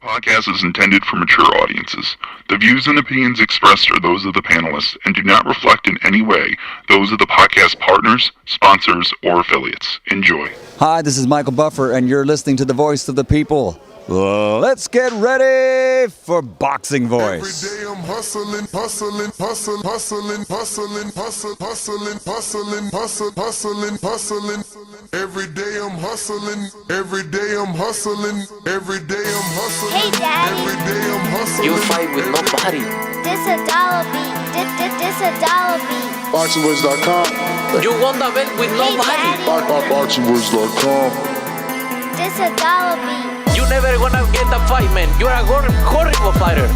Podcast is intended for mature audiences. The views and opinions expressed are those of the panelists and do not reflect in any way those of the podcast partners, sponsors, or affiliates. Enjoy. Hi, this is Michael Buffer, and you're listening to the Voice of the People. Let's get ready for Boxing Voice. Every day I'm hustling. Every day I'm hustling. Hey, Daddy. Every day I'm hustling. You fight with nobody. This a dollar beat. This a dollar beat. BoxingVoice.com. You won the bet with Hey, nobody. Daddy. BoxingVoice.com. This a dollar beat. You never gonna get the fight, man. You're a horrible fighter.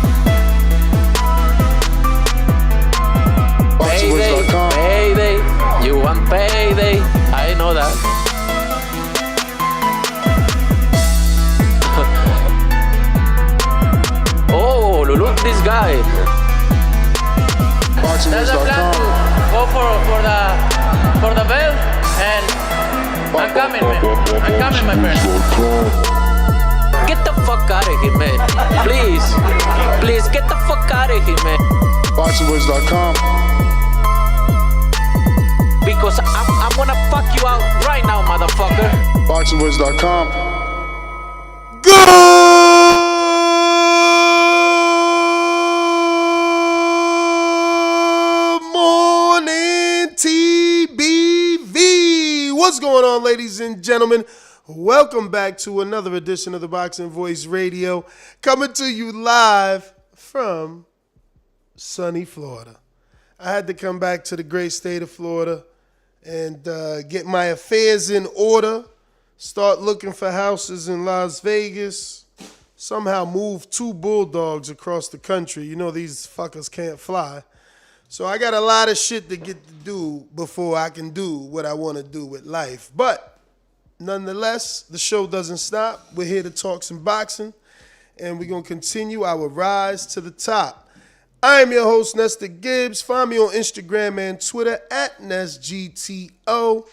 BoxingVoice.com. Payday. You want payday. I know that. Oh, look this guy. That's the plan to BoxingVoice.com. go for the belt, and I'm coming, man. I'm coming, my friend. Get the fuck out of here, man. Please, get the fuck out of here, man. BoxingVoice.com. Because I'm gonna fuck you out right now, motherfucker. BoxingVoice.com. Good morning, TBV. What's going on, ladies and gentlemen? Welcome back to another edition of the Boxing Voice Radio, coming to you live from sunny Florida. I had to come back to the great state of Florida and get my affairs in order, start looking for houses in Las Vegas, somehow move 2 bulldogs across the country. You know these fuckers can't fly. So I got a lot of shit to get to do before I can do what I want to do with life. But nonetheless, the show doesn't stop. We're here to talk some boxing, and we're going to continue our rise to the top. I am your host, Nestor Gibbs. Find me on Instagram and Twitter at NestGTO.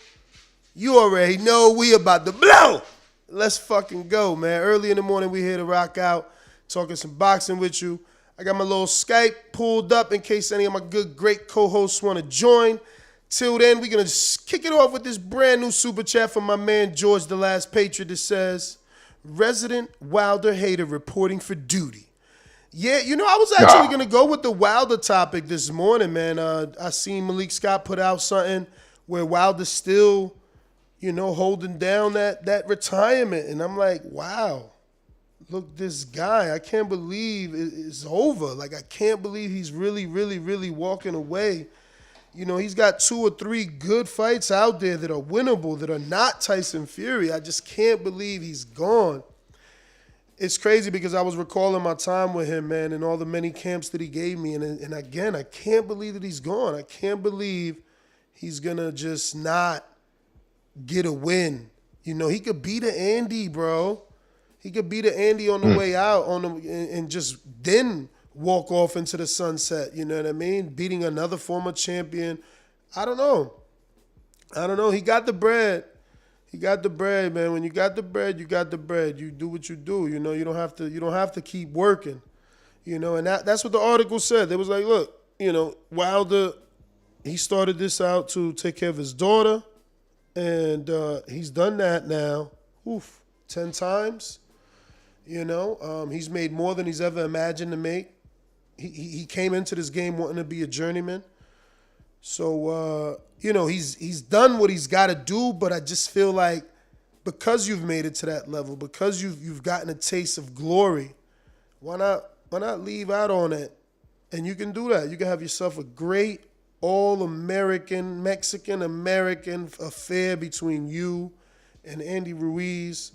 You already know we about to blow. Let's fucking go, man. Early in the morning, we here to rock out, talking some boxing with you. I got my little Skype pulled up in case any of my good, great co-hosts want to join. Till then, we're going to kick it off with this brand new super chat from my man George the Last Patriot that says, Resident Wilder hater reporting for duty. Yeah, you know, I was actually going to go with the Wilder topic this morning, man. I seen Malik Scott put out something where Wilder's still, you know, holding down that retirement. And I'm like, wow, look, this guy, I can't believe it's over. Like, I can't believe he's really, really, really walking away. You know, he's got 2 or 3 good fights out there that are winnable, that are not Tyson Fury. I just can't believe he's gone. It's crazy because I was recalling my time with him, man, and all the many camps that he gave me. And again, I can't believe that he's gone. I can't believe he's going to just not get a win. You know, he could beat an Andy, bro. He could beat an Andy on the way out and just then walk off into the sunset. You know what I mean? Beating another former champion. I don't know. He got the bread. He got the bread, man. When you got the bread, you got the bread. You do what you do. You know, you don't have to keep working. You know, and that's what the article said. They was like, look, you know, Wilder, he started this out to take care of his daughter, and he's done that now, 10 times. You know, he's made more than he's ever imagined to make. He came into this game wanting to be a journeyman. So, you know, he's done what he's got to do, but I just feel like because you've made it to that level, because you've gotten a taste of glory, why not leave out on it? And you can do that. You can have yourself a great all-American, Mexican-American affair between you and Andy Ruiz.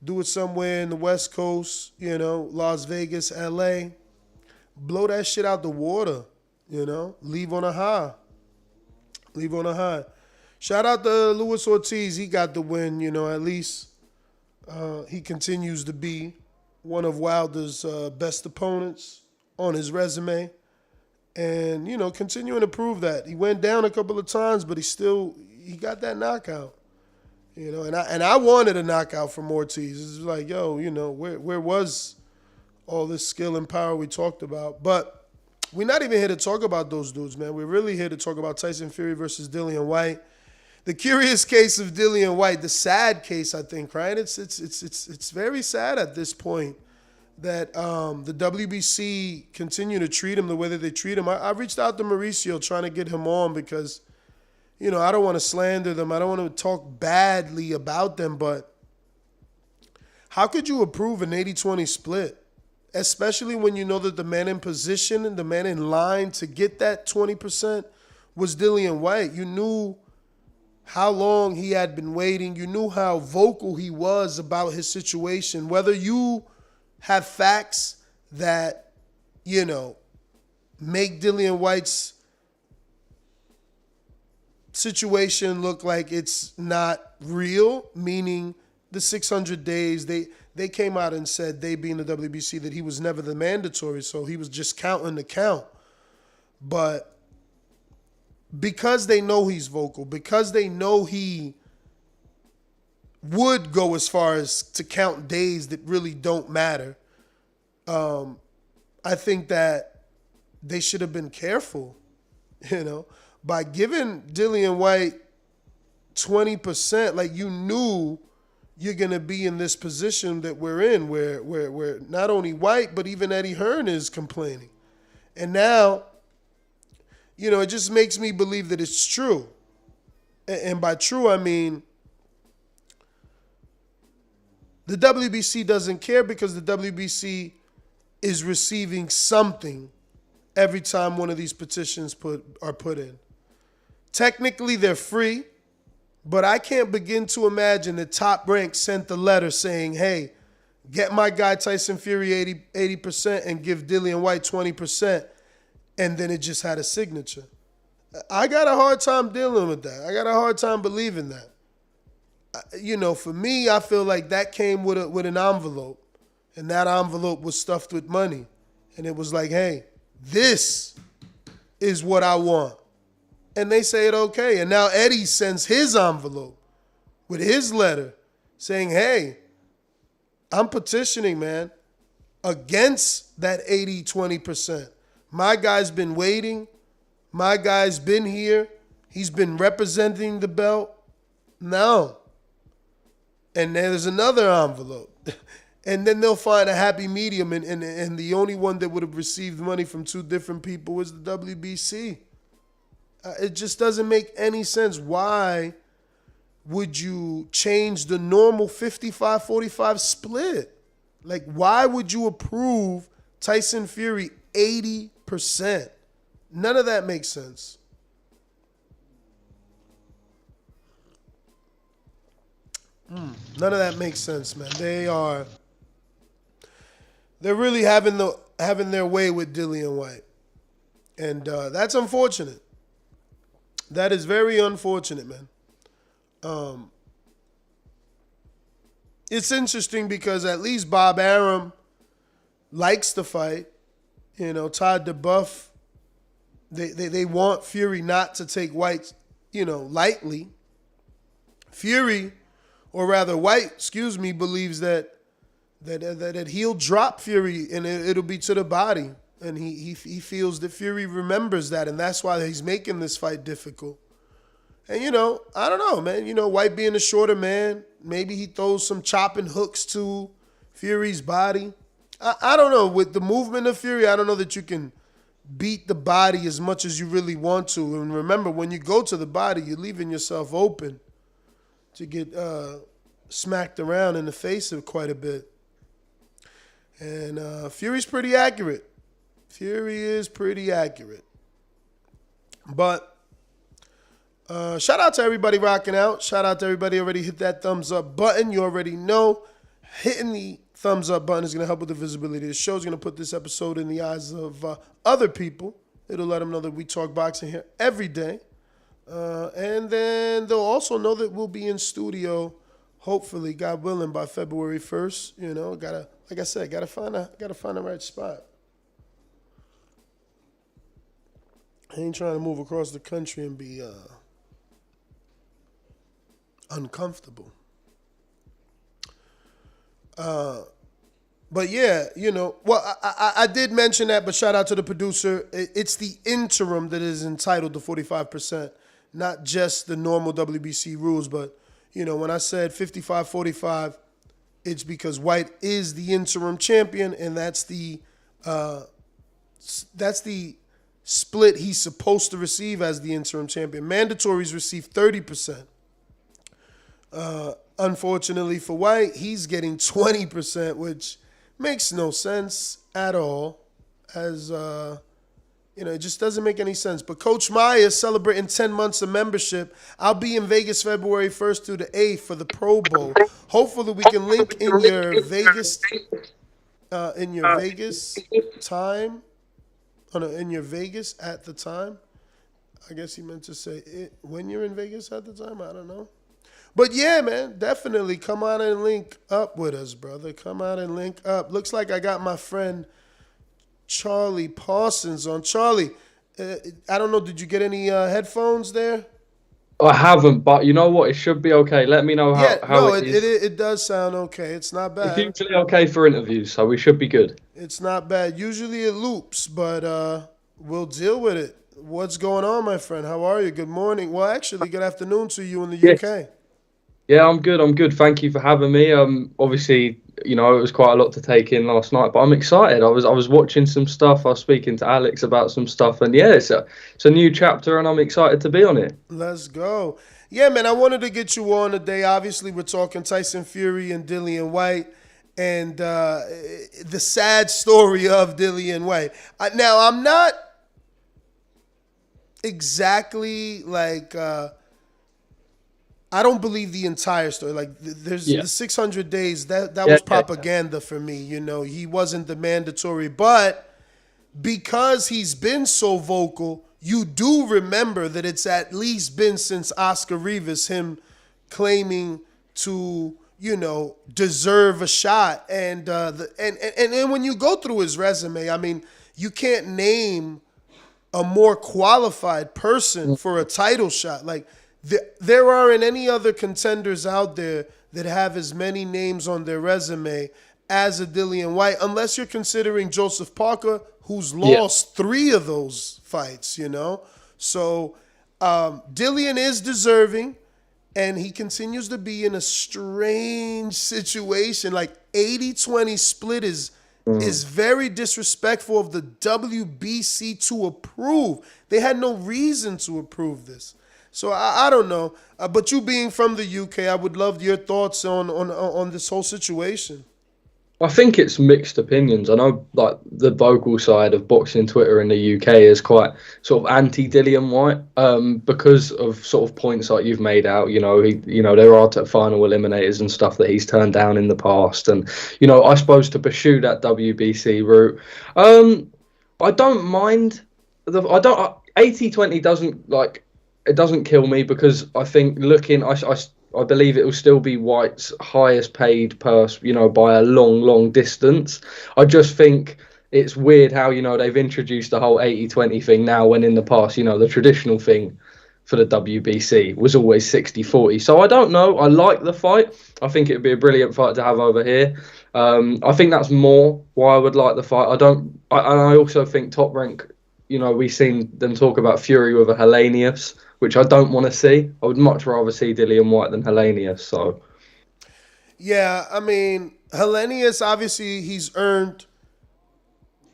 Do it somewhere in the West Coast, you know, Las Vegas, L.A. Blow that shit out the water, you know. Leave on a high. Shout out to Luis Ortiz. He got the win, you know, at least he continues to be one of Wilder's best opponents on his resume. And, you know, continuing to prove that. He went down a couple of times, but he got that knockout. You know, and I wanted a knockout from Ortiz. It's like, yo, you know, where was all this skill and power we talked about. But we're not even here to talk about those dudes, man. We're really here to talk about Tyson Fury versus Dillian Whyte. The curious case of Dillian Whyte, the sad case, I think, right? It's very sad at this point that the WBC continue to treat him the way that they treat him. I reached out to Mauricio trying to get him on because, I don't want to slander them. I don't want to talk badly about them, but how could you approve an 80-20 split? Especially when you know that the man in position and the man in line to get that 20% was Dillian Whyte. You knew how long he had been waiting. You knew how vocal he was about his situation. Whether you have facts that, make Dillian Whyte's situation look like it's not real, meaning the 600 days, they came out and said, they being the WBC, that he was never the mandatory, so he was just counting the count. But because they know he's vocal, because they know he would go as far as to count days that really don't matter, I think that they should have been careful, by giving Dillian Whyte 20%. Like, you knew you're going to be in this position that we're in, where not only Whyte, but even Eddie Hearn is complaining. And now, it just makes me believe that it's true. And by true, I mean the WBC doesn't care because the WBC is receiving something every time one of these petitions are put in. Technically, they're free, but I can't begin to imagine that Top Rank sent the letter saying, hey, get my guy Tyson Fury 80% and give Dillian Whyte 20%. And then it just had a signature. I got a hard time dealing with that. I got a hard time believing that. For me, I feel like that came with an envelope. And that envelope was stuffed with money. And it was like, hey, this is what I want. And they say it okay. And now Eddie sends his envelope with his letter saying, hey, I'm petitioning, man, against that 80-20%. My guy's been waiting. My guy's been here. He's been representing the belt. No. And there's another envelope. And then they'll find a happy medium. And the only one that would have received money from two different people was the WBC. It just doesn't make any sense. Why would you change the normal 55-45 split? Like, why would you approve Tyson Fury 80%? None of that makes sense. None of that makes sense, man. They're really having their way with Dillian Whyte. And that's unfortunate. That is very unfortunate, man. It's interesting because at least Bob Arum likes the fight. Todd DeBuff, they want Fury not to take Whyte, lightly. Fury, or rather Whyte, believes that he'll drop Fury and it'll be to the body. And he feels that Fury remembers that, and that's why he's making this fight difficult. And, I don't know, man. Whyte being a shorter man, maybe he throws some chopping hooks to Fury's body. I don't know. With the movement of Fury, I don't know that you can beat the body as much as you really want to. And remember, when you go to the body, you're leaving yourself open to get smacked around in the face of quite a bit. And Fury's pretty accurate. Fury is pretty accurate. But shout out to everybody rocking out. Shout out to everybody already hit that thumbs up button. You already know hitting the thumbs up button is going to help with the visibility. The show is going to put this episode in the eyes of other people. It'll let them know that we talk boxing here every day. And then they'll also know that we'll be in studio, hopefully, God willing, by February 1st. Like I said, gotta find the right spot. I ain't trying to move across the country and be uncomfortable. But yeah, I did mention that, but shout out to the producer. It's the interim that is entitled to 45%, not just the normal WBC rules. But, when I said 55-45, it's because Whyte is the interim champion, and that's the split he's supposed to receive as the interim champion. Mandatories receive 30%. Unfortunately for Whyte, he's getting 20%, which makes no sense at all. As it just doesn't make any sense. But Coach Maya is celebrating 10 months of membership. I'll be in Vegas February 1st through the 8th for the Pro Bowl. Hopefully we can link in your Vegas time. In your Vegas at the time. I guess he meant to say it when you're in Vegas at the time. I don't know. But yeah, man, definitely come on and link up with us, brother. Come on and link up. Looks like I got my friend Charlie Parsons on. Charlie, I don't know, did you get any headphones there? I haven't, but you know what? It should be okay. Let me know how it is. It does sound okay. It's not bad. It's usually okay for interviews, so we should be good. It's not bad. Usually it loops, but we'll deal with it. What's going on, my friend? How are you? Good morning. Well, actually, good afternoon to you in the UK. Yeah, I'm good. Thank you for having me. Obviously, it was quite a lot to take in last night, but I'm excited. I was watching some stuff. I was speaking to Alex about some stuff, and yeah, it's a new chapter, and I'm excited to be on it. Let's go. Yeah, man, I wanted to get you on today. Obviously, we're talking Tyson Fury and Dillian Whyte, and the sad story of Dillian Whyte. Now, I'm not exactly like... I don't believe the entire story. Like, there's the 600 days, that was propaganda for me. He wasn't the mandatory. But because he's been so vocal, you do remember that it's at least been since Oscar Rivas, him claiming to, deserve a shot. And and when you go through his resume, I mean, you can't name a more qualified person for a title shot. Like, there aren't any other contenders out there that have as many names on their resume as a Dillian Whyte, unless you're considering Joseph Parker, who's lost 3 of those fights, So Dillian is deserving, and he continues to be in a strange situation. Like, 80-20 split is very disrespectful of the WBC to approve. They had no reason to approve this. So I don't know, but you being from the UK, I would love your thoughts on this whole situation. I think it's mixed opinions. I know, like, the vocal side of boxing Twitter in the UK is quite sort of anti-Dillian Whyte, because of sort of points like you've made out. There are final eliminators and stuff that he's turned down in the past, and I suppose to pursue that WBC route, I don't mind. 80-20 doesn't like. It doesn't kill me, because I think I believe it will still be Whyte's highest paid purse, by a long distance. I just think it's weird how, they've introduced the whole 80-20 thing now, when in the past, the traditional thing for the WBC was always 60-40. So I don't know. I like the fight. I think it would be a brilliant fight to have over here. I think that's more why I would like the fight. I also think Top Rank, we've seen them talk about Fury with a Hellenius, which I don't want to see. I would much rather see Dillian Whyte than Hellenius. So, yeah, I mean, Hellenius, obviously, he's earned.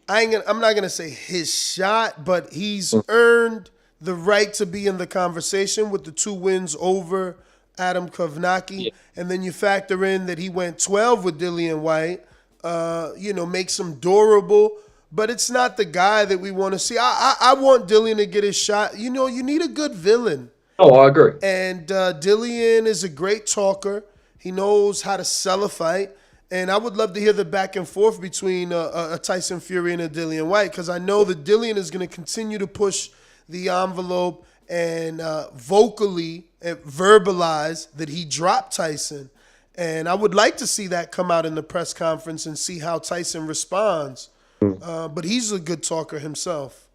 I'm not gonna say his shot, but he's earned the right to be in the conversation with the 2 wins over Adam Kovnacki, and then you factor in that he went 12 with Dillian Whyte. Makes him durable. But it's not the guy that we want to see. I want Dillian to get his shot. You need a good villain. Oh, I agree. And Dillian is a great talker. He knows how to sell a fight. And I would love to hear the back and forth between a Tyson Fury and a Dillian Whyte, because I know that Dillian is going to continue to push the envelope and vocally verbalize that he dropped Tyson. And I would like to see that come out in the press conference and see how Tyson responds. But he's a good talker himself.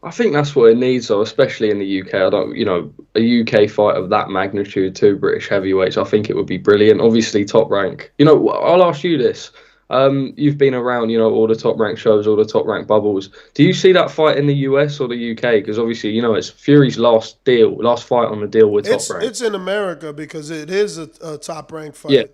I think that's what it needs, though, especially in the UK. A UK fight of that magnitude, 2 British heavyweights, I think it would be brilliant. Obviously, Top Rank. I'll ask you this. You've been around, all the top ranked shows, all the top ranked bubbles. Do you see that fight in the US or the UK? Because obviously, it's Fury's last fight on the deal with Top Rank. It's in America because it is a top ranked fight. Yeah,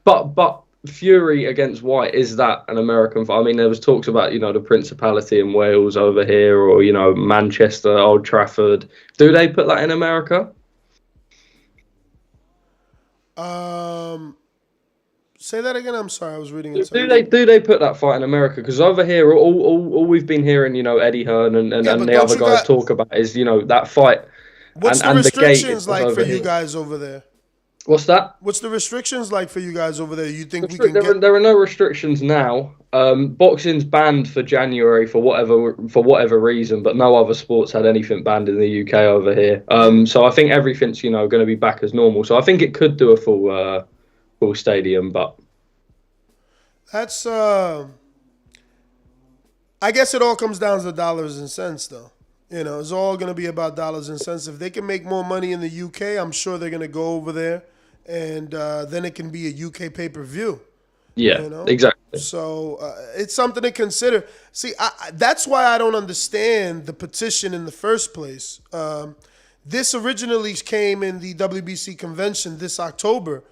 but Fury against White, is that an American fight? I mean, there was talks about the Principality in Wales over here, or Manchester, Old Trafford. Do they put that in America? Say that again. I'm sorry, I was reading it. Do they put that fight in America? Because over here, all we've been hearing, Eddie Hearn and the other guys talk about is that fight. What's the restrictions like for you guys over there? What's that? What's the restrictions like for you guys over there? You think we can get... There are no restrictions now. Boxing's banned for January for whatever reason, but no other sports had anything banned in the UK over here. So I think everything's going to be back as normal. So I think it could do a full stadium, but that's I guess it all comes down to dollars and cents, though. It's all going to be about dollars and cents. If they can make more money in the UK, I'm sure they're going to go over there, and then it can be a UK pay-per-view. Yeah, exactly. So it's something to consider. See, that's why I don't understand the petition in the first place. This originally came in the WBC convention this October,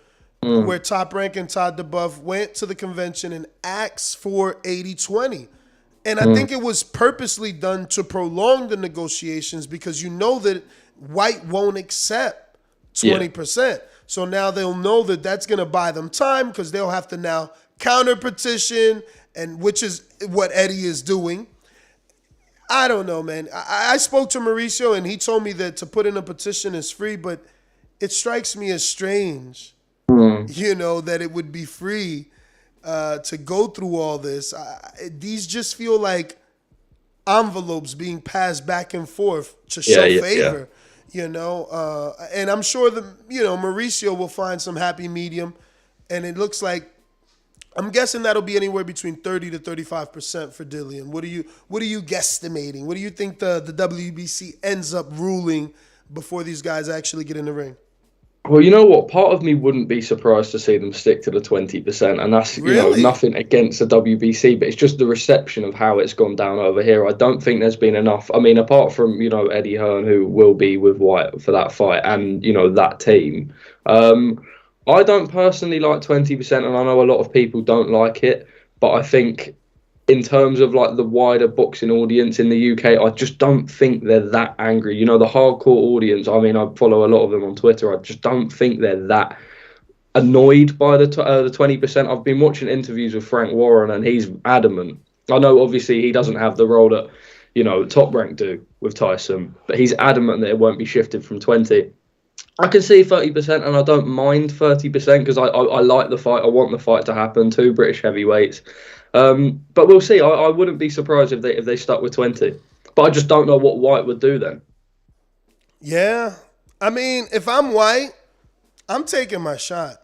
where Top Rank and Todd DeBuff went to the convention and asked for 80-20. And I think it was purposely done to prolong the negotiations because that White won't accept 20%. Yeah. So now they'll know that that's going to buy them time because they'll have to now counter petition, and which is what Eddie is doing. I don't know, man. I spoke to Mauricio, and he told me that to put in a petition is free, but it strikes me as strange, that it would be free to go through all this. These just feel like envelopes being passed back and forth to show favor, and I'm sure Mauricio will find some happy medium, and it looks like, I'm guessing that'll be anywhere between 30 to 35% for Dillian. What are you guesstimating? What do you think the WBC ends up ruling before these guys actually get in the ring? Well, you know what? Part of me wouldn't be surprised to see them stick to the 20%, and that's nothing against the WBC, but it's just the reception of how it's gone down over here. I don't think there's been enough. I mean, apart from Eddie Hearn, who will be with White for that fight, and that team. I don't personally like 20%, and I know a lot of people don't like it, but I think in terms of like the wider boxing audience in the UK, I just don't think they're that angry. The hardcore audience, I mean, I follow a lot of them on Twitter. I just don't think they're that annoyed by the 20%. I've been watching interviews with Frank Warren, and he's adamant. I know obviously he doesn't have the role that, Top Rank do with Tyson, but he's adamant that it won't be shifted from 20. I can see 30%, and I don't mind 30% because I like the fight. I want the fight to happen. 2 British heavyweights. But we'll see. I wouldn't be surprised if they stuck with 20. But I just don't know what White would do then. Yeah. I mean, if I'm White, I'm taking my shot.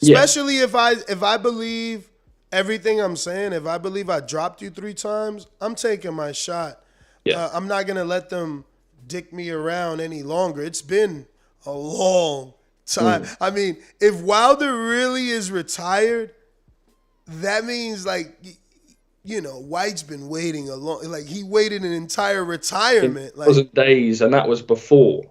Especially if I believe everything I'm saying, if I believe I dropped you 3 times, I'm taking my shot. Yeah. I'm not going to let them dick me around any longer. It's been a long time. I mean, if Wilder really is retired, that means White's been waiting a long, he waited an entire retirement. It wasn't days, and that was before.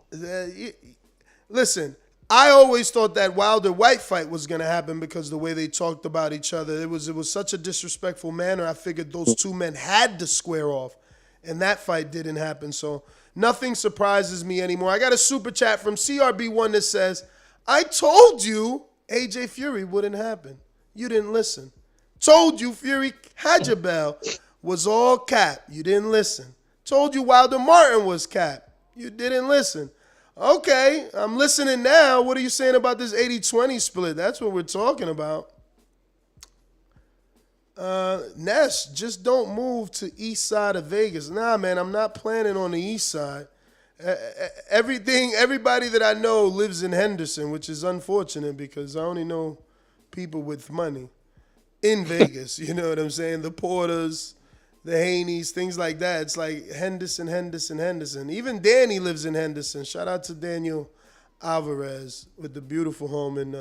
Listen, I always thought that Wilder-White fight was going to happen because the way they talked about each other, it was such a disrespectful manner. I figured those 2 men had to square off, and that fight didn't happen. So nothing surprises me anymore. I got a super chat from CRB1 that says, I told you AJ Fury wouldn't happen. You didn't listen. Told you Fury Hajabel was all cap. You didn't listen. Told you Wilder Martin was cap. You didn't listen. Okay, I'm listening now. What are you saying about this 80-20 split? That's what we're talking about. Ness, just don't move to east side of Vegas. Nah, man, I'm not planning on the east side. Everybody that I know lives in Henderson, which is unfortunate because I only know people with money in Vegas. You know what I'm saying? The Porters, the Haneys, things like that. It's like Henderson. Even Danny lives in Henderson. Shout out to Daniel Alvarez with the beautiful home in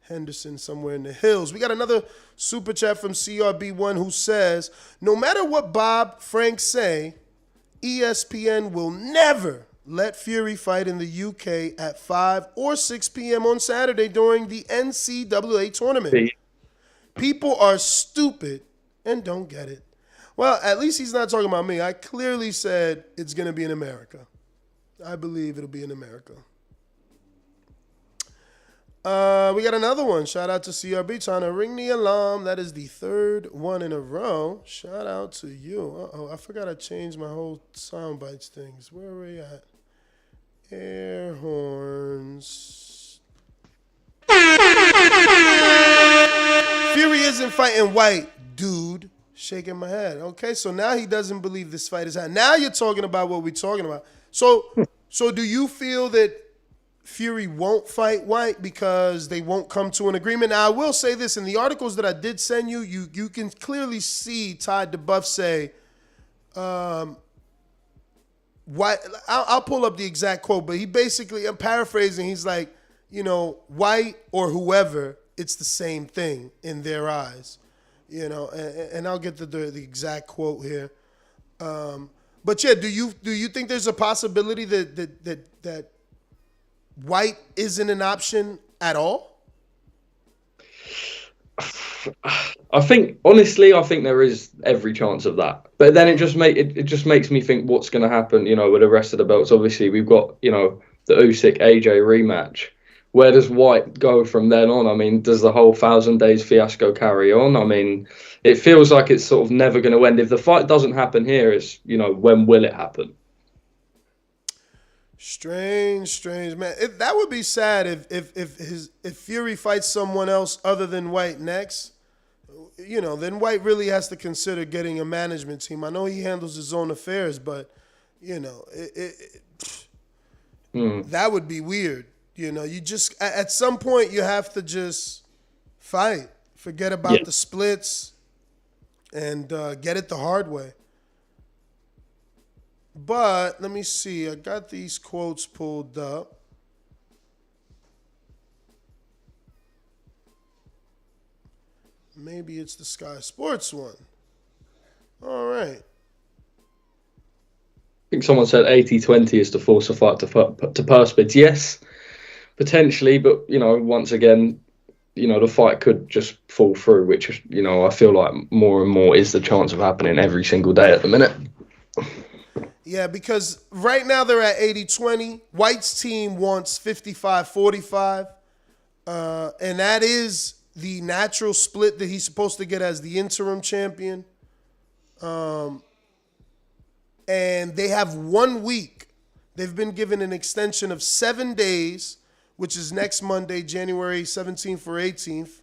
Henderson somewhere in the hills. We got another super chat from CRB1 who says, no matter what Bob Frank say, ESPN will never let Fury fight in the UK at 5 or 6 p.m. on Saturday during the NCAA tournament. People are stupid and don't get it. Well, at least he's not talking about me. I clearly said it's going to be in America. I believe it'll be in America. We got another one. Shout out to CRB trying to ring the alarm. That is the third one in a row. Shout out to you. Uh-oh, I forgot I changed my whole sound bites things. Where are we at? Air horns. Fury isn't fighting White, dude. Shaking my head. Okay, so now he doesn't believe this fight is happening. Now you're talking about what we're talking about. So do you feel that Fury won't fight White because they won't come to an agreement? Now, I will say this. In the articles that I did send you, you can clearly see Ty DeBuff say, White, I'll pull up the exact quote, but he basically, I'm paraphrasing, he's like, White or whoever, it's the same thing in their eyes. And I'll get the exact quote here. But yeah, do you think there's a possibility that White isn't an option at all? I think there is every chance of that. But then it just makes me think what's going to happen, with the rest of the belts. Obviously, we've got, the Usyk AJ rematch. Where does White go from then on? I mean, does the whole 1,000 days fiasco carry on? I mean, it feels like it's sort of never going to end. If the fight doesn't happen here, it's, when will it happen? Strange, man. That would be sad if Fury fights someone else other than White next. Then White really has to consider getting a management team. I know he handles his own affairs, but that would be weird. You just at some point you have to just fight. Forget about the splits and get it the hard way. But let me see. I got these quotes pulled up. Maybe it's the Sky Sports one. All right. I think someone said 80-20 is to force a fight to purse bids. Yes, potentially. But, once again, the fight could just fall through, which, I feel like more and more is the chance of happening every single day at the minute. Yeah, because right now they're at 80-20. White's team wants 55-45. And that is the natural split that he's supposed to get as the interim champion. And they have 1 week. They've been given an extension of 7 days, which is next Monday, January 17th or 18th.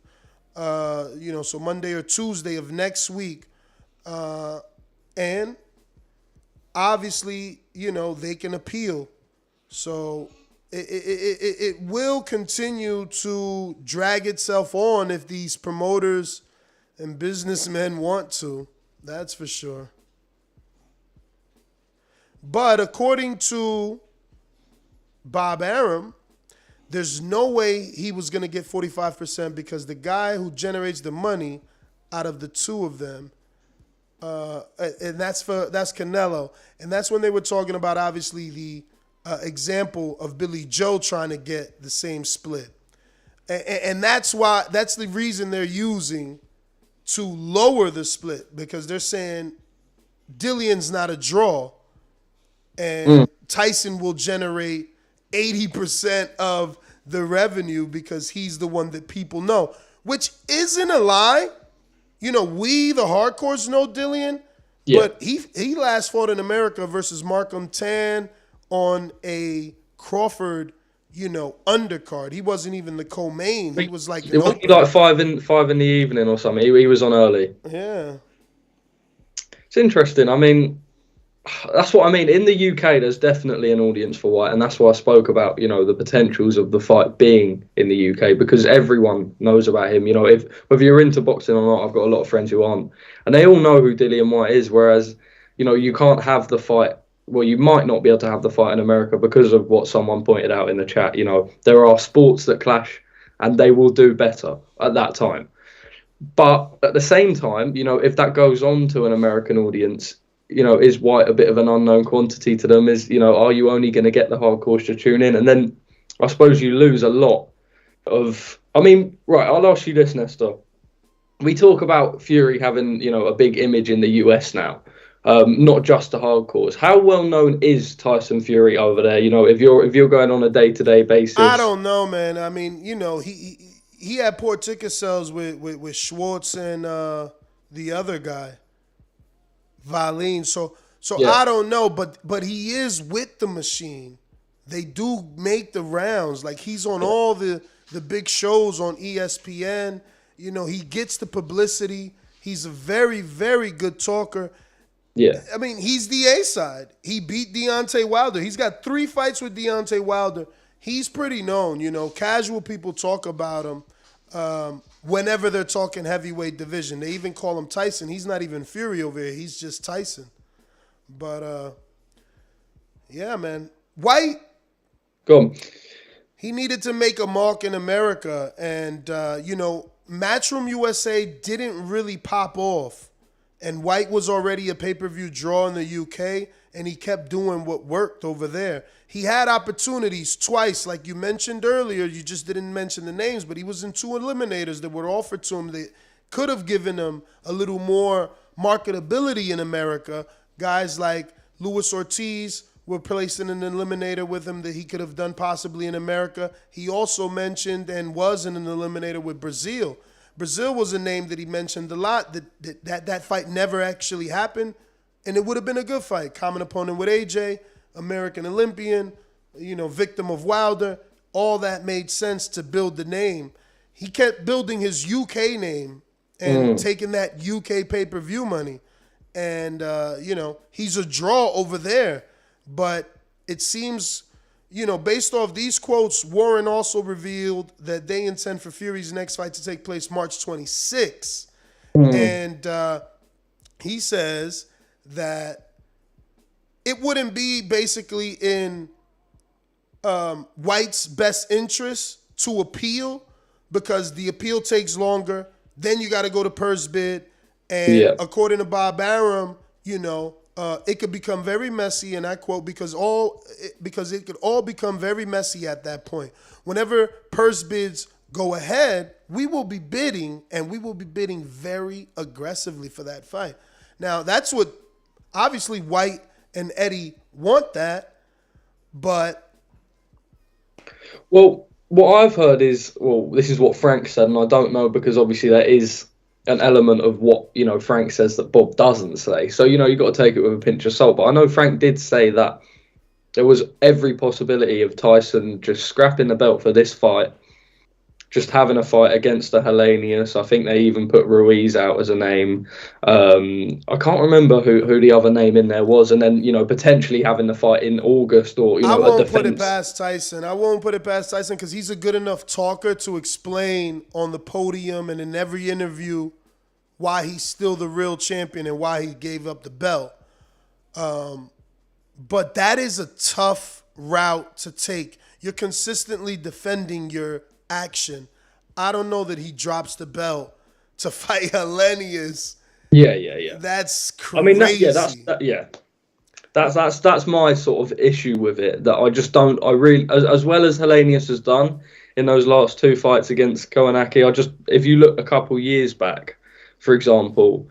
So Monday or Tuesday of next week. And obviously, they can appeal. So it will continue to drag itself on if these promoters and businessmen want to. That's for sure. But according to Bob Arum, there's no way he was going to get 45% because the guy who generates the money out of the two of them, and that's Canelo. And that's when they were talking about, obviously, the example of Billy Joe trying to get the same split. And that's the reason they're using to lower the split, because they're saying Dillian's not a draw and Tyson will generate 80% of the revenue because he's the one that people know, which isn't a lie. We, the hardcores, know Dillian, but he last fought in America versus Markham Tan on a Crawford, undercard. He wasn't even the co-main. He was like... It was like 5 in the evening or something. He was on early. Yeah. It's interesting. I mean, that's what I mean. In the UK, there's definitely an audience for White, and that's why I spoke about, the potentials of the fight being in the UK, because everyone knows about him. Whether you're into boxing or not, I've got a lot of friends who aren't, and they all know who Dillian Whyte is, whereas, you can't have the fight. Well, you might not be able to have the fight in America because of what someone pointed out in the chat. There are sports that clash and they will do better at that time. But at the same time, if that goes on to an American audience, is Whyte a bit of an unknown quantity to them? Are you only going to get the hardcores to tune in? And then I suppose you lose a lot of... right, I'll ask you this, Nestor. We talk about Fury having, a big image in the US now, not just the hardcores. How well known is Tyson Fury over there? If you're going on a day-to-day basis. I don't know, man. He had poor ticket sales with Schwartz and the other guy, Valine. So yeah. I don't know, but he is with the machine. They do make the rounds. Like, he's on all the big shows on ESPN. He gets the publicity. He's a very, very good talker. Yeah. He's the A-side. He beat Deontay Wilder. He's got 3 fights with Deontay Wilder. He's pretty known. Casual people talk about him whenever they're talking heavyweight division. They even call him Tyson. He's not even Fury over here. He's just Tyson. But, yeah, man. Whyte. Go on. He needed to make a mark in America. And, Matchroom USA didn't really pop off. And Whyte was already a pay-per-view draw in the UK, and he kept doing what worked over there. He had opportunities twice, like you mentioned earlier. You just didn't mention the names, but he was in 2 eliminators that were offered to him that could have given him a little more marketability in America. Guys like Luis Ortiz were placed in an eliminator with him that he could have done possibly in America. He also mentioned and was in an eliminator with Brazil. Brazil was a name that he mentioned a lot. That fight never actually happened, and it would have been a good fight. Common opponent with AJ, American Olympian, victim of Wilder. All that made sense to build the name. He kept building his UK name and taking that UK pay-per-view money. And, he's a draw over there. But it seems, based off these quotes, Warren also revealed that they intend for Fury's next fight to take place March 26. And he says that it wouldn't be basically in Whyte's best interest to appeal, because the appeal takes longer. Then you got to go to purse bid. And according to Bob Arum, it could become very messy, and I quote, because it could all become very messy at that point. Whenever purse bids go ahead, we will be bidding, and we will be bidding very aggressively for that fight. Now, that's what, obviously, Whyte and Eddie want that, but... Well, what I've heard is, this is what Frank said, and I don't know, because obviously that is an element of what, Frank says that Bob doesn't say. So, you've got to take it with a pinch of salt. But I know Frank did say that there was every possibility of Tyson just scrapping the belt for this fight, just having a fight against a Hellenius. I think they even put Ruiz out as a name. I can't remember who the other name in there was. And then, potentially having the fight in August or, I a won't defense. put it past Tyson. I won't put it past Tyson because he's a good enough talker to explain on the podium and in every interview why he's still the real champion and why he gave up the belt. But that is a tough route to take. You're consistently defending your action. I don't know that he drops the belt to fight Hellenius. Yeah. That's crazy. That's my sort of issue with it. That I just don't. I really, as well as Hellenius has done in those last 2 fights against Kownacki. If you look a couple years back, for example,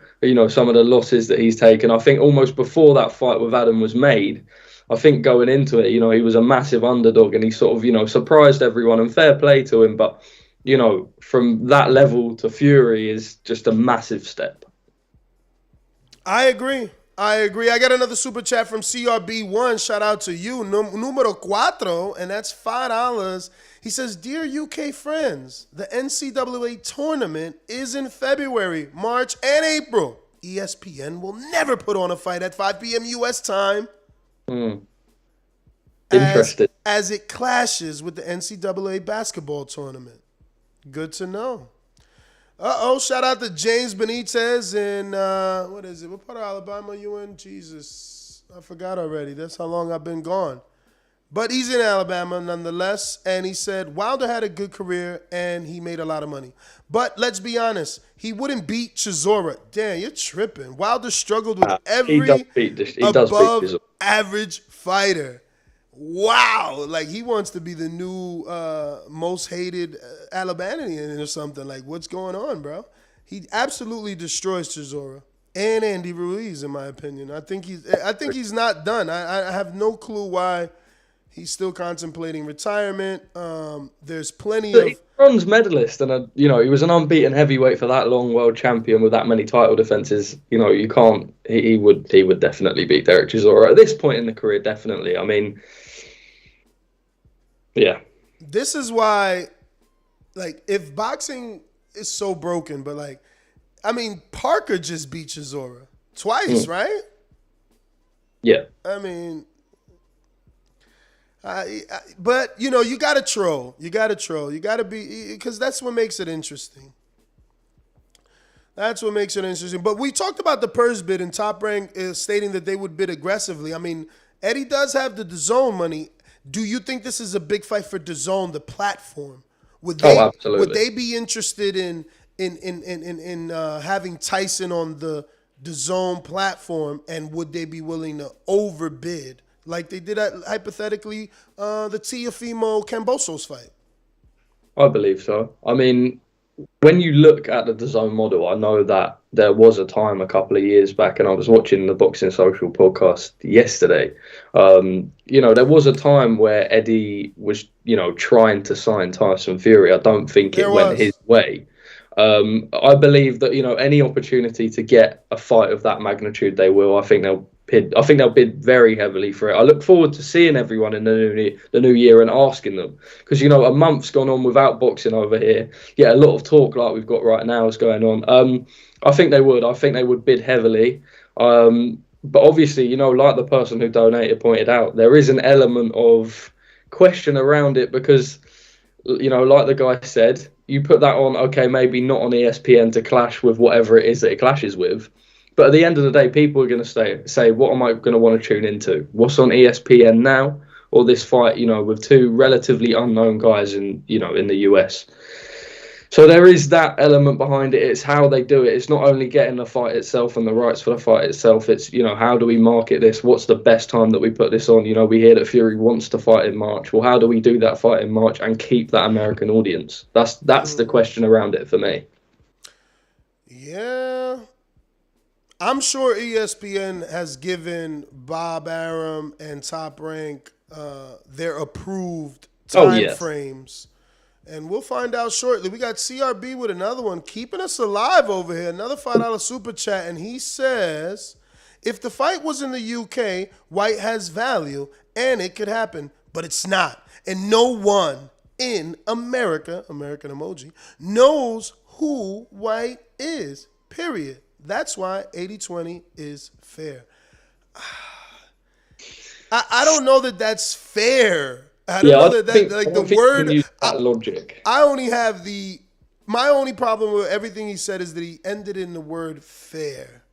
some of the losses that he's taken. I think almost before that fight with Adam was made, I think going into it, he was a massive underdog and he sort of, surprised everyone, and fair play to him. But, from that level to Fury is just a massive step. I agree. I got another super chat from CRB1. Shout out to you. Numero cuatro, and that's $5. He says, "Dear UK friends, the NCAA tournament is in February, March, and April. ESPN will never put on a fight at 5 p.m. U.S. time. Interesting. As it clashes with the NCAA basketball tournament. Good to know. Shout out to James Benitez in, what is it? What part of Alabama are you in? Jesus, I forgot already. That's how long I've been gone. But he's in Alabama nonetheless, and he said Wilder had a good career and he made a lot of money. But let's be honest, he wouldn't beat Chisora. Damn, you're tripping. Wilder struggled with every above average fighter. Wow. Like, he wants to be the new most hated Alabamian or something. Like, what's going on, bro? He absolutely destroys Chisora and Andy Ruiz, in my opinion. I think he's not done. I have no clue why he's still contemplating retirement. There's plenty of... He's a bronze medalist, and he was an unbeaten heavyweight for that long, world champion with that many title defenses. You can't... He would definitely beat Derek Chisora at this point in the career, definitely. I mean, yeah. This is why, like, if boxing is so broken, but, like, I mean, Parker just beat Chisora twice, right? Yeah. I mean... but, you got to troll. You got to be, because that's what makes it interesting. But we talked about the purse bid, and Top Rank is stating that they would bid aggressively. I mean, Eddie does have the Dazn money. Do you think this is a big fight for Dazn, the platform? Absolutely. Would they be interested in having Tyson on the Dazn platform, and would they be willing to overbid? Like they did hypothetically the Teofimo Cambosos fight. I believe so. I mean, when you look at the Dazn model, I know that there was a time a couple of years back, and I was watching the Boxing Social podcast yesterday. There was a time where Eddie was, trying to sign Tyson Fury. I don't think it went his way. I believe that, any opportunity to get a fight of that magnitude, they will. I think they'll bid very heavily for it. I look forward to seeing everyone in the new year and asking them, because a month's gone on without boxing over here. Yeah, a lot of talk like we've got right now is going on. I think they would. I think they would bid heavily. But obviously, like the person who donated pointed out, there is an element of question around it because, like the guy said, you put that on, okay, maybe not on ESPN to clash with whatever it is that it clashes with. But at the end of the day, people are going to say, what am I going to want to tune into? What's on ESPN now, or this fight, with two relatively unknown guys in the US? So there is that element behind it. It's how they do it. It's not only getting the fight itself and the rights for the fight itself. It's, how do we market this? What's the best time that we put this on? We hear that Fury wants to fight in March. Well, how do we do that fight in March and keep that American audience? That's the question around it for me. Yeah. I'm sure ESPN has given Bob Arum and Top Rank their approved time frames. And we'll find out shortly. We got CRB with another one, keeping us alive over here. Another $5 super chat. And he says, if the fight was in the UK, White has value and it could happen, but it's not. And no one in America, American emoji, knows who White is, period. That's why 80-20 is fair. I don't know that that's fair. I don't know that like the word logic. I only have my only problem with everything he said is that he ended in the word fair.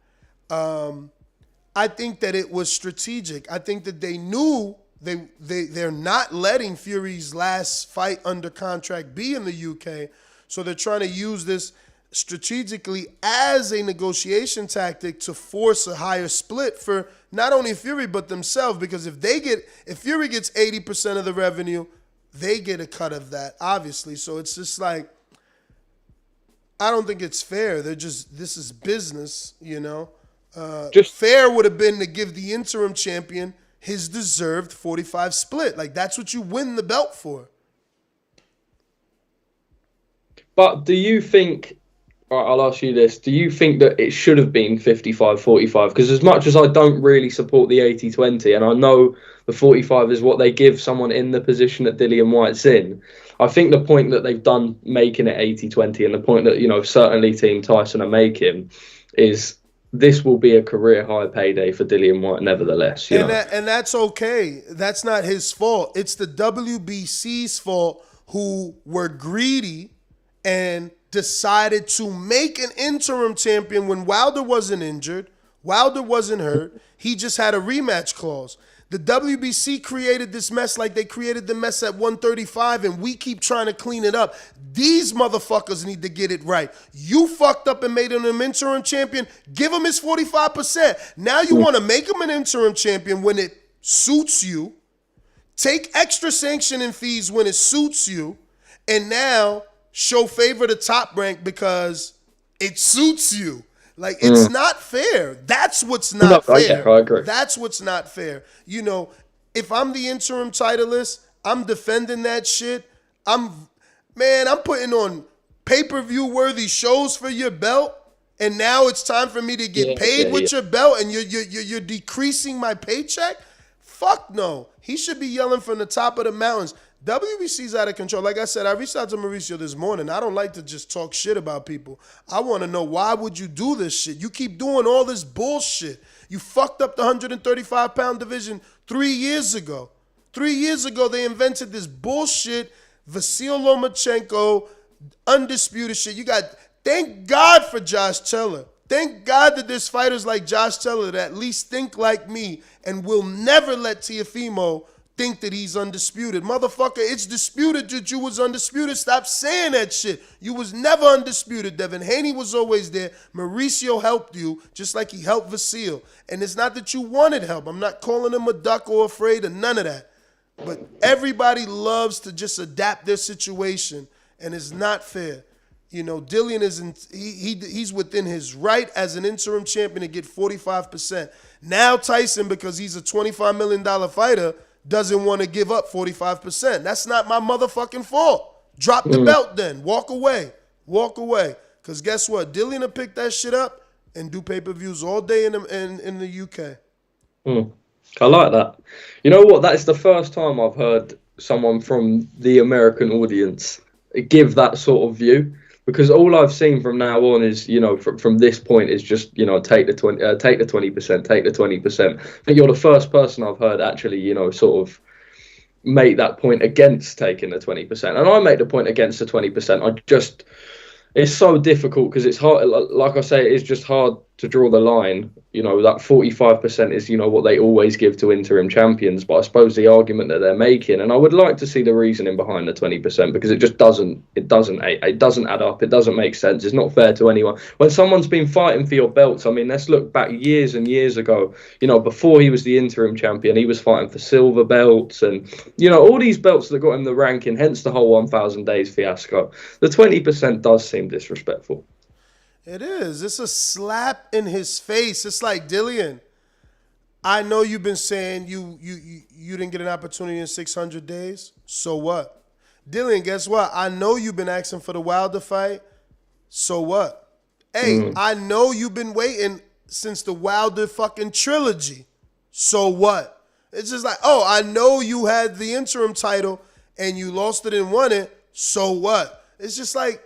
I think that it was strategic. I think that they knew they're not letting Fury's last fight under contract be in the UK, so they're trying to use this strategically as a negotiation tactic to force a higher split for not only Fury but themselves, because if Fury gets 80% of the revenue, they get a cut of that, obviously. So it's just like, I don't think it's fair. This is business, Just fair would have been to give the interim champion his deserved 45 split. Like, that's what you win the belt for. But do you think, I'll ask you this, do you think that it should have been 55-45? Because as much as I don't really support the 80-20, and I know the 45 is what they give someone in the position that Dillian Whyte's in, I think the point that they've done making it 80-20 and the point that, certainly Team Tyson are making is this will be a career high payday for Dillian Whyte nevertheless. And that's okay. That's not his fault. It's the WBC's fault, who were greedy and decided to make an interim champion when Wilder wasn't injured, Wilder wasn't hurt. He just had a rematch clause. The WBC created this mess like they created the mess at 135, and we keep trying to clean it up. These motherfuckers need to get it right. You fucked up and made him an interim champion. Give him his 45%. Now you want to make him an interim champion when it suits you. Take extra sanctioning fees when it suits you. And now show favor to Top Rank because it suits you. Like, it's not fair. That's what's not fair. I agree. That's what's not fair. You know, if I'm the interim titleist, I'm defending that shit. I'm putting on pay-per-view worthy shows for your belt, and now it's time for me to get paid with your belt, and you're decreasing my paycheck? Fuck no. He should be yelling from the top of the mountains. WBC's out of control. Like I said, I reached out to Mauricio this morning. I don't like to just talk shit about people. I want to know, why would you do this shit? You keep doing all this bullshit. You fucked up the 135-pound division 3 years ago. 3 years ago, they invented this bullshit, Vasyl Lomachenko, undisputed shit. Thank God for Josh Taylor. Thank God that there's fighters like Josh Taylor that at least think like me and will never let Teofimo think that he's undisputed. Motherfucker, it's disputed that you was undisputed. Stop saying that shit. You was never undisputed. Devin Haney was always there. Mauricio helped you just like he helped Vasyl. And it's not that you wanted help. I'm not calling him a duck or afraid of none of that. But everybody loves to just adapt their situation, and it's not fair. You know, Dillian he's within his right as an interim champion to get 45%. Now Tyson, because he's a $25 million fighter, doesn't want to give up 45%. That's not my motherfucking fault. Drop the belt then. Walk away. Walk away. Because guess what? Dillian will pick that shit up and do pay-per-views all day in the UK. I like that. You know what? That is the first time I've heard someone from the American audience give that sort of view. Because all I've seen from now on is, you know, from this point is just, you know, take the 20%, take the 20%. I think you're the first person I've heard actually, you know, sort of make that point against taking the 20%. And I make the point against the 20%. It's so difficult because it's hard. Like I say, it's just hard to draw the line. You know, that 45% is, you know, what they always give to interim champions. But I suppose the argument that they're making, and I would like to see the reasoning behind the 20% because it just doesn't add up. It doesn't make sense. It's not fair to anyone. When someone's been fighting for your belts, I mean, let's look back years and years ago. You know, before he was the interim champion, he was fighting for silver belts and, you know, all these belts that got him the ranking, hence the whole 1,000 days fiasco. The 20% does seem disrespectful. It is. It's a slap in his face. It's like, Dillian, I know you've been saying you didn't get an opportunity in 600 days. So what? Dillian, guess what? I know you've been asking for the Wilder fight. So what? Hey, I know you've been waiting since the Wilder fucking trilogy. So what? It's just like, oh, I know you had the interim title and you lost it and won it. So what? It's just like,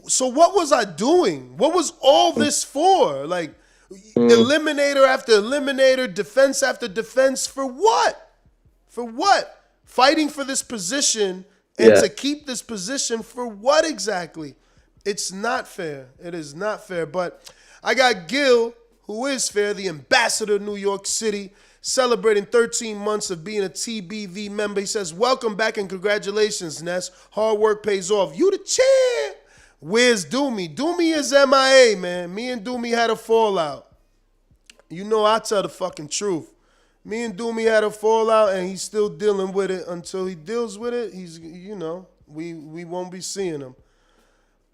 so what was I doing? What was all this for? Like, eliminator after eliminator, defense after defense, for what? For what? Fighting for this position and to keep this position for what exactly? It's not fair. It is not fair. But I got Gil, who is fair, the ambassador of New York City, celebrating 13 months of being a TBV member. He says, welcome back and congratulations, Ness. Hard work pays off. You the champ. Where's Doomy? Doomy is MIA, man. Me and Doomy had a fallout. You know I tell the fucking truth. Me and Doomy had a fallout, and he's still dealing with it. Until he deals with it, he's, you know, we won't be seeing him.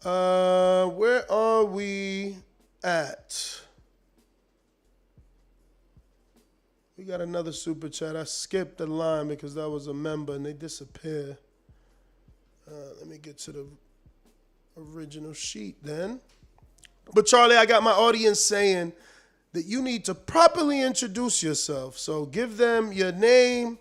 Where are we at? We got another super chat. I skipped the line because that was a member, and they disappear. Let me get to the original sheet then. But Charlie, I got my audience saying that you need to properly introduce yourself. So give them your name,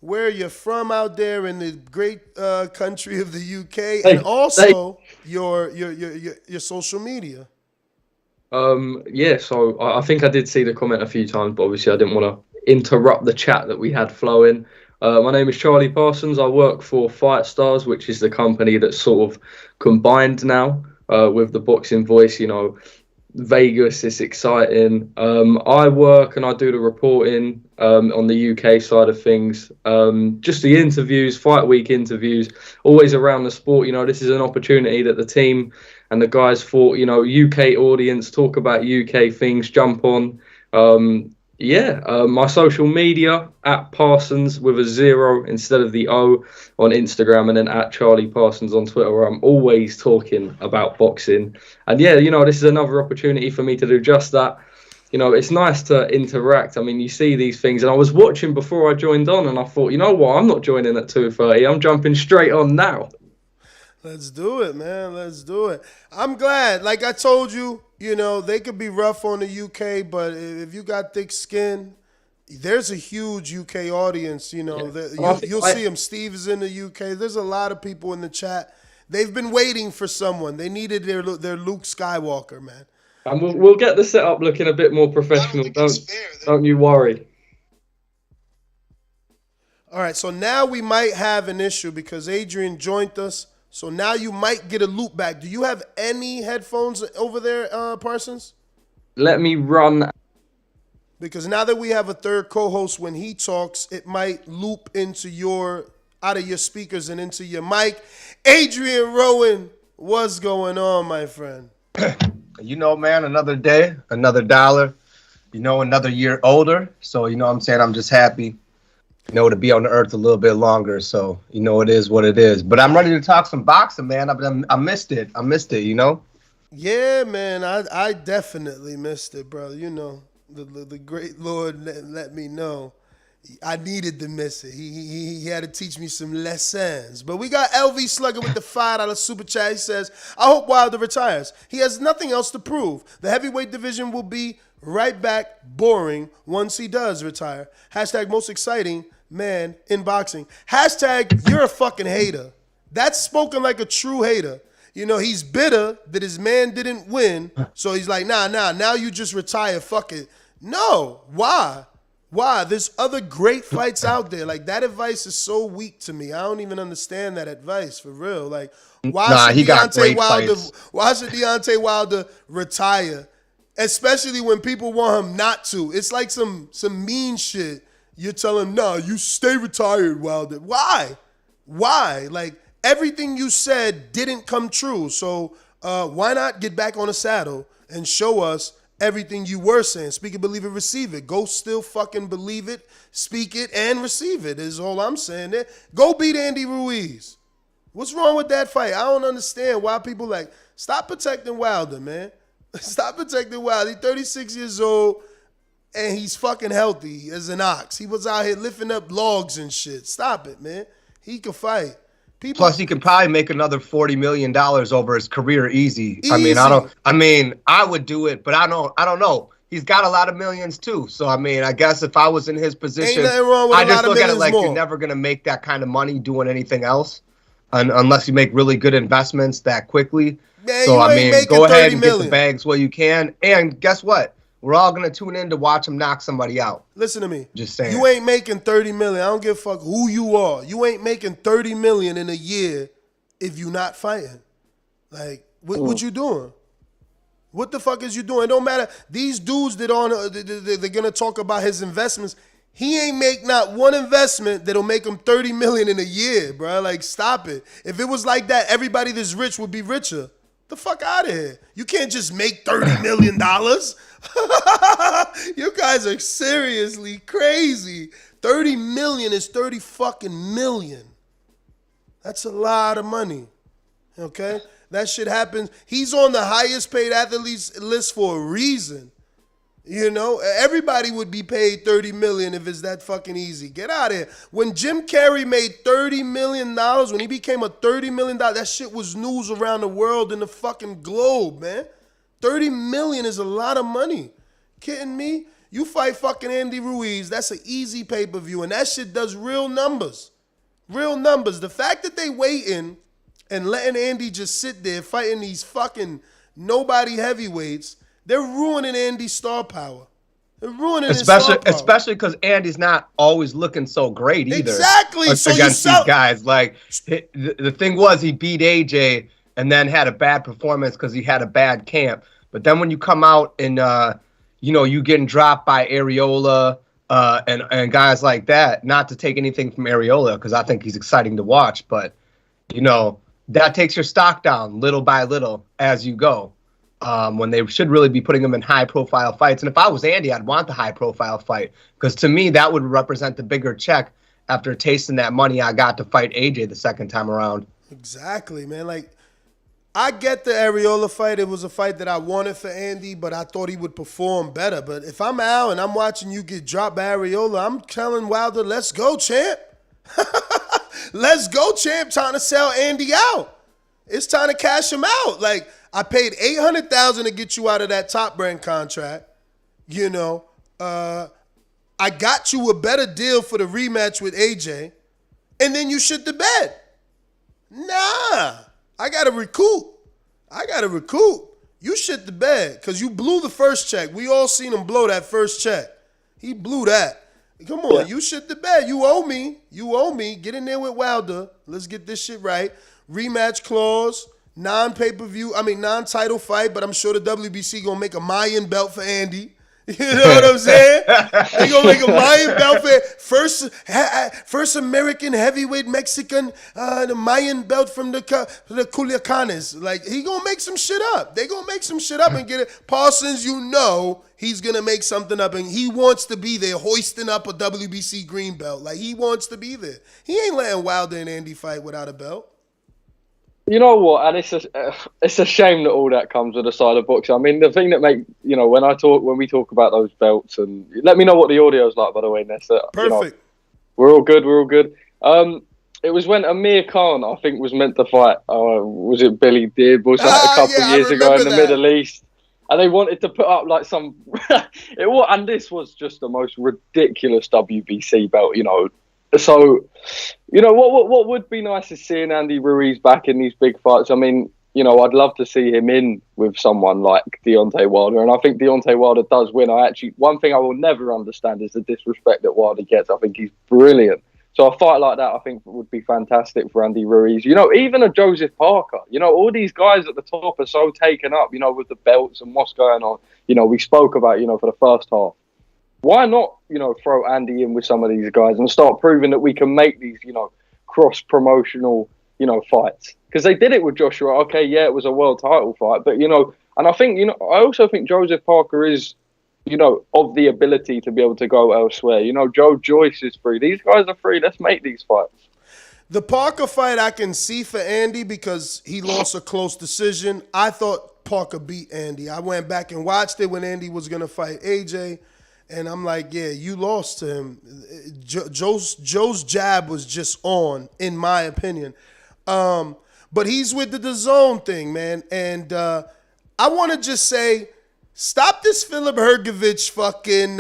where you're from out there in the great country of the UK, and also your social media. So I think I did see the comment a few times, but obviously I didn't want to interrupt the chat that we had flowing. My name is Charlie Parsons. I work for Fight Stars, which is the company that's sort of combined now with the Boxing Voice. You know, Vegas is exciting. I work and I do the reporting on the UK side of things. Just the interviews, fight week interviews, always around the sport. You know, this is an opportunity that the team and the guys thought, you know, UK audience, talk about UK things, jump on. My social media at Parsons with a 0 instead of the O on Instagram, and then at Charlie Parsons on Twitter, where I'm always talking about boxing. And yeah, you know, this is another opportunity for me to do just that. You know, it's nice to interact. I mean, you see these things, and I was watching before I joined on, and I thought, you know what, I'm not joining at 2:30. I'm jumping straight on now. Let's do it, man. Let's do it. I'm glad. Like I told you, you know, they could be rough on the UK, but if you got thick skin, there's a huge UK audience. You know, you'll see him. Steve is in the UK. There's a lot of people in the chat. They've been waiting for someone. They needed their Luke Skywalker, man. And we'll get the setup looking a bit more professional. Don't you worry. All right, so now we might have an issue because Adrian joined us. So now you might get a loop back. Do you have any headphones over there, Parsons? Let me run. Because now that we have a third co-host, when he talks, it might loop into out of your speakers and into your mic. Adrian Rowan, what's going on, my friend? You know, man, another day, another dollar, you know, another year older. So, you know what I'm saying? I'm just happy, you know, to be on the earth a little bit longer. So, you know, it is what it is. But I'm ready to talk some boxing, man. I missed it. You know? Yeah, man. I definitely missed it, brother. You know, the great Lord let me know. I needed to miss it. He had to teach me some lessons. But we got LV Slugger with the $5 super chat. He says, I hope Wilder retires. He has nothing else to prove. The heavyweight division will be right back boring once he does retire. Hashtag most exciting man in boxing. Hashtag you're a fucking hater. That's spoken like a true hater. You know, he's bitter that his man didn't win. So he's like, nah, now you just retire. Fuck it. No. Why? There's other great fights out there. Like, that advice is so weak to me. I don't even understand that advice, for real. Like, why should Deontay Wilder retire? Especially when people want him not to. It's like some mean shit. You tell him, no, you stay retired, Wilder. Why? Like, everything you said didn't come true. So why not get back on the saddle and show us everything you were saying? Speak it, believe it, receive it. Go still fucking believe it, speak it, and receive it is all I'm saying there. Go beat Andy Ruiz. What's wrong with that fight? I don't understand why people like, stop protecting Wilder, man. Stop protecting Wilder. He's 36 years old, and he's fucking healthy as an ox. He was out here lifting up logs and shit. Stop it, man. He can fight. Plus, he could probably make another $40 million over his career easy. I would do it, but I don't know. He's got a lot of millions too. So I mean, I guess if I was in his position, I just look at it like you're never gonna make that kind of money doing anything else, unless you make really good investments that quickly. Man, so I mean, go ahead and get the bags while you can. And guess what? We're all gonna tune in to watch him knock somebody out. Listen to me. Just saying. You ain't making $30 million. I don't give a fuck who you are. You ain't making $30 million in a year if you not fighting. Like, what you doing? What the fuck is you doing? It don't matter. These dudes they're gonna talk about his investments. He ain't make not one investment that'll make him $30 million in a year, bro. Like, stop it. If it was like that, everybody that's rich would be richer. The fuck out of here. You can't just make $30 million. You guys are seriously crazy. 30 million is 30 fucking million. That's a lot of money. Okay? That shit happens. He's on the highest paid athletes list for a reason. You know, everybody would be paid $30 million if it's that fucking easy. Get out of here. When Jim Carrey made $30 million, when he became a $30 million, that shit was news around the world and the fucking globe, man. 30 million is a lot of money. Kidding me? You fight fucking Andy Ruiz, that's an easy pay-per-view, and that shit does real numbers. Real numbers. The fact that they waiting and letting Andy just sit there fighting these fucking nobody heavyweights, they're ruining Andy's star power. They're ruining his star power. Especially because Andy's not always looking so great either. Exactly. Against these guys. Like, the thing was, he beat AJ, and then had a bad performance because he had a bad camp. But then when you come out and, you getting dropped by Areola and guys like that, not to take anything from Areola because I think he's exciting to watch, but, that takes your stock down little by little as you go. When they should really be putting him in high-profile fights. And if I was Andy, I'd want the high-profile fight because to me, that would represent the bigger check after tasting that money I got to fight AJ the second time around. Exactly, man. Like, I get the Areola fight. It was a fight that I wanted for Andy, but I thought he would perform better. But if I'm Al and I'm watching you get dropped by Areola, I'm telling Wilder, let's go, champ. Let's go, champ, trying to sell Andy out. It's time to cash him out. Like, I paid $800,000 to get you out of that Top Brand contract. I got you a better deal for the rematch with AJ, and then you shit the bed. Nah, I got to recoup. You shit the bed because you blew the first check. We all seen him blow that first check. He blew that. Come on, You shit the bed. You owe me. Get in there with Wilder. Let's get this shit right. Rematch clause, non-title fight, but I'm sure the WBC gonna make a Mayan belt for Andy. You know what I'm saying? They gonna make a Mayan belt for first American heavyweight Mexican, the Mayan belt from the Culiacanes. Like, he gonna make some shit up. They gonna make some shit up and get it. Parsons, he's gonna make something up, and he wants to be there, hoisting up a WBC green belt. Like, he wants to be there. He ain't letting Wilder and Andy fight without a belt. You know what? And it's a shame that all that comes with a side of boxing. I mean, the thing that when we talk about those belts, and let me know what the audio's like, by the way, Nessa. Perfect. We're all good. It was when Amir Khan, I think, was meant to fight. Was it Billy Dib? Was that a couple of years ago in the Middle East? And they wanted to put up like some. And this was just the most ridiculous WBC belt, So, what would be nice is seeing Andy Ruiz back in these big fights. I mean, I'd love to see him in with someone like Deontay Wilder, and I think Deontay Wilder does win. One thing I will never understand is the disrespect that Wilder gets. I think he's brilliant. So a fight like that, I think, would be fantastic for Andy Ruiz. Even a Joseph Parker. All these guys at the top are so taken up, with the belts and what's going on. We spoke about, for the first half. Why not, throw Andy in with some of these guys and start proving that we can make these, cross-promotional, fights? Because they did it with Joshua. Okay, yeah, it was a world title fight. But, and I think, I also think Joseph Parker is, of the ability to be able to go elsewhere. Joe Joyce is free. These guys are free. Let's make these fights. The Parker fight I can see for Andy because he lost a close decision. I thought Parker beat Andy. I went back and watched it when Andy was going to fight AJ. And I'm like, yeah, you lost to him. Joe's jab was just on, in my opinion. But he's with the Dazn thing, man. And I want to just say, stop this Philip Hergovich fucking,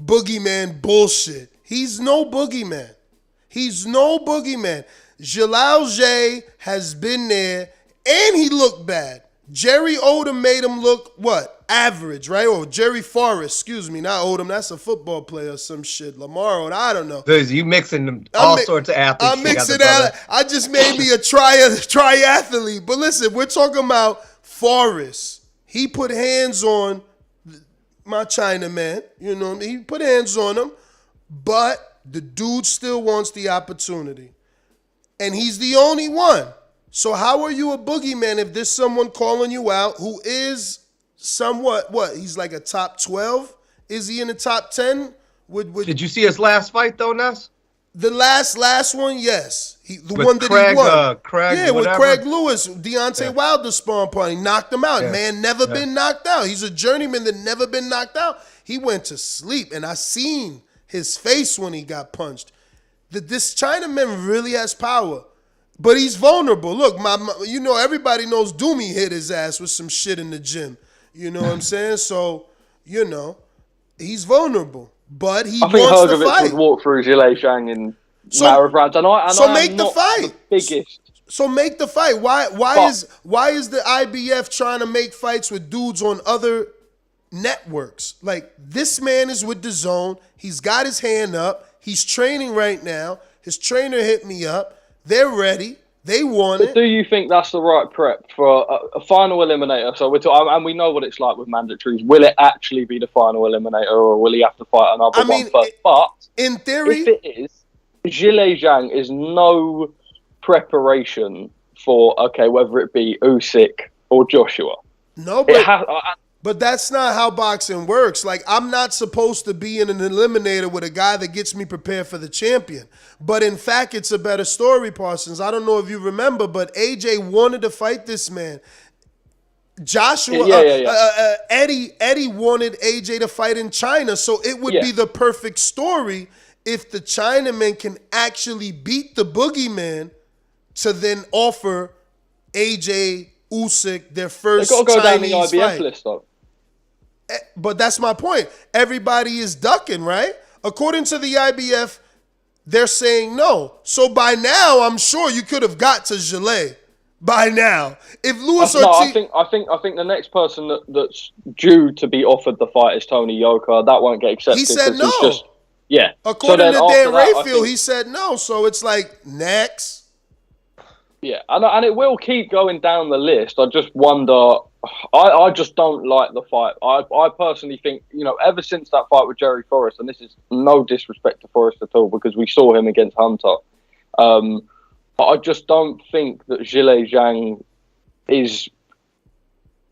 boogeyman bullshit. He's no boogeyman. Jalal J has been there, and he looked bad. Jerry Odom made him look, average, right? Or Jerry Forrest, excuse me, not Odom. That's a football player or some shit. Lamar, or I don't know. You mixing all sorts of athletes. I'm mixing out. I just made me a triathlete. But listen, we're talking about Forrest. He put hands on my Chinaman. He put hands on him. But the dude still wants the opportunity. And he's the only one. So how are you a boogeyman if there's someone calling you out who is somewhat, he's like a top 12? Is he in the top 10? Did you see his last fight, though, Ness? The last one, yes. With one that Craig, he won. With Craig Lewis, Deontay Wilder spawn party. Knocked him out. Yeah. Man never been knocked out. He's a journeyman that never been knocked out. He went to sleep, and I seen his face when he got punched. This Chinaman really has power. But he's vulnerable. Look, everybody knows Doomy hit his ass with some shit in the gym. You know what I'm saying? So, he's vulnerable. But he wants to fight. I think Hergovich would walk through Zhilei Zhang in matter of rounds. So make the fight. The biggest. So make the fight. Why is the IBF trying to make fights with dudes on other networks? Like, this man is with DAZN. He's got his hand up. He's training right now. His trainer hit me up. They're ready. They want But it. do you think that's the right prep for a final eliminator? So we're talking, and we know what it's like with mandatories. Will it actually be the final eliminator, or will he have to fight another one first? But in theory, if it is, Zhilei Zhang is no preparation for whether it be Usyk or Joshua. No, but that's not how boxing works. Like, I'm not supposed to be in an eliminator with a guy that gets me prepared for the champion. But in fact, it's a better story, Parsons. I don't know if you remember, but AJ wanted to fight this man. Joshua, Eddie wanted AJ to fight in China, so it would be the perfect story if the Chinaman can actually beat the boogeyman to then offer AJ Usyk their first They've got to go Chinese down the IBF fight. list, though. But that's my point. Everybody is ducking, right? According to the IBF, they're saying no. So by now, I'm sure you could have got to Zhilei. By now, if Luis Ortiz, I think the next person that's due to be offered the fight is Tony Yoka. That won't get accepted. He said no. According to Dan Rayfield, he said no. So it's like next. Yeah, and it will keep going down the list. I just wonder. I just don't like the fight. I personally think, ever since that fight with Jerry Forrest, and this is no disrespect to Forrest at all, because we saw him against Hunter. I just don't think that Zhilei Zhang is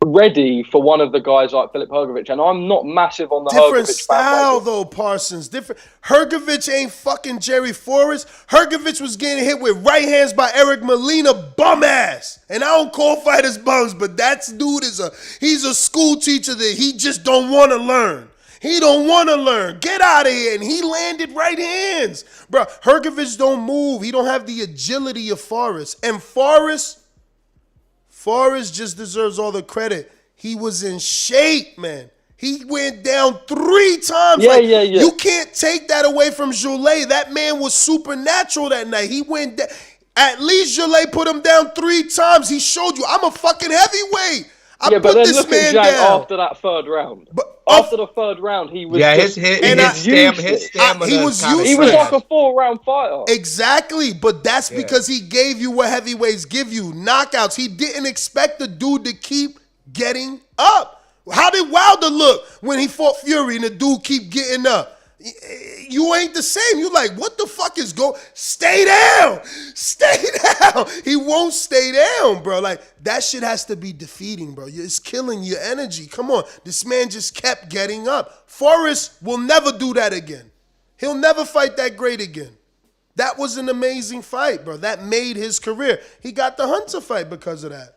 ready for one of the guys like Filip Hrgović, and I'm not massive on the different Hrgović style though, Parsons. Different. Hrgović ain't fucking Jerry Forrest. Hrgović was getting hit with right hands by Eric Molina, bum ass. And I don't call fighters bums, but that dude he's a school teacher that he just don't want to learn. He don't want to learn. Get out of here. And he landed right hands. Bro, Hrgović don't move. He don't have the agility of Forrest. And Forrest just deserves all the credit. He was in shape, man. He went down 3 times. You can't take that away from Zhilei. That man was supernatural that night. He went down. At least Zhilei put him down 3 times. He showed you, I'm a fucking heavyweight. I put this man down. After that third round. After the third round, he was his stamina. He was useless. He was like a 4-round fighter. Exactly, but that's because he gave you what heavyweights give you, knockouts. He didn't expect the dude to keep getting up. How did Wilder look when he fought Fury and the dude keep getting up? You ain't the same. You like, what the fuck is going? Stay down. Stay down. He won't stay down, bro. Like, that shit has to be defeating, bro. It's killing your energy. Come on. This man just kept getting up. Forrest will never do that again. He'll never fight that great again. That was an amazing fight, bro. That made his career. He got the Hunter fight because of that.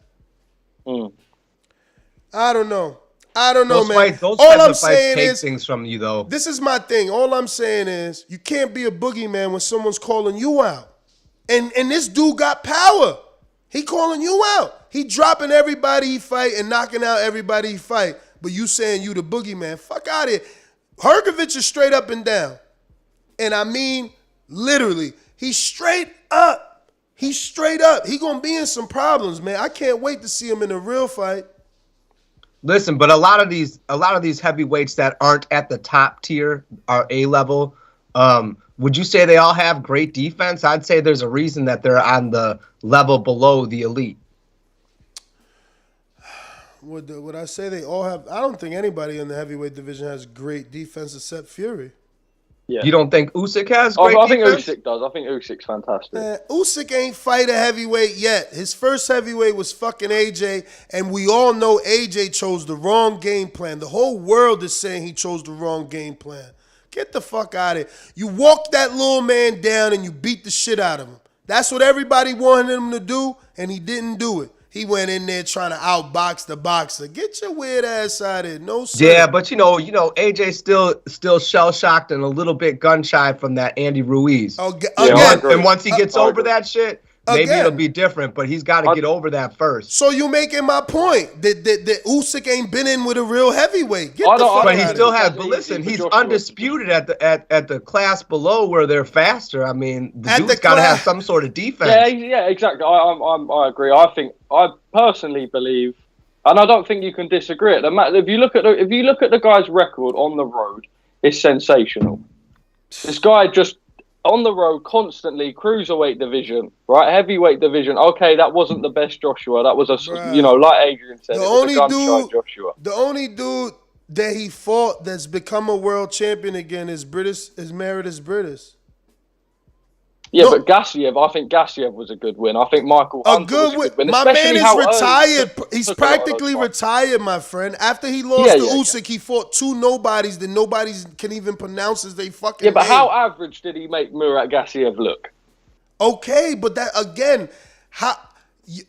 I don't know. Man. All I'm saying is, things from you, though. This is my thing. All I'm saying is, you can't be a boogeyman when someone's calling you out. And this dude got power. He calling you out. He dropping everybody he fight and knocking out everybody he fight. But you saying you the boogeyman. Fuck out of here. Hrgović is straight up and down. And I mean, literally, he's straight up. He's straight up. He gonna be in some problems, man. I can't wait to see him in a real fight. Listen, but a lot of these heavyweights that aren't at the top tier are A level. Would you say they all have great defense? I'd say there's a reason that they're on the level below the elite. Would I say they all have? I don't think anybody in the heavyweight division has great defense except Fury. Yeah. You don't think Usyk has great defense? I think Usyk does. I think Usyk's fantastic. Usyk ain't fight a heavyweight yet. His first heavyweight was fucking AJ, and we all know AJ chose the wrong game plan. The whole world is saying he chose the wrong game plan. Get the fuck out of here. You walked that little man down and you beat the shit out of him. That's what everybody wanted him to do, and he didn't do it. He went in there trying to outbox the boxer. Get your weird ass out of here. No sir. Yeah, but you know, AJ still shell shocked and a little bit gun shy from that Andy Ruiz. And once he gets over that shit, maybe it'll be different. But he's got to get over that first. So you making my point that Usyk ain't been in with a real heavyweight. Get the fuck out of here. But he still has. But listen, he's undisputed at the class below where they're faster. I mean, the dude's got to have some sort of defense. Yeah, exactly. I agree. I personally believe, and I don't think you can disagree. If you look at the guy's record on the road, it's sensational. This guy just on the road constantly, cruiserweight division, right? Heavyweight division. Okay, that wasn't the best Joshua. That was like Adrian said, the it was only a gunshot Joshua. The only dude that he fought that's become a world champion again is Meredith British. Yeah, but Gassiev, I think Gassiev was a good win. I think Michael Hunter was a good win. My man is retired. He's practically retired, my friend. After he lost to Usyk, he fought two nobodies that nobody can even pronounce as they fucking name. But how average did he make Murat Gassiev look? Okay, but that again,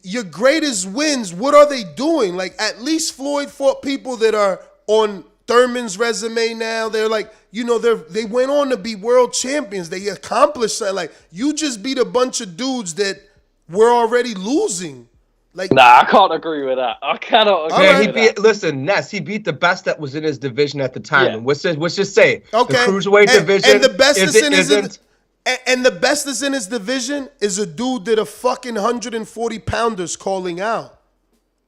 your greatest wins, what are they doing? Like, at least Floyd fought people that are on Thurman's resume now. They're like, they went on to be world champions. They accomplished that. Like, you just beat a bunch of dudes that were already losing. Like, nah, I can't agree with that. I cannot agree with that. Listen, Ness, he beat the best that was in his division at the time. Yeah. Let's just say the cruiserweight division and the best that's in his division is a dude that a fucking 140-pounders calling out.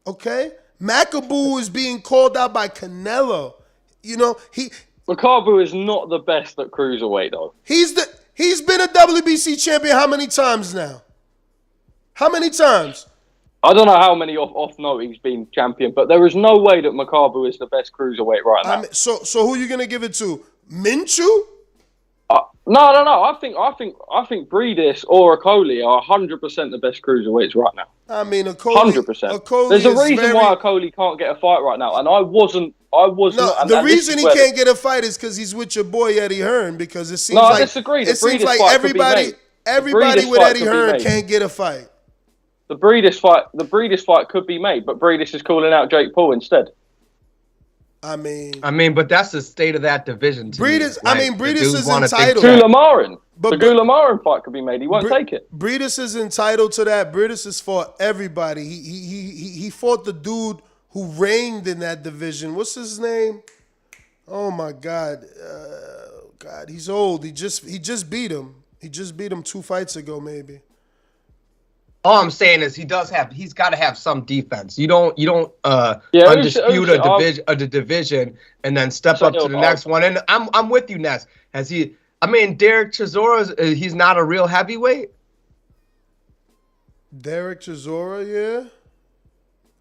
Okay? Makabu is being called out by Canelo. Makabu is not the best at cruiserweight though. He's been a WBC champion how many times now? How many times? I don't know how many off note he's been champion, but there is no way that Makabu is the best cruiserweight right now. So who are you gonna give it to? Minshew? No. I think Breedis or Okoli are 100% the best cruiserweights right now. I mean, Okoli. 100%. There's a reason why Okoli can't get a fight right now, and I wasn't. The reason he can't get a fight is because he's with your boy Eddie Hearn. Because it seems like I disagree. It seems like everybody with Eddie Hearn can't get a fight. The Breedis fight could be made, but Breedis is calling out Jake Paul instead. I mean, but that's the state of that division. Breedis is entitled. The Gulamarin fight could be made. He won't take it. Breedis is entitled to that. Breedis is for everybody. He fought the dude who reigned in that division. What's his name? Oh my God, he's old. He just beat him. He just beat him 2 fights ago, maybe. All I'm saying is he's got to have some defense. You don't undispute a division and then step up to the next one. And I'm with you, Ness. Derek Chisora, he's not a real heavyweight. Derek Chisora, yeah.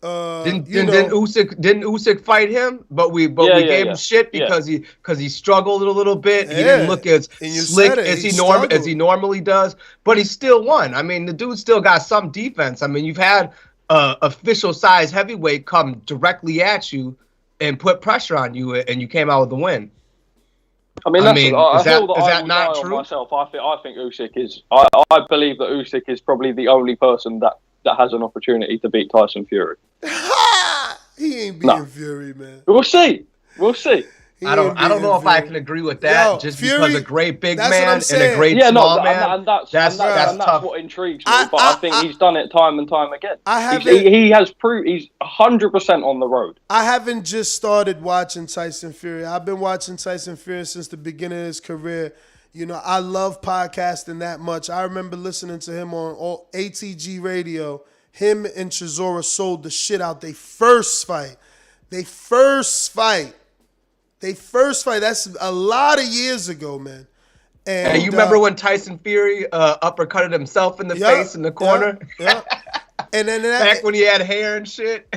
Didn't Usyk fight him? But we gave him shit because he struggled a little bit. He didn't look as slick as he normally does, but he still won. I mean, the dude still got some defense. I mean, you've had official size heavyweight come directly at you and put pressure on you, and you came out with the win. Is that not true? Myself, I think Usyk is. I believe that Usyk is probably the only person that has an opportunity to beat Tyson Fury. He ain't beating Fury, man. We'll see. I don't know if I can agree with that. Because a great big man and a great small man. That's tough. what intrigues me. But I think he's done it time and time again. He has proved he's 100% on the road. I haven't just started watching Tyson Fury. I've been watching Tyson Fury since the beginning of his career. I love podcasting that much. I remember listening to him on ATG radio. Him and Chisora sold the shit out. They first fight. That's a lot of years ago, man. And you remember when Tyson Fury uppercutted himself in the face in the corner? Yeah. And then back when he had hair and shit.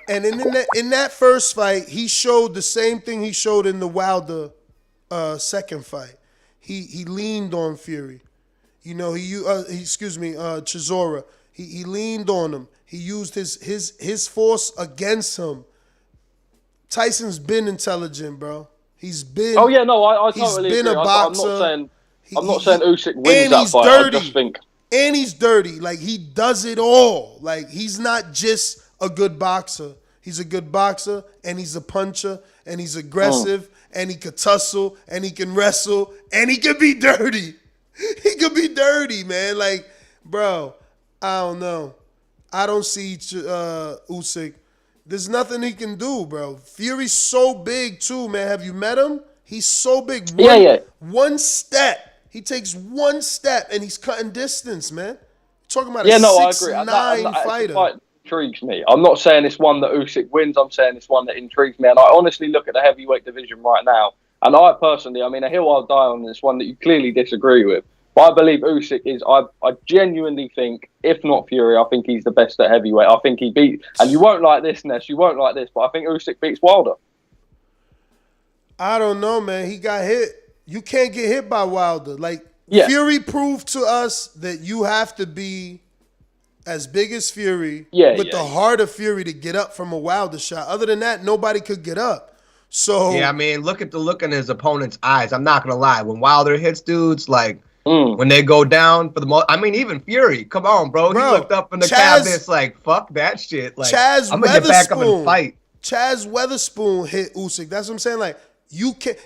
And in that first fight, he showed the same thing he showed in the Wilder second fight. He leaned on Fury. Chisora. He leaned on him. He used his force against him. Tyson's been intelligent, bro. He's been. Oh yeah, no, I totally agree. He's been a boxer. I'm not saying Usyk wins that fight. Dirty. I just think. And he's dirty. Like, he does it all. Like, he's not just a good boxer. He's a good boxer, and he's a puncher, and he's aggressive, and he could tussle, and he can wrestle, and he can be dirty. He could be dirty, man. Like, bro, I don't know. I don't see Usyk. There's nothing he can do, bro. Fury's so big, too, man. Have you met him? He's so big. One step. He takes one step, and he's cutting distance, man. You're talking about a 6'9" fighter. Fight intrigues me. I'm not saying it's one that Usyk wins. I'm saying it's one that intrigues me. And I honestly look at the heavyweight division right now, and I personally, a hill I'll die on is one that you clearly disagree with. But I believe Usyk is. I genuinely think, if not Fury, I think he's the best at heavyweight. I think he beat. And you won't like this, Ness. You won't like this, but I think Usyk beats Wilder. I don't know, man. He got hit. You can't get hit by Wilder. Like, Yeah. Fury proved to us that you have to be as big as Fury with the heart of Fury to get up from a Wilder shot. Other than that, nobody could get up. So yeah, I mean, look at the look in his opponent's eyes. I'm not gonna lie. When Wilder hits dudes, like when they go down for the most, I mean, even Fury. Come on, bro. He looked up in the cabinets like, fuck that shit. Like, I'm gonna get back up and fight. Chaz Weatherspoon hit Usyk. That's what I'm saying. Like, you can't.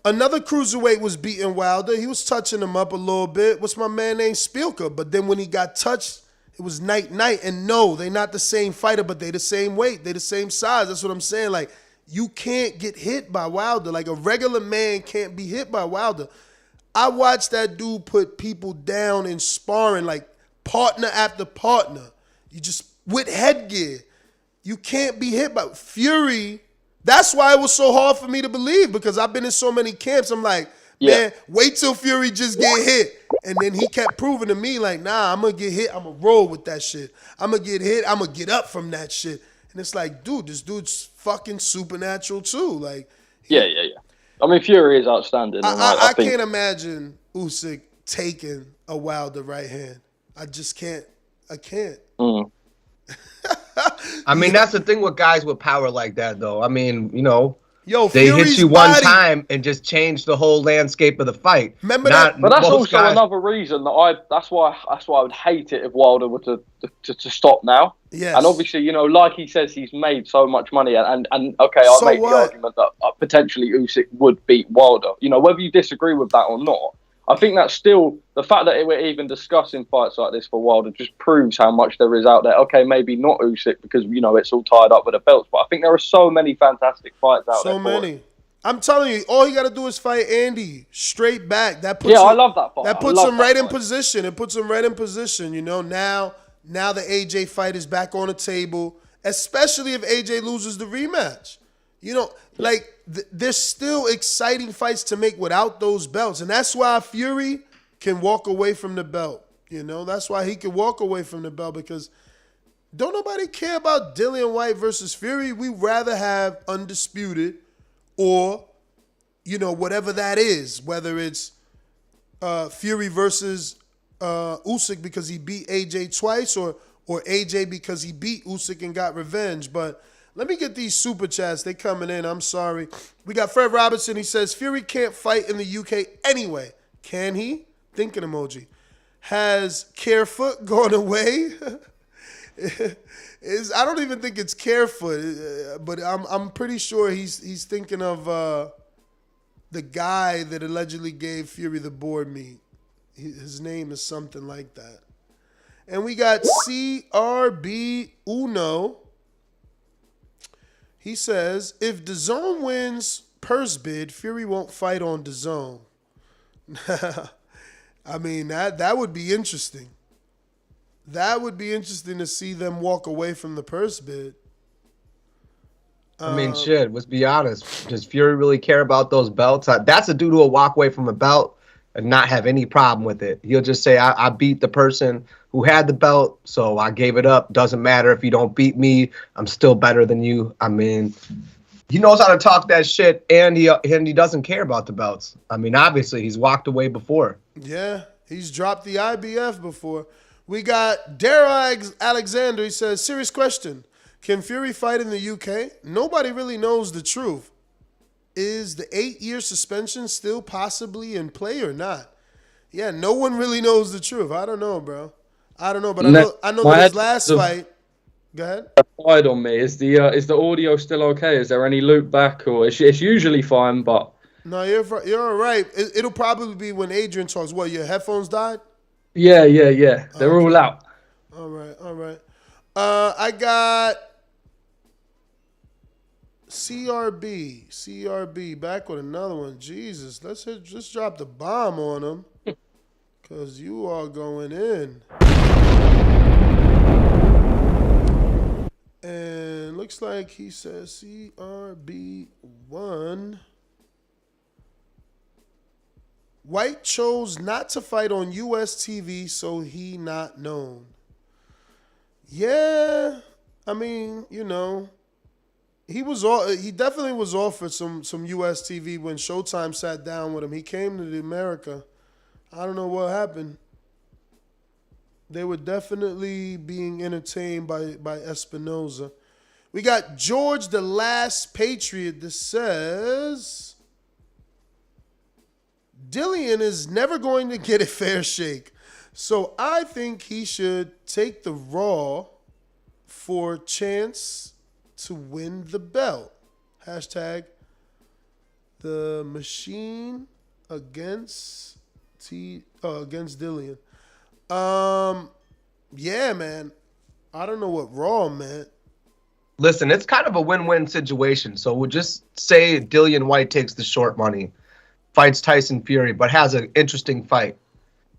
Another cruiserweight was beating Wilder. He was touching him up a little bit. What's my man named Spielka? But then when he got touched, it was night. And no, they not the same fighter, but they the same weight. They the same size. That's what I'm saying. Like, you can't get hit by Wilder. Like, a regular man can't be hit by Wilder. I watched that dude put people down in sparring, like partner after partner. You just, with headgear. You can't be hit by Fury. That's why it was so hard for me to believe, because I've been in so many camps. I'm like, man, wait till Fury just get hit. And then he kept proving to me, like, nah, I'm going to get hit. I'm going to roll with that shit. I'm going to get hit. I'm going to get up from that shit. And it's like, dude, this dude's fucking supernatural too. Like, Yeah. I mean, Fury is outstanding. I can't imagine Usyk taking a Wilder right hand. I just can't. I can't. I mean, that's the thing with guys with power like that, though. I mean, you know, they Fury's hit you one time and just change the whole landscape of the fight. Remember that? But that's also another reason that that's why I would hate it if Wilder were to stop now. Yes. And obviously, you know, like he says, he's made so much money, and okay, I'll make the argument that potentially Usyk would beat Wilder. You know, whether you disagree with that or not, I think that's still the fact that we're even discussing fights like this for Wilder just proves how much there is out there. Okay, maybe not Usyk because, you know, it's all tied up with the belts, but I think there are so many fantastic fights out there. So many. I'm telling you, all you got to do is fight Andy straight back. That puts I love that fight. That puts him right in position. It puts him right in position. You know, now the AJ fight is back on the table, especially if AJ loses the rematch. You know, like, there's still exciting fights to make without those belts. And that's why Fury can walk away from the belt. You know, that's why he can walk away from the belt, because don't nobody care about Dillian Whyte versus Fury. We rather have undisputed or, you know, whatever that is, whether it's Fury versus Usyk because he beat AJ twice, or AJ because he beat Usyk and got revenge. But let me get these super chats. They coming in. I'm sorry. We got Fred Robertson. He says, Fury can't fight in the UK anyway. Can he? Thinking emoji. Has Carefoot gone away? I don't even think it's Carefoot, but I'm pretty sure he's thinking of the guy that allegedly gave Fury the board meat. His name is something like that. And we got CRB Uno. He says, if Dazn wins purse bid, Fury won't fight on Dazn. I mean, that would be interesting. That would be interesting to see them walk away from the purse bid. I mean, shit, let's be honest. Does Fury really care about those belts? That's a dude who will walk away from a belt and not have any problem with it. He'll just say, I beat the person who had the belt, so I gave it up. Doesn't matter if you don't beat me. I'm still better than you. I mean, he knows how to talk that shit, and he doesn't care about the belts. I mean, obviously, he's walked away before. Yeah, he's dropped the IBF before. We got Daryl Alexander. He says, serious question. Can Fury fight in the UK? Nobody really knows the truth. Is the 8-year suspension still possibly in play or not? Yeah, no one really knows the truth. I don't know, bro. I don't know, but I know that his last fight. Go ahead. Fight on me. Is the audio still okay? Is there any loop back, or it's usually fine? But no, you're all right. It'll probably be when Adrian talks. What, your headphones died? Yeah. They're all out. All right. I got CRB back with another one. Jesus, let's drop the bomb on him, cause you are going in. And looks like he says CRB1. Whyte chose not to fight on U.S. TV, so he not known. Yeah, I mean, you know, he definitely was offered some U.S. TV when Showtime sat down with him. He came to America. I don't know what happened. They were definitely being entertained by Espinoza. We got George the Last Patriot that says Dillian is never going to get a fair shake. So I think he should take the Raw for a chance to win the belt. Hashtag the machine against Dillian. Yeah, man. I don't know what Raw meant. Listen, it's kind of a win-win situation. So we'll just say Dillian Whyte takes the short money, fights Tyson Fury, but has an interesting fight.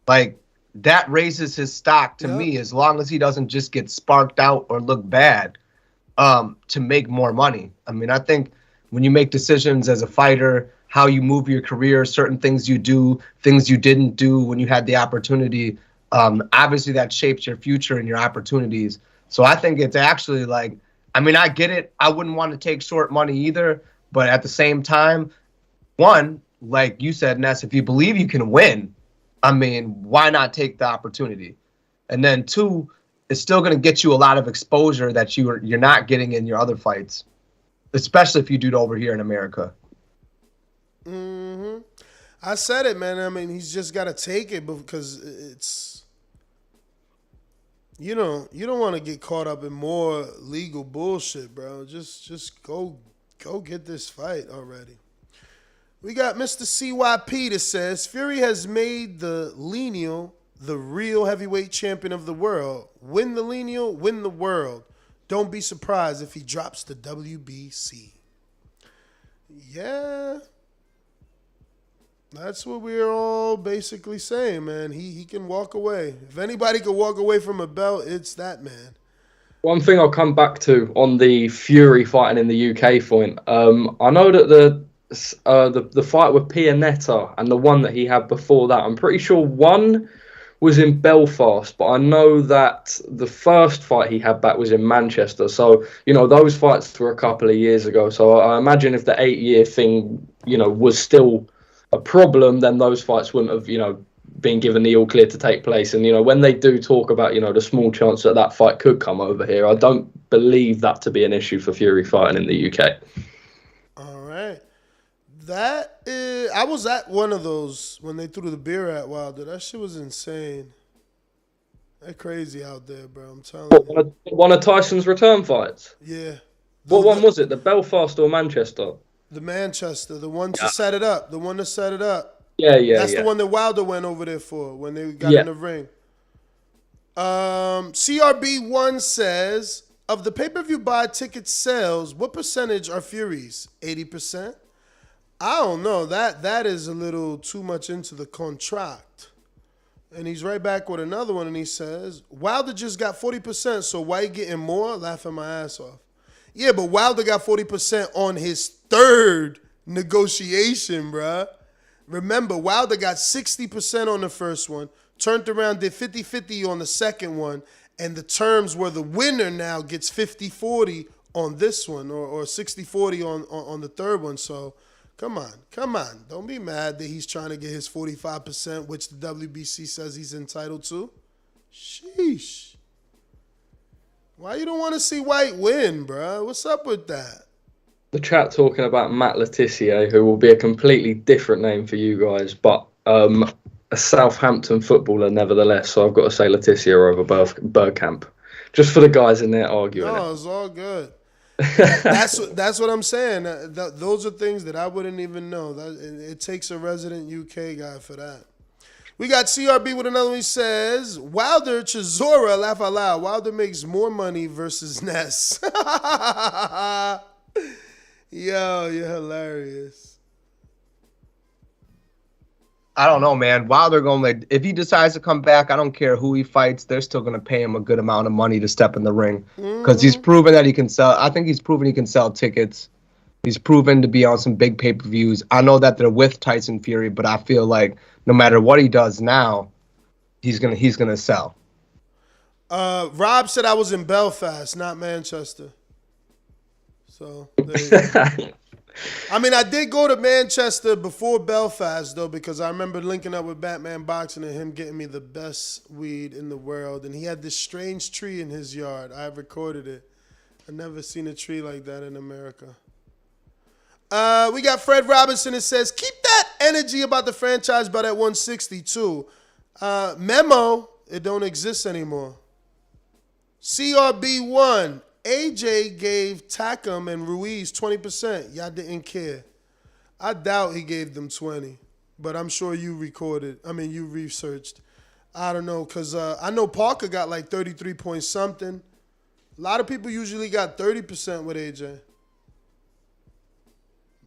Like, that raises his stock to me, as long as he doesn't just get sparked out or look bad, to make more money. I mean, I think when you make decisions as a fighter, how you move your career, certain things you do, things you didn't do when you had the opportunity, obviously that shapes your future and your opportunities. So I think it's actually like, I mean, I get it. I wouldn't want to take short money either. But at the same time, one, like you said, Ness, if you believe you can win, I mean, why not take the opportunity? And then two, it's still going to get you a lot of exposure that you're not getting in your other fights, especially if you do it over here in America. Mm-hmm. I said it, man. I mean, he's just got to take it because it's, you don't want to get caught up in more legal bullshit, bro. Just go get this fight already. We got Mr. CYP that says Fury has made the lineal the real heavyweight champion of the world. Win the lineal, win the world. Don't be surprised if he drops the WBC. Yeah. That's what we're all basically saying, man. He can walk away. If anybody can walk away from a belt, it's that man. One thing I'll come back to on the Fury fighting in the UK point. I know that the fight with Pianetta and the one that he had before that, I'm pretty sure one was in Belfast, but I know that the first fight he had back was in Manchester. So, you know, those fights were a couple of years ago. So I imagine if the 8-year thing, you know, was still a problem, then those fights wouldn't have, you know, been given the all clear to take place. And, you know, when they do talk about, you know, the small chance that that fight could come over here, I don't believe that to be an issue for Fury fighting in the UK. All right. That is, I was at one of those when they threw the beer at Wilder. That shit was insane. They're crazy out there, bro. I'm telling you. One of Tyson's return fights? Yeah. What one was it? The Belfast or Manchester? The Manchester, the one to set it up. The one to set it up. Yeah. That's the one that Wilder went over there for when they got in the ring. CRB1 says, of the pay-per-view buy ticket sales, what percentage are Fury's? 80%? I don't know. That is a little too much into the contract. And he's right back with another one, and he says, Wilder just got 40%, so why you getting more? Laughing my ass off. Yeah, but Wilder got 40% on his third negotiation, bruh. Remember, Wilder got 60% on the first one, turned around, did 50-50 on the second one, and the terms were the winner now gets 50-40 on this one, or 60-40 on the third one. So, come on. Don't be mad that he's trying to get his 45%, which the WBC says he's entitled to. Sheesh. Why you don't want to see Whyte win, bro? What's up with that? The chat talking about Matt Letizia, who will be a completely different name for you guys, but a Southampton footballer nevertheless. So I've got to say Letizia over Bergkamp. Just for the guys in there arguing. No, it's all good. That's what I'm saying. Those are things that I wouldn't even know. It takes a resident UK guy for that. We got CRB with another one. He says, Wilder Chisora, laugh out loud. Wilder makes more money versus Ness. Yo, you're hilarious. I don't know, man. Wilder if he decides to come back, I don't care who he fights, they're still gonna pay him a good amount of money to step in the ring because he's proven that he can sell. I think he's proven he can sell tickets. He's proven to be on some big pay-per-views. I know that they're with Tyson Fury, but I feel like no matter what he does now, he's gonna sell. Rob said I was in Belfast, not Manchester. So there you go. I mean, I did go to Manchester before Belfast, though, because I remember linking up with Batman Boxing and him getting me the best weed in the world. And he had this strange tree in his yard. I recorded it. I never seen a tree like that in America. We got Fred Robinson that says, keep that energy about the franchise belt at 162. Memo, it don't exist anymore. CRB1. AJ gave Takam and Ruiz 20%. Y'all didn't care. I doubt he gave them 20, but I'm sure you you researched. I don't know, because I know Parker got like 33 point something. A lot of people usually got 30% with AJ.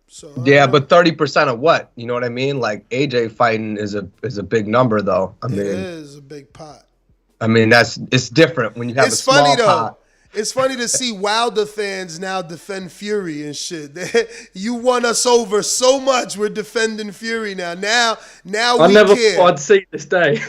So yeah, but 30% of what? You know what I mean? Like AJ fighting is a big number, though. I mean, it is a big pot. I mean, it's different when you have a small funny, though. pot. It's funny to see Wilder fans now defend Fury and shit. You won us over so much. We're defending Fury now. Now I we never care. thought I'd see this day.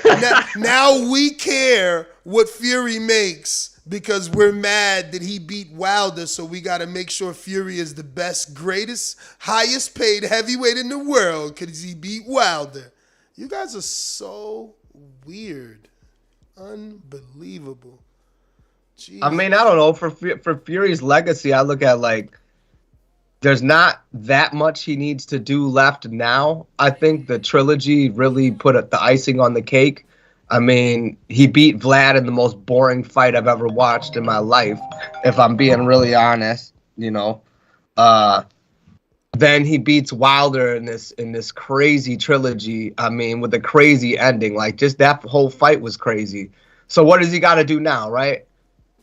now we care what Fury makes because we're mad that he beat Wilder. So we got to make sure Fury is the best, greatest, highest paid heavyweight in the world because he beat Wilder. You guys are so weird. Unbelievable. Jeez. I mean, I don't know. For Fury's legacy, I look at like there's not that much he needs to do left now. I think the trilogy really put the icing on the cake. I mean, he beat Vlad in the most boring fight I've ever watched in my life, if I'm being really honest, you know. Then he beats Wilder in this crazy trilogy. I mean, with a crazy ending. Like, just that whole fight was crazy. So what does he got to do now, right?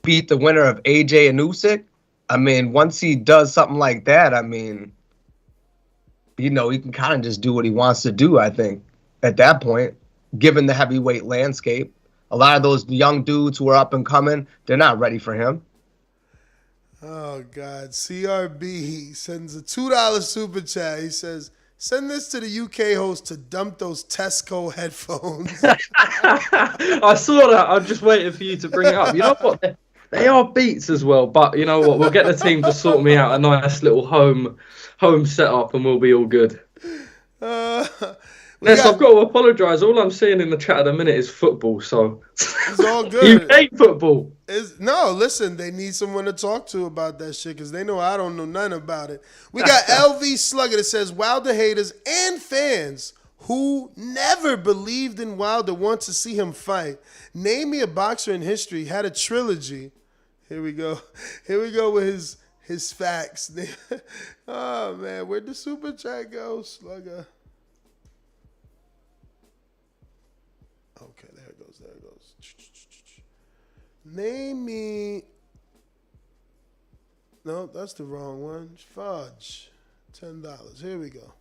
Beat the winner of AJ and Usyk? I mean, once he does something like that, I mean, you know, he can kind of just do what he wants to do, I think, at that point, given the heavyweight landscape. A lot of those young dudes who are up and coming, they're not ready for him. Oh, God. CRB sends a $2 super chat. He says, send this to the UK host to dump those Tesco headphones. I saw that. I just waited for you to bring it up. You know what? They are Beats as well, but you know what? We'll get the team to sort me out a nice little home setup, and we'll be all good. Yes, I've got to apologise. All I'm seeing in the chat at the minute is football, so it's all good. You hate football. No, listen, they need someone to talk to about that shit because they know I don't know nothing about it. We got LV Slugger that says Wilder haters and fans who never believed in Wilder want to see him fight. Name me a boxer in history had a trilogy. Here we go with his facts. Oh, man, where'd the super chat go, Slugger? Okay, there it goes. Name me. No, that's the wrong one. Fudge. $10. Here we go.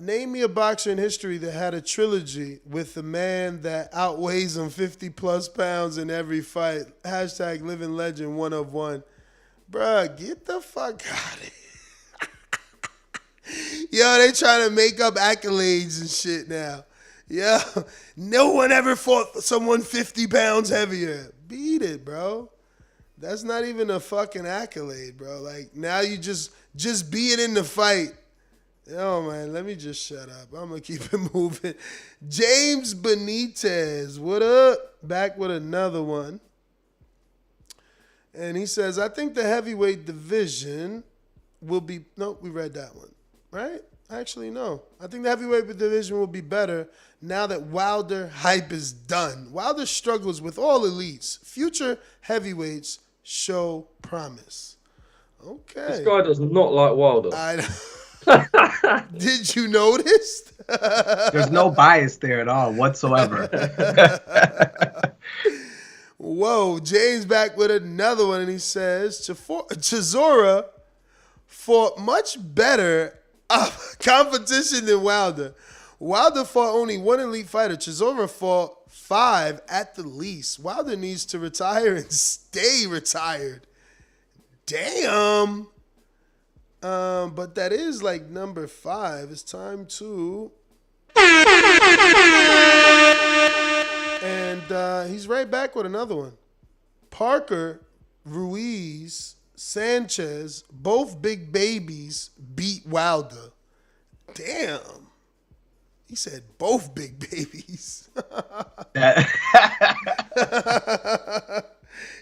Name me a boxer in history that had a trilogy with a man that outweighs him 50 plus pounds in every fight. Hashtag living legend, one of one. Bruh, get the fuck out of here. Yo, they trying to make up accolades and shit now. Yo, no one ever fought someone 50 pounds heavier. Beat it, bro. That's not even a fucking accolade, bro. Like, now you just being in the fight. Oh, man, let me just shut up. I'm going to keep it moving. James Benitez, what up? Back with another one. And he says, I think the heavyweight division will be... No, we read that one, right? Actually, no. I think the heavyweight division will be better now that Wilder hype is done. Wilder struggles with all elites. Future heavyweights show promise. Okay. This guy does not like Wilder. Did you notice? There's no bias there at all whatsoever. Whoa, James back with another one, and he says, Chisora fought much better competition than Wilder. Wilder fought only one elite fighter. Chisora fought 5 at the least. Wilder needs to retire and stay retired. Damn. But that is like number 5. It's time to. And he's right back with another one. Parker, Ruiz, Sanchez, both big babies beat Wilder. Damn. He said both big babies.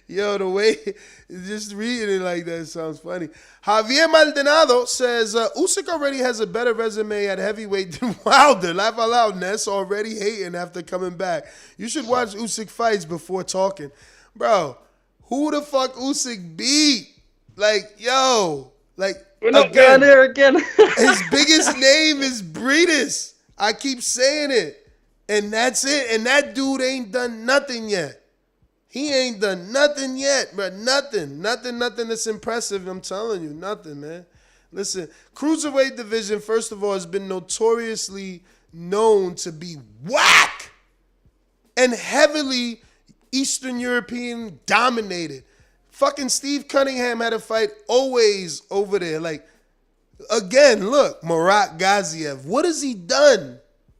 Yo, the way, just reading it like that sounds funny. Javier Maldonado says, Usyk already has a better resume at heavyweight than Wilder. Laugh out loud, Ness, already hating after coming back. You should watch Usyk fights before talking. Bro, who the fuck Usyk beat? Like, yo. Like, we're not going there again. His biggest name is Breedis. I keep saying it. And that's it. And that dude ain't done nothing yet. He ain't done nothing yet, bro. Nothing that's impressive. I'm telling you, nothing, man. Listen, cruiserweight division, first of all, has been notoriously known to be whack and heavily Eastern European dominated. Fucking Steve Cunningham had a fight always over there. Like, again, look, Murat Gaziev. What has he done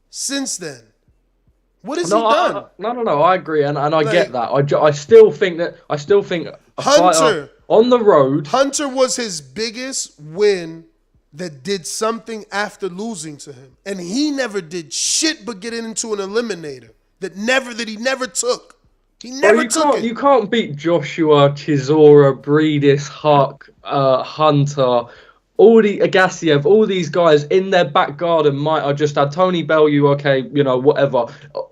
since then? What has he done? No. I agree, and I get that. I still think Hunter on the road. Hunter was his biggest win that did something after losing to him, and he never did shit but get into an eliminator that he never took. He never took it. You can't beat Joshua, Chisora, Breedis, Huck, Hunter. All the Agasiev, all these guys in their back garden I just had Tony Bellew, okay, whatever.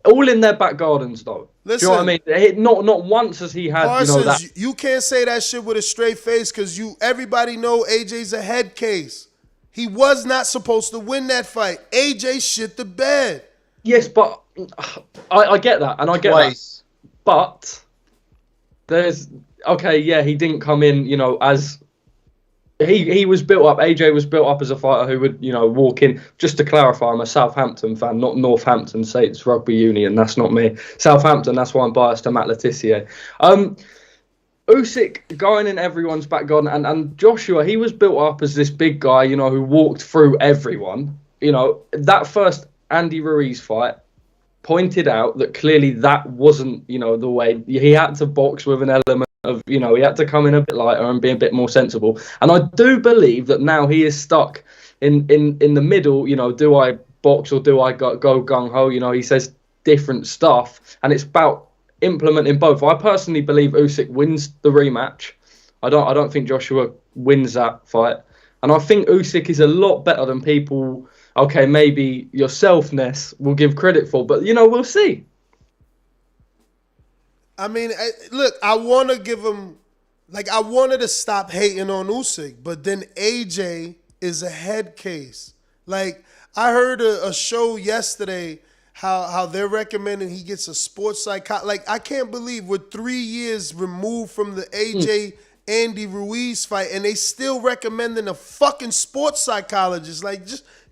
All in their back gardens, though. Listen, do you know what I mean? Not once has he had, Parsons, that. You can't say that shit with a straight face because everybody know AJ's a head case. He was not supposed to win that fight. AJ shit the bed. Yes, but I get that, and I get that. But there's, okay, yeah, he didn't come in, as... He was built up. AJ was built up as a fighter who would, walk in. Just to clarify, I'm a Southampton fan, not Northampton Saints Rugby Union. That's not me. Southampton. That's why I'm biased to Matt Letitia. Usyk going in everyone's back garden, and Joshua. He was built up as this big guy, who walked through everyone. That first Andy Ruiz fight pointed out that clearly that wasn't, the way. He had to box with an element of, he had to come in a bit lighter and be a bit more sensible. And I do believe that now he is stuck in the middle, do I box or do I go gung-ho? He says different stuff, and it's about implementing both. I personally believe Usyk wins the rematch. I don't think Joshua wins that fight. And I think Usyk is a lot better than people, okay, maybe yourself, Ness, will give credit for. But, we'll see. I mean, look, I want to give him, I wanted to stop hating on Usyk, but then AJ is a head case. I heard a show yesterday how they're recommending he gets a sports psychologist. I can't believe we're 3 years removed from the AJ Andy Ruiz fight, and they still recommending a fucking sports psychologist.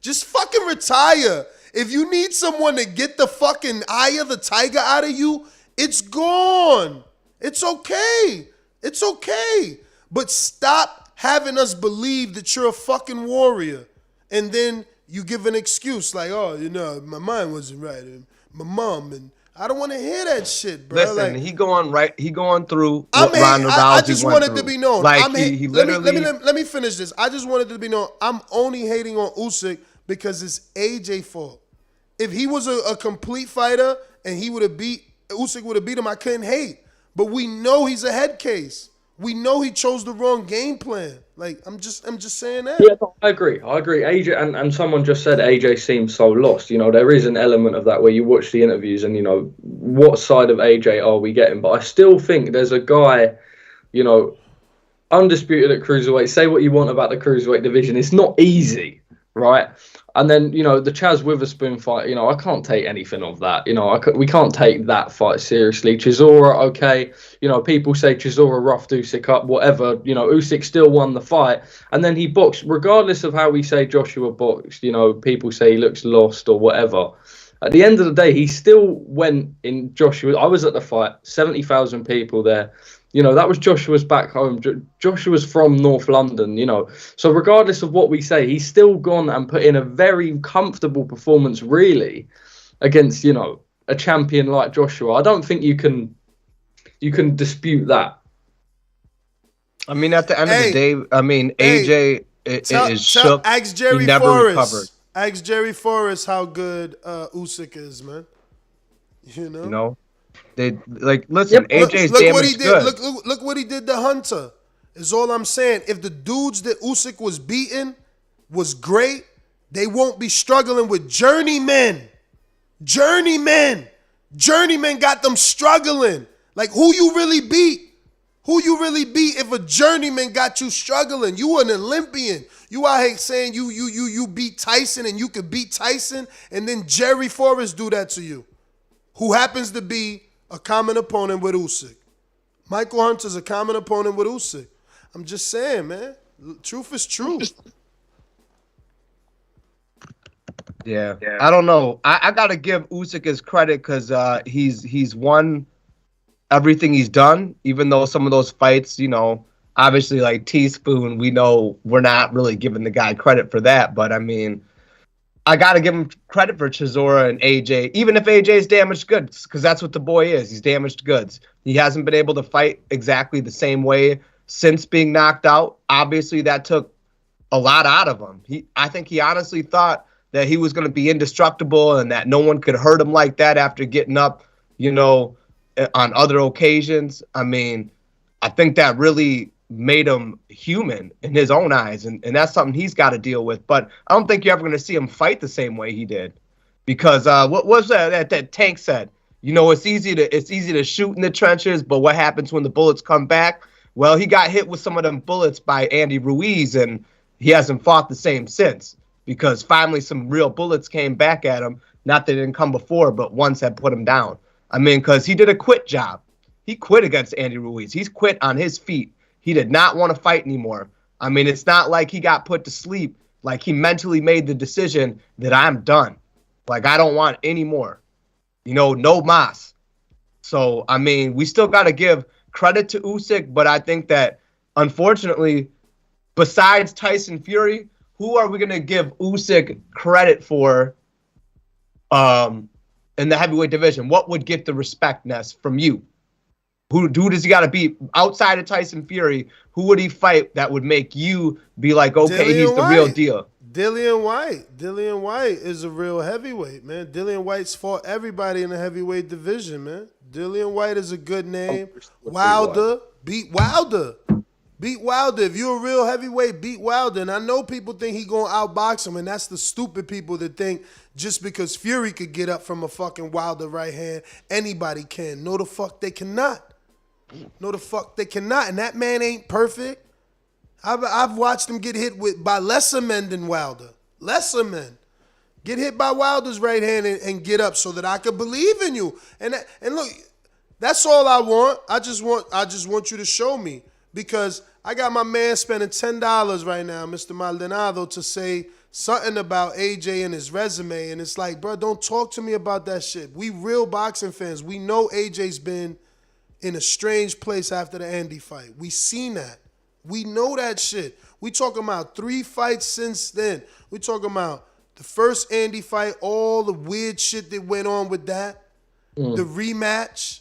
Just fucking retire. If you need someone to get the fucking eye of the tiger out of you, it's gone. It's okay. It's okay. But stop having us believe that you're a fucking warrior. And then you give an excuse like, oh, my mind wasn't right. And my mom. And I don't want to hear that shit, bro. Listen, he going through what Ronda Rousey I just wanted through. to be known. He literally... Let me finish this. I just wanted to be known. I'm only hating on Usyk because it's AJ fault. If he was a complete fighter and he would have Usyk would have beat him, I couldn't hate. But we know he's a head case. We know he chose the wrong game plan. I'm just saying that. Yeah, I agree. AJ, and someone just said AJ seems so lost. There is an element of that where you watch the interviews and, what side of AJ are we getting? But I still think there's a guy, undisputed at cruiserweight. Say what you want about the cruiserweight division. It's not easy, right? And then, the Chaz Witherspoon fight, I can't take anything of that. We can't take that fight seriously. Chisora, okay. People say Chisora roughed Usyk up, whatever. Usyk still won the fight. And then he boxed, regardless of how we say Joshua boxed. People say he looks lost or whatever. At the end of the day, he still went in Joshua. I was at the fight, 70,000 people there. That was Joshua's back home. Joshua's from North London, So regardless of what we say, he's still gone and put in a very comfortable performance, really, against, a champion like Joshua. I don't think you can dispute that. I mean, at the end of the day, AJ is shook. Ask Jerry he never Forrest. recovered. Ask Jerry Forrest how good Usyk is, man. Listen, AJ's look what he good. did. Look what he did to Hunter. Is all I'm saying. If the dudes that Usyk was beating was great, they won't be struggling with journeymen. Journeymen got them struggling. Like, who you really beat? Who you really beat if a journeyman got you struggling? You an Olympian. You out here saying you beat Tyson and you could beat Tyson, and then Jerry Forrest do that to you, who happens to be a common opponent with Usyk. Michael Hunter's a common opponent with Usyk. I'm just saying, man. Truth is truth. Yeah. I don't know. I gotta give Usyk his credit because he's won everything he's done, even though some of those fights, obviously like Teaspoon, we know we're not really giving the guy credit for that. But I mean, I got to give him credit for Chisora and AJ, even if AJ's damaged goods, because that's what the boy is. He's damaged goods. He hasn't been able to fight exactly the same way since being knocked out. Obviously, that took a lot out of him. I think he honestly thought that he was going to be indestructible and that no one could hurt him like that after getting up, on other occasions. I mean, I think that really made him human in his own eyes, and that's something he's got to deal with. But I don't think you're ever going to see him fight the same way he did, because what was that Tank said? It's easy to shoot in the trenches, but what happens when the bullets come back? Well, he got hit with some of them bullets by Andy Ruiz, and he hasn't fought the same since, because finally some real bullets came back at him. Not that they didn't come before, but ones had put him down. I mean, because he did a quit job. He quit against Andy Ruiz. He's quit on his feet. He did not want to fight anymore. I mean, it's not like he got put to sleep. Like, he mentally made the decision that I'm done. Like, I don't want any more. No mas. So, I mean, we still got to give credit to Usyk, but I think that, unfortunately, besides Tyson Fury, who are we going to give Usyk credit for in the heavyweight division? What would get the respect, Ness, from you? Who does he got to beat outside of Tyson Fury? Who would he fight that would make you be like, okay, Dillian he's the Whyte. real deal? Dillian Whyte. Dillian Whyte is a real heavyweight, man. Dillian Whyte's fought everybody in the heavyweight division, man. Dillian Whyte is a good name. Wilder. Beat Wilder. Beat Wilder. If you're a real heavyweight, beat Wilder. And I know people think he going to outbox him, and that's the stupid people that think just because Fury could get up from a fucking Wilder right hand, anybody can. No, the fuck they cannot. No, the fuck they cannot. And that man ain't perfect. I've watched him get hit by lesser men than Wilder. Lesser men. Get hit by Wilder's right hand and get up so that I could believe in you. And look, that's all I want. I just want you to show me, because I got my man spending $10 right now, Mr. Maldonado, to say something about AJ and his resume. And it's like, bro, don't talk to me about that shit. We real boxing fans. We know AJ's been in a strange place after the Andy fight. We seen that. We know that shit. We talking about 3 fights since then. We talking about the first Andy fight, all the weird shit that went on with that, the rematch,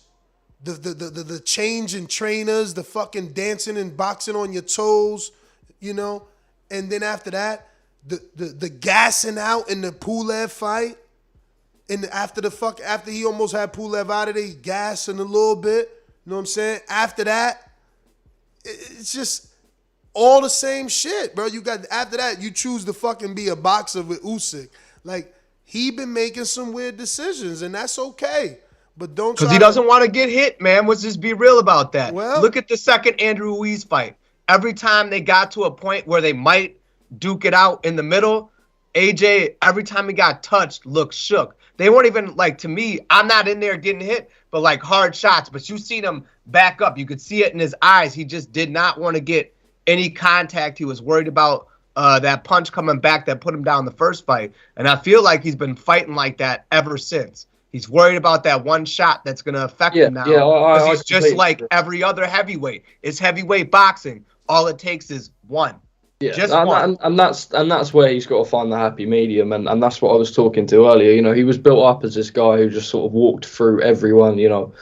the change in trainers, the fucking dancing and boxing on your toes, and then after that, the gassing out in the Pulev fight, and after he almost had Pulev out of there, he gassing a little bit. You know what I'm saying? After that, it's just all the same shit, bro. After that, you choose to fucking be a boxer with Usyk. Like, he been making some weird decisions, and that's okay. But don't, because he doesn't want to get hit, man. Let's just be real about that. Well, look at the second Andrew Ruiz fight. Every time they got to a point where they might duke it out in the middle, AJ, every time he got touched, looked shook. They weren't even, like, to me, I'm not in there getting hit, but like hard shots. But you seen him back up. You could see it in his eyes. He just did not want to get any contact. He was worried about that punch coming back that put him down the first fight. And I feel like he's been fighting like that ever since. He's worried about that one shot that's going to affect him now. I he's just like every other heavyweight. It's heavyweight boxing. All it takes is one. Yeah, just one. And that's where he's got to find the happy medium, and that's what I was talking to earlier. You know, he was built up as this guy who just sort of walked through everyone. You know,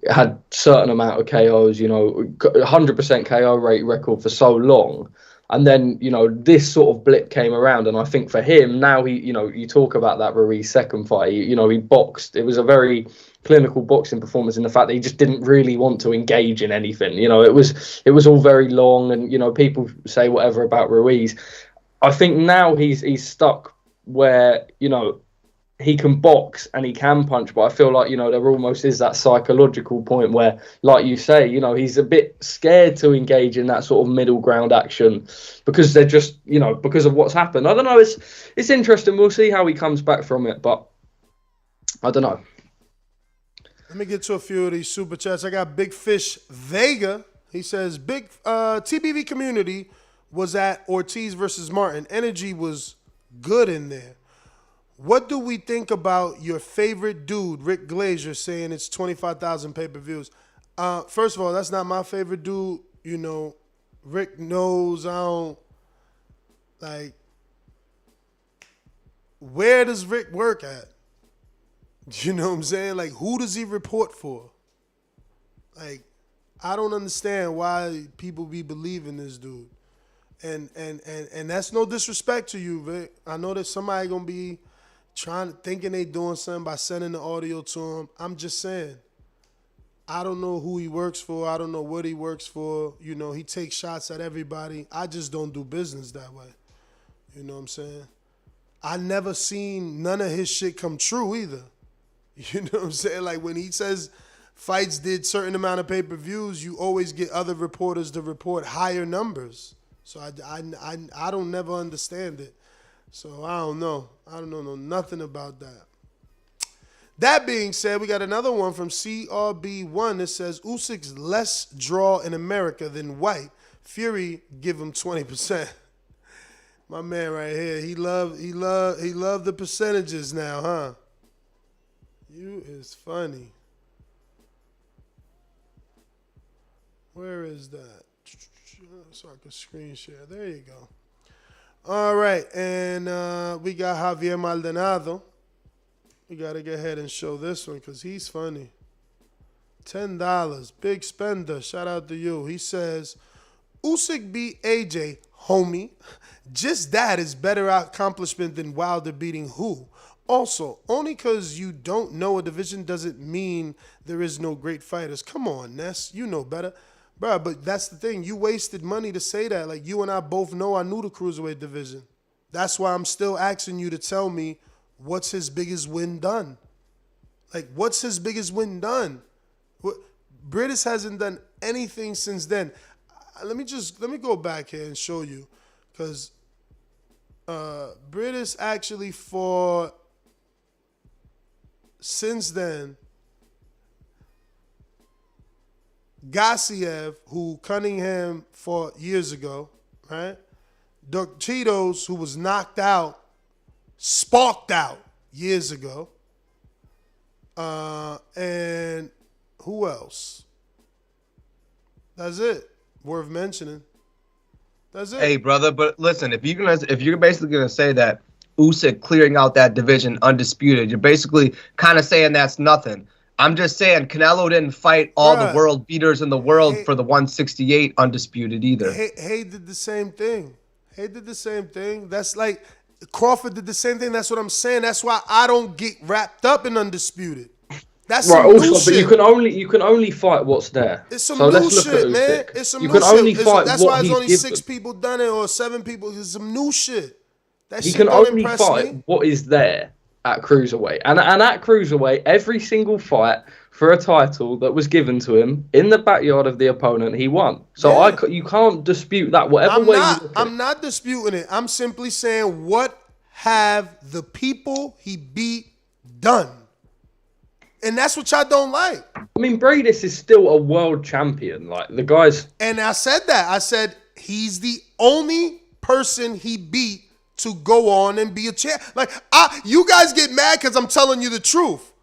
had certain amount of KOs. You know, 100% KO rate record for so long. And then, you know, this sort of blip came around. And I think for him, now you talk about that Ruiz second fight, he boxed. It was a very clinical boxing performance in the fact that he just didn't really want to engage in anything. You know, it was all very long. And, you know, people say whatever about Ruiz. I think now he's stuck where, you know, he can box and he can punch, but I feel like, you know, there almost is that psychological point where, like you say, you know, he's a bit scared to engage in that sort of middle ground action because they're just, you know, because of what's happened. I don't know. It's interesting. We'll see how he comes back from it, but I don't know. Let me get to a few of these super chats. I got Big Fish Vega. He says, big TBV community was at Ortiz versus Martin. Energy was good in there. What do we think about your favorite dude, Rick Glazier, saying it's 25,000 pay-per-views? First of all, that's not my favorite dude. You know, Rick knows I don't, like, where does Rick work at? You know what I'm saying? Like, who does he report for? Like, I don't understand why people be believing this dude. And that's no disrespect to you, Vic. I know that somebody going to be thinking they doing something by sending the audio to him. I'm just saying, I don't know who he works for. I don't know what he works for. You know, he takes shots at everybody. I just don't do business that way. You know what I'm saying? I never seen none of his shit come true either. You know what I'm saying? Like when he says fights did certain amount of pay-per-views, you always get other reporters to report higher numbers. So I don't never understand it. So I don't know. I don't know nothing about that. That being said, we got another one from CRB1 that says Usyk's less draw in America than White. Fury give him 20%. My man right here, he love the percentages now, huh? You is funny. Where is that? So I can screen share. There you go. All right, and we got Javier Maldonado. We got to get ahead and show this one because he's funny. $10, big spender. Shout out to you. He says, Usyk beat AJ, homie. Just that is better accomplishment than Wilder beating who? Also, only because you don't know a division doesn't mean there is no great fighters. Come on, Ness. You know better. Bruh, but that's the thing. You wasted money to say that. Like, you and I both know I knew the cruiserweight division. That's why I'm still asking you to tell me what's his biggest win done. Like, what's his biggest win done? Britis hasn't done anything since then. Let me go back here and show you. Because Britis actually fought since then Gassiev, who Cunningham fought years ago, right? Dirk Cheetos, who was knocked out, sparked out years ago. And who else? That's it. Worth mentioning. That's it. Hey, brother, but listen, if you're basically gonna say that Usyk clearing out that division undisputed, you're basically kind of saying that's nothing. I'm just saying Canelo didn't fight all the world beaters in the world for the 168 undisputed either. Hay did the same thing. That's like Crawford did the same thing. That's what I'm saying. That's why I don't get wrapped up in undisputed. That's right. Also, but you can only fight what's there. It's some new shit, man. It's some new shit. Only fight that's why it's only 6 people done it or 7 people. It's some new shit. That shit don't impress me. He can only fight what is there at cruiserweight, and at cruiserweight, every single fight for a title that was given to him in the backyard of the opponent, he won. So you can't dispute that. I'm not disputing it. I'm simply saying, what have the people he beat done? And that's what y'all don't like. I mean, Bradis is still a world champion. Like, the guy's... And I said that. I said he's the only person he beat to go on and be a champ. Like, you guys get mad because I'm telling you the truth.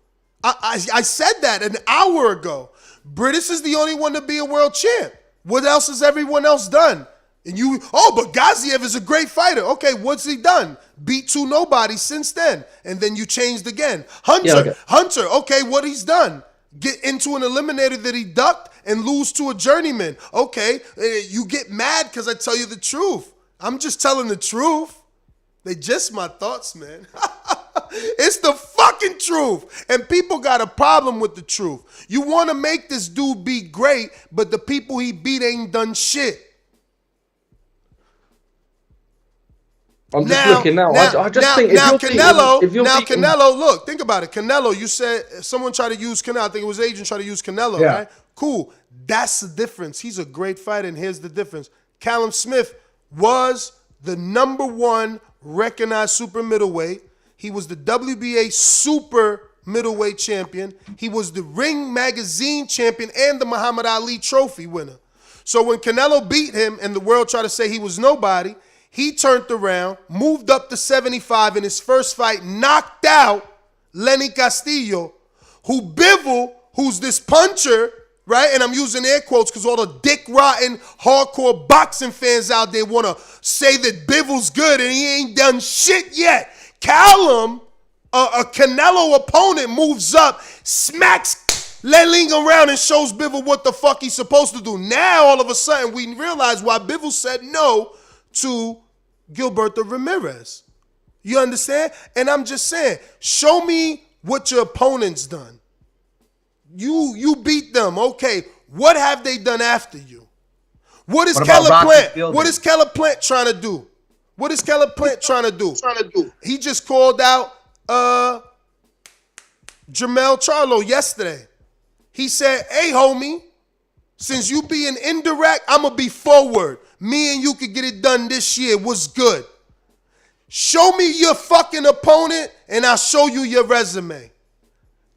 I said that an hour ago. Britis is the only one to be a world champ. What else has everyone else done? And but Gaziev is a great fighter. Okay, what's he done? Beat 2 nobodies since then. And then you changed again. Hunter, okay, what he's done? Get into an eliminator that he ducked and lose to a journeyman. Okay, you get mad because I tell you the truth. I'm just telling the truth. They just my thoughts, man. It's the fucking truth. And people got a problem with the truth. You want to make this dude be great, but the people he beat ain't done shit. I'm just looking now. I just think Canelo, look, think about it. Canelo, you said someone tried to use Canelo. I think it was Agent tried to use Canelo, right? Cool. That's the difference. He's a great fighter, and here's the difference. Callum Smith was the #1 recognized super middleweight. He was the WBA super middleweight champion. He was the Ring Magazine champion and the Muhammad Ali trophy winner. So when Canelo beat him and the world tried to say he was nobody, he turned around, moved up to 75 in his first fight, knocked out Lenny Castillo, who's this puncher, right? And I'm using air quotes because all the dick rotten hardcore boxing fans out there want to say that Bivol's good and he ain't done shit yet. Callum, a Canelo opponent, moves up, smacks Leling around and shows Bivol what the fuck he's supposed to do. Now, all of a sudden, we realize why Bivol said no to Gilberto Ramirez. You understand? And I'm just saying, show me what your opponent's done. You beat them. Okay, what have they done after you? What is Keller Plant? What is Keller Plant trying to do? What is Keller Plant trying to do? He just called out Jermell Charlo yesterday. He said, hey, homie, since you being indirect, I'm going to be forward. Me and you could get it done this year. What's good? Show me your fucking opponent, and I'll show you your resume.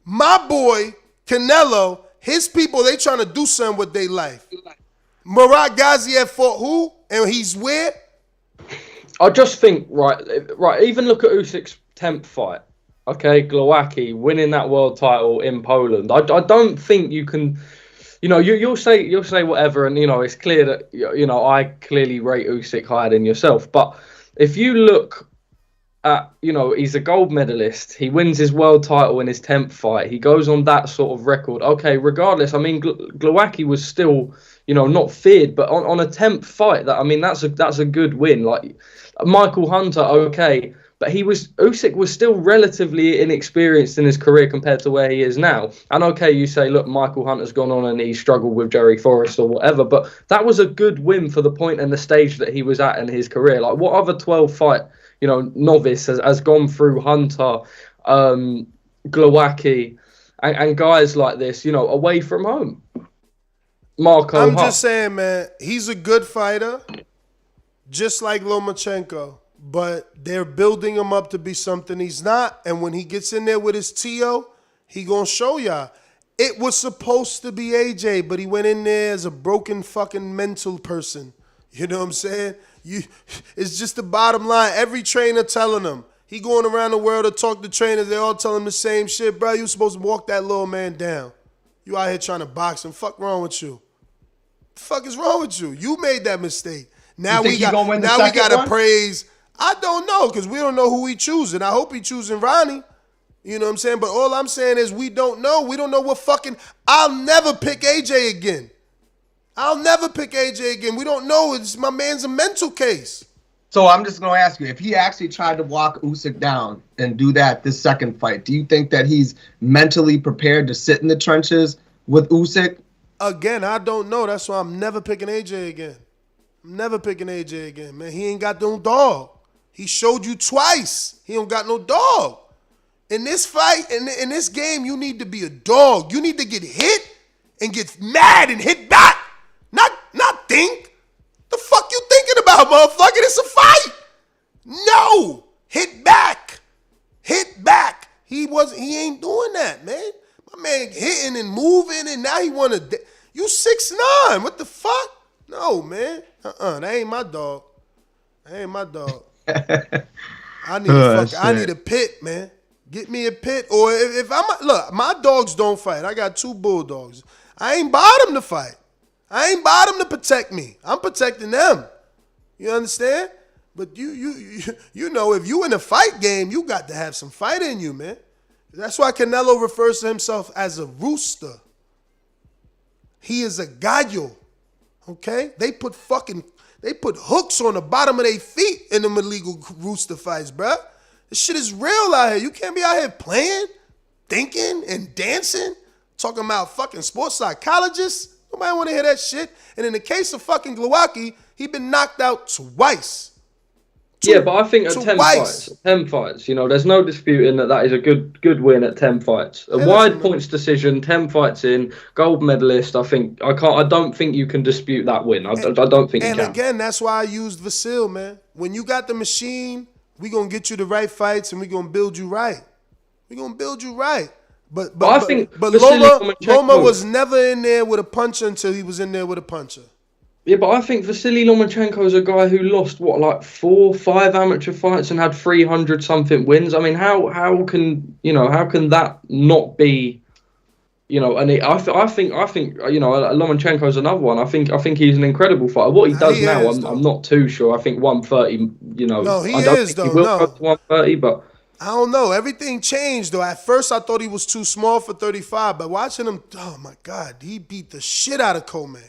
My boy, Canelo, his people, they trying to do something with their life. Murat Gaziev fought who? And he's where? I just think, right, even look at Usyk's 10th fight. Okay, Glowacki winning that world title in Poland. I don't think you can, you'll say whatever, and it's clear that I clearly rate Usyk higher than yourself. But if you look at, he's a gold medalist. He wins his world title in his 10th fight. He goes on that sort of record. Okay, regardless, I mean, Glowacki was still, not feared, but on a 10th fight, that's a good win. Like Michael Hunter, okay. But Usyk was still relatively inexperienced in his career compared to where he is now. And okay, you say, look, Michael Hunter's gone on and he struggled with Jerry Forrest or whatever, but that was a good win for the point and the stage that he was at in his career. Like, what other 12-fight, novice has gone through Hunter, Glowacki, and guys like this, away from home? I'm just saying, man, he's a good fighter, just like Lomachenko. But they're building him up to be something he's not. And when he gets in there with his T.O., he gonna show y'all. It was supposed to be AJ, but he went in there as a broken fucking mental person. You know what I'm saying? It's just the bottom line. Every trainer telling him. He going around the world to talk to trainers. They all tell him the same shit. Bro, you supposed to walk that little man down. You out here trying to box him. Fuck wrong with you? The fuck is wrong with you? You made that mistake. Now we got to praise. I don't know, because we don't know who he choosing. I hope he choosing Ronnie. You know what I'm saying? But all I'm saying is we don't know. We don't know what fucking... I'll never pick AJ again. We don't know. My man's a mental case. So I'm just going to ask you, if he actually tried to walk Usyk down and do that this second fight, do you think that he's mentally prepared to sit in the trenches with Usyk? Again, I don't know. That's why I'm never picking AJ again. Man. He ain't got no dog. He showed you twice. He don't got no dog. In this fight, in this game, you need to be a dog. You need to get hit and get mad and hit back. Not think. The fuck you thinking about, motherfucker? It's a fight. No. Hit back. He ain't doing that, man. My man hitting and moving, and now he want to... You 6'9". What the fuck? No, man. That ain't my dog. I need a pit, man. Get me a pit, or if I'm look, my dogs don't fight. I got 2 bulldogs. I ain't bought them to fight. I ain't bought them to protect me. I'm protecting them. You understand? But you know, if you in a fight game, you got to have some fight in you, man. That's why Canelo refers to himself as a rooster. He is a gallo. Okay? They put hooks on the bottom of their feet in them illegal rooster fights, bruh. This shit is real out here. You can't be out here playing, thinking, and dancing, talking about fucking sports psychologists. Nobody want to hear that shit. And in the case of fucking Glowacki, he been knocked out twice. Yeah, but I think at 10 fights, you know, there's no disputing that is a good win at 10 fights. A wide points decision, 10 fights in, gold medalist. I don't think you can dispute that win. I don't think you can. And again, that's why I used Vasil, man. When you got the machine, we gonna get you the right fights and we gonna build you right. We gonna build you right. But Loma was never in there with a puncher until he was in there with a puncher. Yeah, but I think Vasily Lomachenko is a guy who lost 4 or 5 amateur fights and had 300 something wins. I mean, how can that not be, you know? And I think you know, Lomachenko is another one. I think he's an incredible fighter. What he does now, I'm not too sure. I think 130. You know, no, I don't think he will go to 130, but. I don't know. Everything changed, though. At first, I thought he was too small for 35, but watching him, oh, my God, he beat the shit out of Coleman.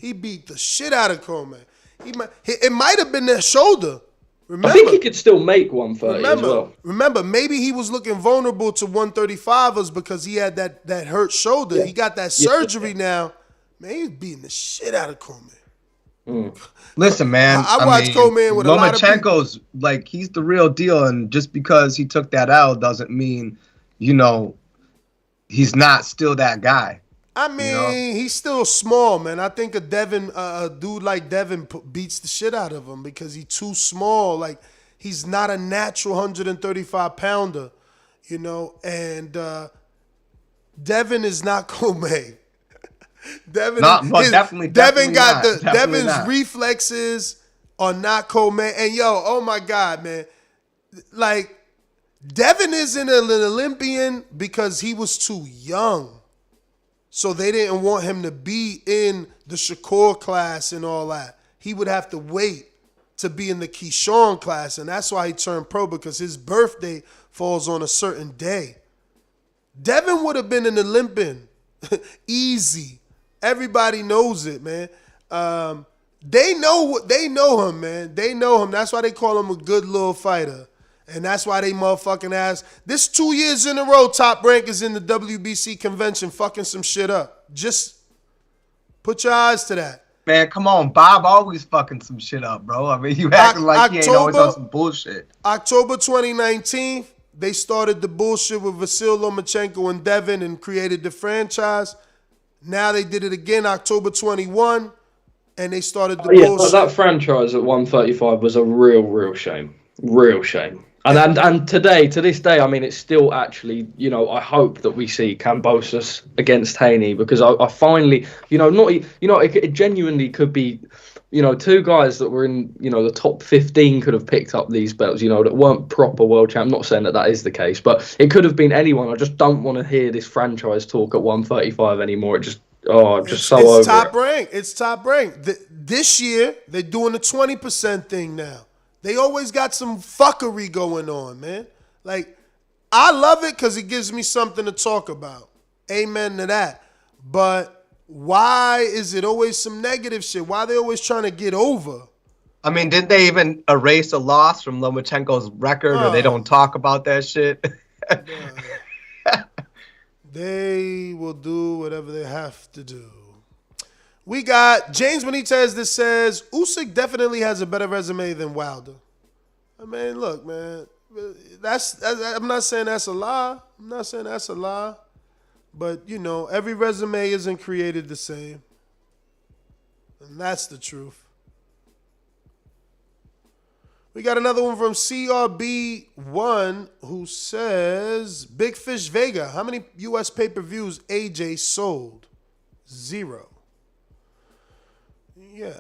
He beat the shit out of Coleman. It might have been their shoulder. Remember, I think he could still make 130 as well. Remember, maybe he was looking vulnerable to 135ers because he had that hurt shoulder. Yeah. He got that surgery now. Man, he's beating the shit out of Coleman. Listen, man. I watched Coleman with a lot of people. Lomachenko's like, he's the real deal, and just because he took that L doesn't mean, you know, he's not still that guy. I mean, he's still small, man. I think a dude like Devin beats the shit out of him because he's too small. Like, he's not a natural 135-pounder, you know. And Devin is not Coleman. Devin Devin's reflexes are not Coleman. And yo, oh my God, man. Like, Devin isn't an Olympian because he was too young. So they didn't want him to be in the Shakur class and all that. He would have to wait to be in the Keyshawn class. And that's why he turned pro, because his birthday falls on a certain day. Devin would have been an Olympian. Easy. Everybody knows it, man. They know him, man. They know him. That's why they call him a good little fighter. And that's why they motherfucking ass. This 2 years in a row, Top Rank is in the WBC convention fucking some shit up. Just put your eyes to that. Man, come on. Bob always fucking some shit up, bro. I mean, you acting like he ain't always on some bullshit. October 2019, they started the bullshit with Vasil Lomachenko and Devin and created the franchise. Now they did it again October 21, and they started the bullshit. That franchise at 135 was a real shame. Real shame. And today, to this day, I mean, it's still actually, you know, I hope that we see Kambosos against Haney, because I finally, you know, it genuinely could be, you know, 2 guys that were in, you know, the top 15 could have picked up these belts, you know, that weren't proper world champ. I'm not saying that is the case, but it could have been anyone. I just don't want to hear this franchise talk at 135 anymore. It's over Top Rank. It's Top Rank. This year, they're doing the 20% thing now. They always got some fuckery going on, man. Like, I love it because it gives me something to talk about. Amen to that. But why is it always some negative shit? Why are they always trying to get over? I mean, didn't they even erase a loss from Lomachenko's record, or they don't talk about that shit? They will do whatever they have to do. We got James Benitez that says, Usyk definitely has a better resume than Wilder. I mean, look, man, I'm not saying that's a lie. But, you know, every resume isn't created the same. And that's the truth. We got another one from CRB1 who says, Big Fish Vega, how many U.S. pay-per-views AJ sold? 0. Yeah.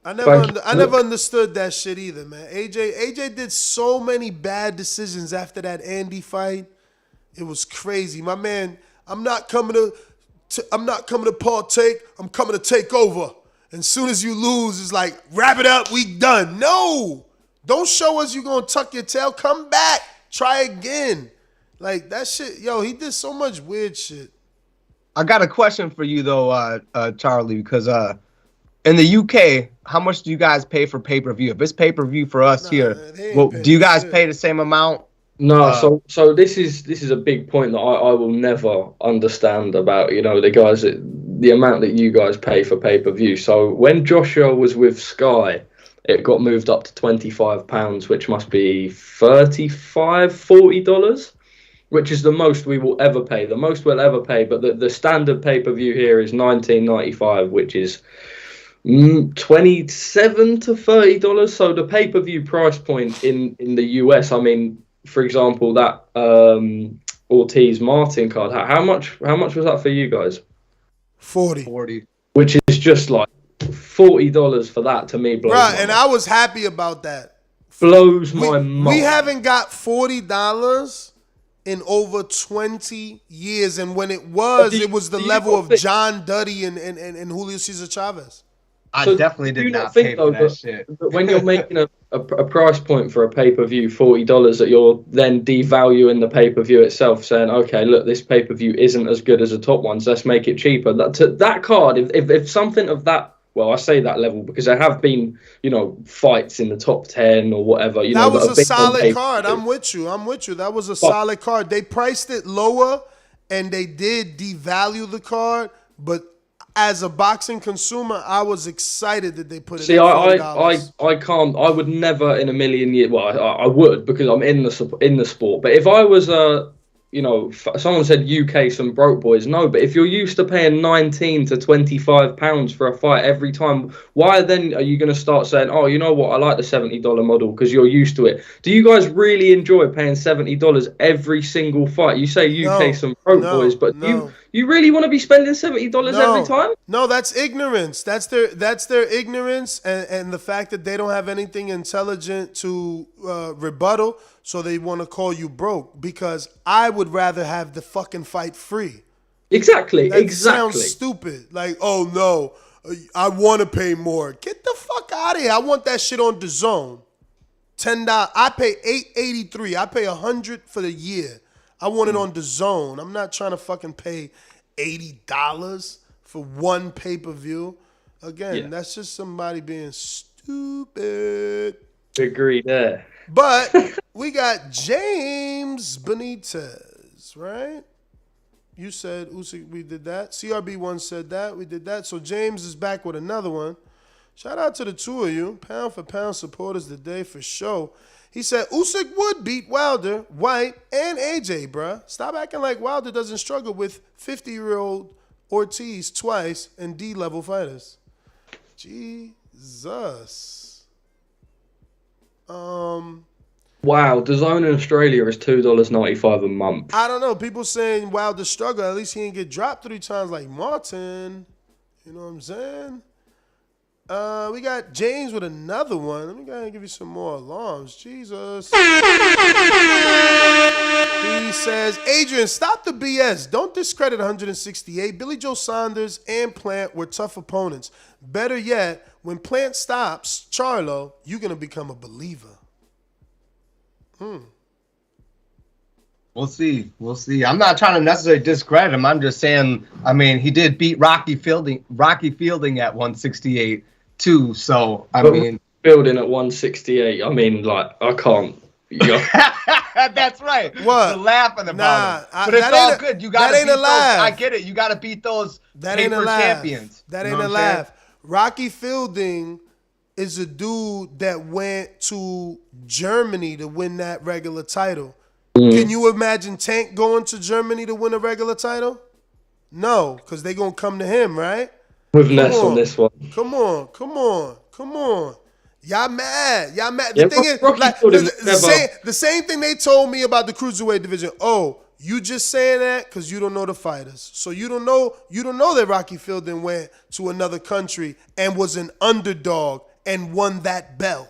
I never understood that shit either, man. AJ did so many bad decisions after that Andy fight. It was crazy, my man. I'm not coming to partake. I'm coming to take over. And as soon as you lose, it's like, wrap it up. We done. No, don't show us you gonna tuck your tail. Come back. Try again. Like that shit. Yo, he did so much weird shit. I got a question for you though, Charlie, because in the UK, how much do you guys pay for pay-per-view? If it's pay-per-view for us here, well, do you guys pay the same amount? No, so this is a big point that I will never understand about, the guys, the amount that you guys pay for pay-per-view. So when Joshua was with Sky, it got moved up to £25, which must be $40, which is the most we will ever pay. The most we'll ever pay, but the standard pay-per-view here is $19.95, which is $27 to $30. So the pay-per-view price point in the US, I mean, for example, that Ortiz Martin card, how much was that for you guys? 40. Which is just like $40 for that, to me, blows right, my and mind. I was happy about that. Blows my mind. We haven't got $40 in over 20 years, and when it was the level of John Duddy and Julio Cesar Chavez. I definitely did not pay for that shit. But when you're making a price point for a pay-per-view, $40, that you're then devaluing the pay-per-view itself, saying, okay, look, this pay-per-view isn't as good as the top ones, let's make it cheaper. That card, if something of that, well, I say that level because there have been, fights in the top 10 or whatever. That was a solid card. I'm with you. That was a solid card. They priced it lower, and they did devalue the card, but as a boxing consumer, I was excited that they put it. See, I can't. I would never in a million years. Well, I would because I'm in the sport. But if I was someone said UK some broke boys. No, but if you're used to paying £19 to £25 for a fight every time, why then are you going to start saying, oh, you know what, I like the $70 model because you're used to it? Do you guys really enjoy paying $70 every single fight? You say UK some broke boys, but you really want to be spending $70 every time? No, that's ignorance. That's their ignorance and the fact that they don't have anything intelligent to rebuttal, so they want to call you broke, because I would rather have the fucking fight free. Exactly. That sounds stupid. Like, oh no, I want to pay more. Get the fuck out of here. I want that shit on Dazn. $10. I pay $8.83. I pay $100 for the year. I want it on Dazn. I'm not trying to fucking pay $80 for one pay-per-view. Again, that's just somebody being stupid. Agree there. But we got James Benitez, right? You said Usyk, we did that. CRB1 said that, we did that. So James is back with another one. Shout out to the two of you. Pound for pound supporters today for sure. He said Usyk would beat Wilder, Whyte, and AJ, bruh. Stop acting like Wilder doesn't struggle with 50-year-old Ortiz twice and D-level fighters. Jesus. Wow, Dazn in Australia is $2.95 a month. I don't know. People saying Wilder struggle. At least he didn't get dropped 3 times like Martin. You know what I'm saying? We got James with another one. Let me go ahead and give you some more alarms. Jesus. He says, Adrian, stop the BS. Don't discredit 168. Billy Joe Saunders and Plant were tough opponents. Better yet, when Plant stops Charlo, you're going to become a believer. We'll see. I'm not trying to necessarily discredit him. I'm just saying, I mean, he did beat Rocky Fielding at 168 too. So, I mean, Fielding at 168. I mean, like, I can't. That's right. What? We're laughing about it. But it's all good. You got to beat those. I get it. You got to beat those paper champions. That ain't a laugh. Rocky Fielding is a dude that went to Germany to win that regular title. Can you imagine Tank going to Germany to win a regular title? No, because they're going to come to him, right? With Ness on this one. Come on. Y'all mad. The thing is, like, the same thing they told me about the cruiserweight division. Oh, you just saying that because you don't know the fighters. So you don't know that Rocky Fielding went to another country and was an underdog and won that belt?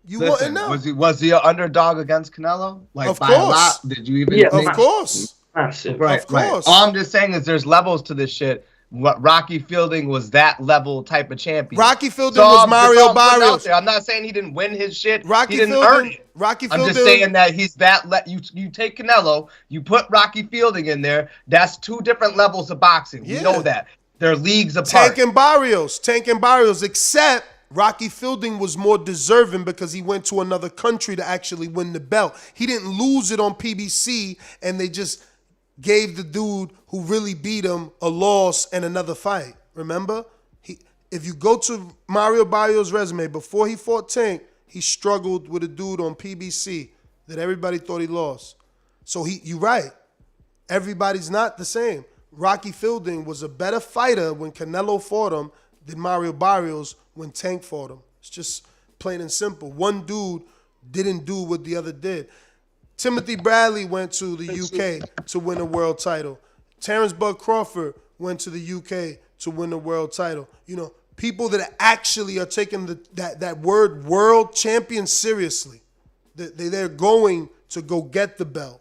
You Listen, wouldn't know. was he an underdog against Canelo? Like Of by a course. lot? Did you even? Yeah, Of course. Massive. Right, Of course. right. All I'm just saying is there's levels to this shit. What Rocky Fielding was that level type of champion. Rocky Fielding So was I'm just Mario putting it out Barrios. there. I'm not saying he didn't win his shit. Rocky he didn't Fielding. earn it. Rocky I'm Fielding. just saying that he's that. You take Canelo, you put Rocky Fielding in there. That's two different levels of boxing. Yeah. We know that. They're leagues apart. Tank and Barrios, except Rocky Fielding was more deserving because he went to another country to actually win the belt. He didn't lose it on PBC, and they just gave the dude who really beat him a loss and another fight. Remember? If you go to Mario Barrios' resume, before he fought Tank, he struggled with a dude on PBC that everybody thought he lost. So you're right. Everybody's not the same. Rocky Fielding was a better fighter when Canelo fought him than Mario Barrios when Tank fought him. It's just plain and simple. One dude didn't do what the other did. Timothy Bradley went to the UK to win a world title. Terrence Bud Crawford went to the UK to win a world title. You know, people that actually are taking that word world champion seriously. They're going to go get the belt.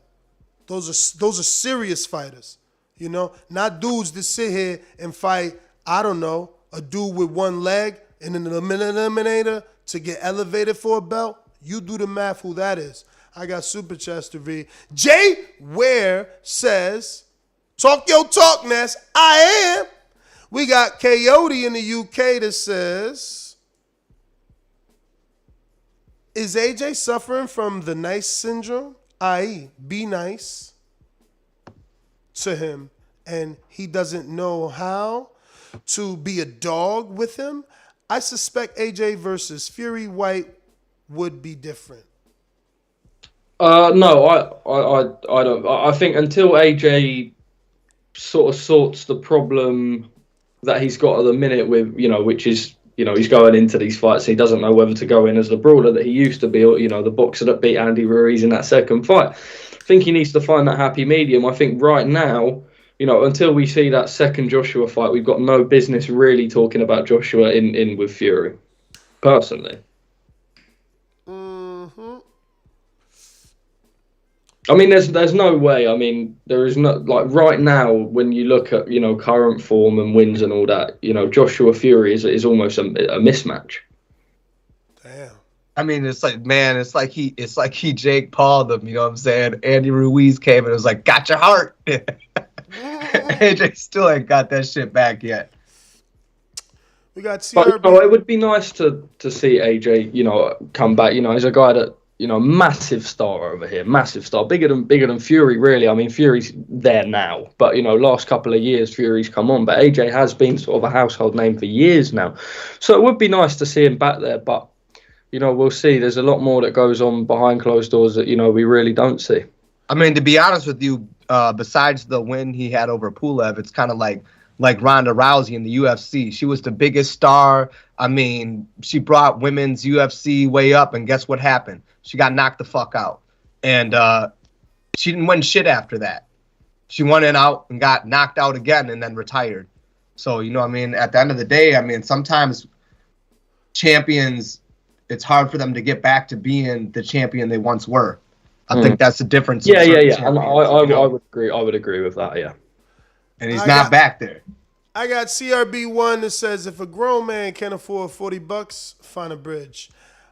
Those are serious fighters. You know, not dudes that sit here and fight, I don't know, a dude with one leg and an eliminator to get elevated for a belt. You do the math who that is. I got super chats to read. Jay Ware says, talk your talk, Ness. I am. We got Coyote in the UK that says, is AJ suffering from the nice syndrome? I.e., be nice to him and he doesn't know how to be a dog with him? I suspect AJ versus Fury Whyte would be different. No, I don't. I think until AJ sort of sorts the problem that he's got at the minute with, you know, which is, you know, he's going into these fights, he doesn't know whether to go in as the brawler that he used to be, or, you know, the boxer that beat Andy Ruiz in that second fight. I think he needs to find that happy medium. I think right now, you know, until we see that second Joshua fight, we've got no business really talking about Joshua in with Fury, personally. I mean, there's no way. I mean, there is no, like, right now, when you look at, you know, current form and wins and all that, you know, Joshua Fury is almost a mismatch. Damn. I mean, it's like, man, it's like he Jake Paul them, you know what I'm saying? Andy Ruiz came and it was like, got your heart. AJ still ain't got that shit back yet. We got CRB. But it would be nice to see AJ, you know, come back. You know, he's a guy that, you know, massive star over here, massive star, bigger than Fury, really. I mean, Fury's there now, but, you know, last couple of years Fury's come on, but AJ has been sort of a household name for years now. So it would be nice to see him back there, but, you know, we'll see. There's a lot more that goes on behind closed doors that, you know, we really don't see. I mean, to be honest with you, besides the win he had over Pulev, it's kind of like Ronda Rousey in the UFC. She was the biggest star. I mean, she brought women's UFC way up, and guess what happened? She got knocked the fuck out. And she didn't win shit after that. She went out and got knocked out again and then retired. So, you know what I mean? At the end of the day, I mean, sometimes champions, it's hard for them to get back to being the champion they once were. I think that's the difference. Yeah. And I would agree. I would agree with that, yeah. And he's not back there. I got CRB1 that says, if a grown man can't afford $40, find a bridge.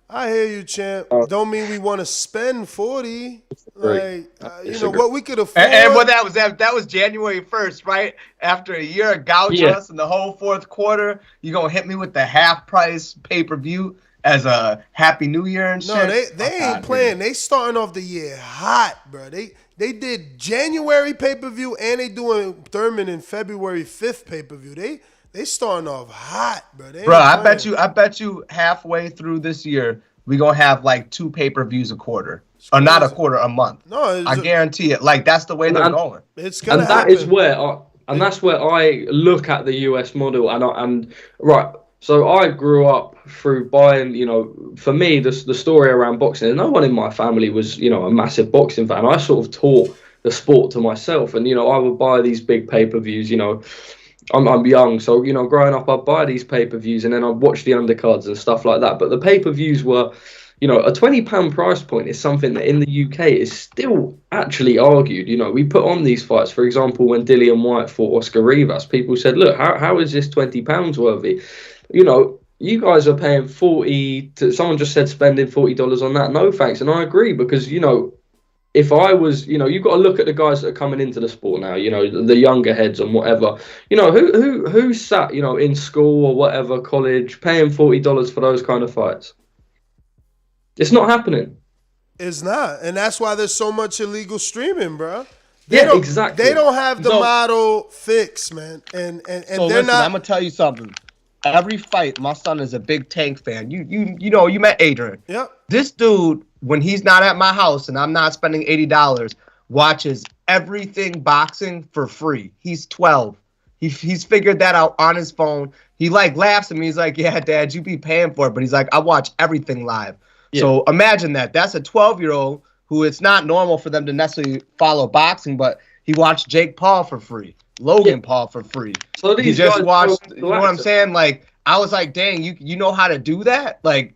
I hear you, champ. Don't mean we want to spend 40. Like, you know what we could afford. And what that was January 1st, right? After a year of gouging us in the whole fourth quarter, you gonna hit me with the half price pay-per-view as a Happy New Year and shit? No, they ain't playing. They starting off the year hot, bro. They did January pay-per-view and they doing Thurman in February 5th pay-per-view. They starting off hot, bro. Bro, I bet you halfway through this year we gonna have like 2 pay-per-views a quarter, or not a quarter, a month. No, I guarantee it. Like that's the way they're going. It's gonna happen. That's where I look at the US model and right. So I grew up through buying, you know, for me, the story around boxing, no one in my family was, you know, a massive boxing fan. I sort of taught the sport to myself and, you know, I would buy these big pay-per-views, you know. I'm young, so growing up, I'd buy these pay-per-views and then I'd watch the undercards and stuff like that. But the pay-per-views were, a £20 price point is something that in the UK is still actually argued. We put on these fights. For example, when Dillian Whyte fought Oscar Rivas, people said, "Look, how is this £20 worthy?" You guys are paying 40. Someone just said spending $40 on that. No thanks, and I agree because if I was, you've got to look at the guys that are coming into the sport now, the younger heads and whatever, who sat, in school or whatever, college, paying $40 for those kind of fights? It's not happening. It's not. And that's why there's so much illegal streaming, bro. Exactly. They don't have the model fixed, man. And so they're listen, not. I'm going to tell you something. Every fight, my son is a big Tank fan. You met Adrian. Yep. This dude, when he's not at my house and I'm not spending $80, watches everything boxing for free. He's 12. He's figured that out on his phone. He laughs at me. He's like, "Yeah, Dad, you be paying for it." But he's like, "I watch everything live." Yeah. So imagine that. That's a 12-year-old who it's not normal for them to necessarily follow boxing, but he watched Jake Paul for free. Logan Paul for free. So he just watched, you know what I'm saying? I was like, dang, you know how to do that? I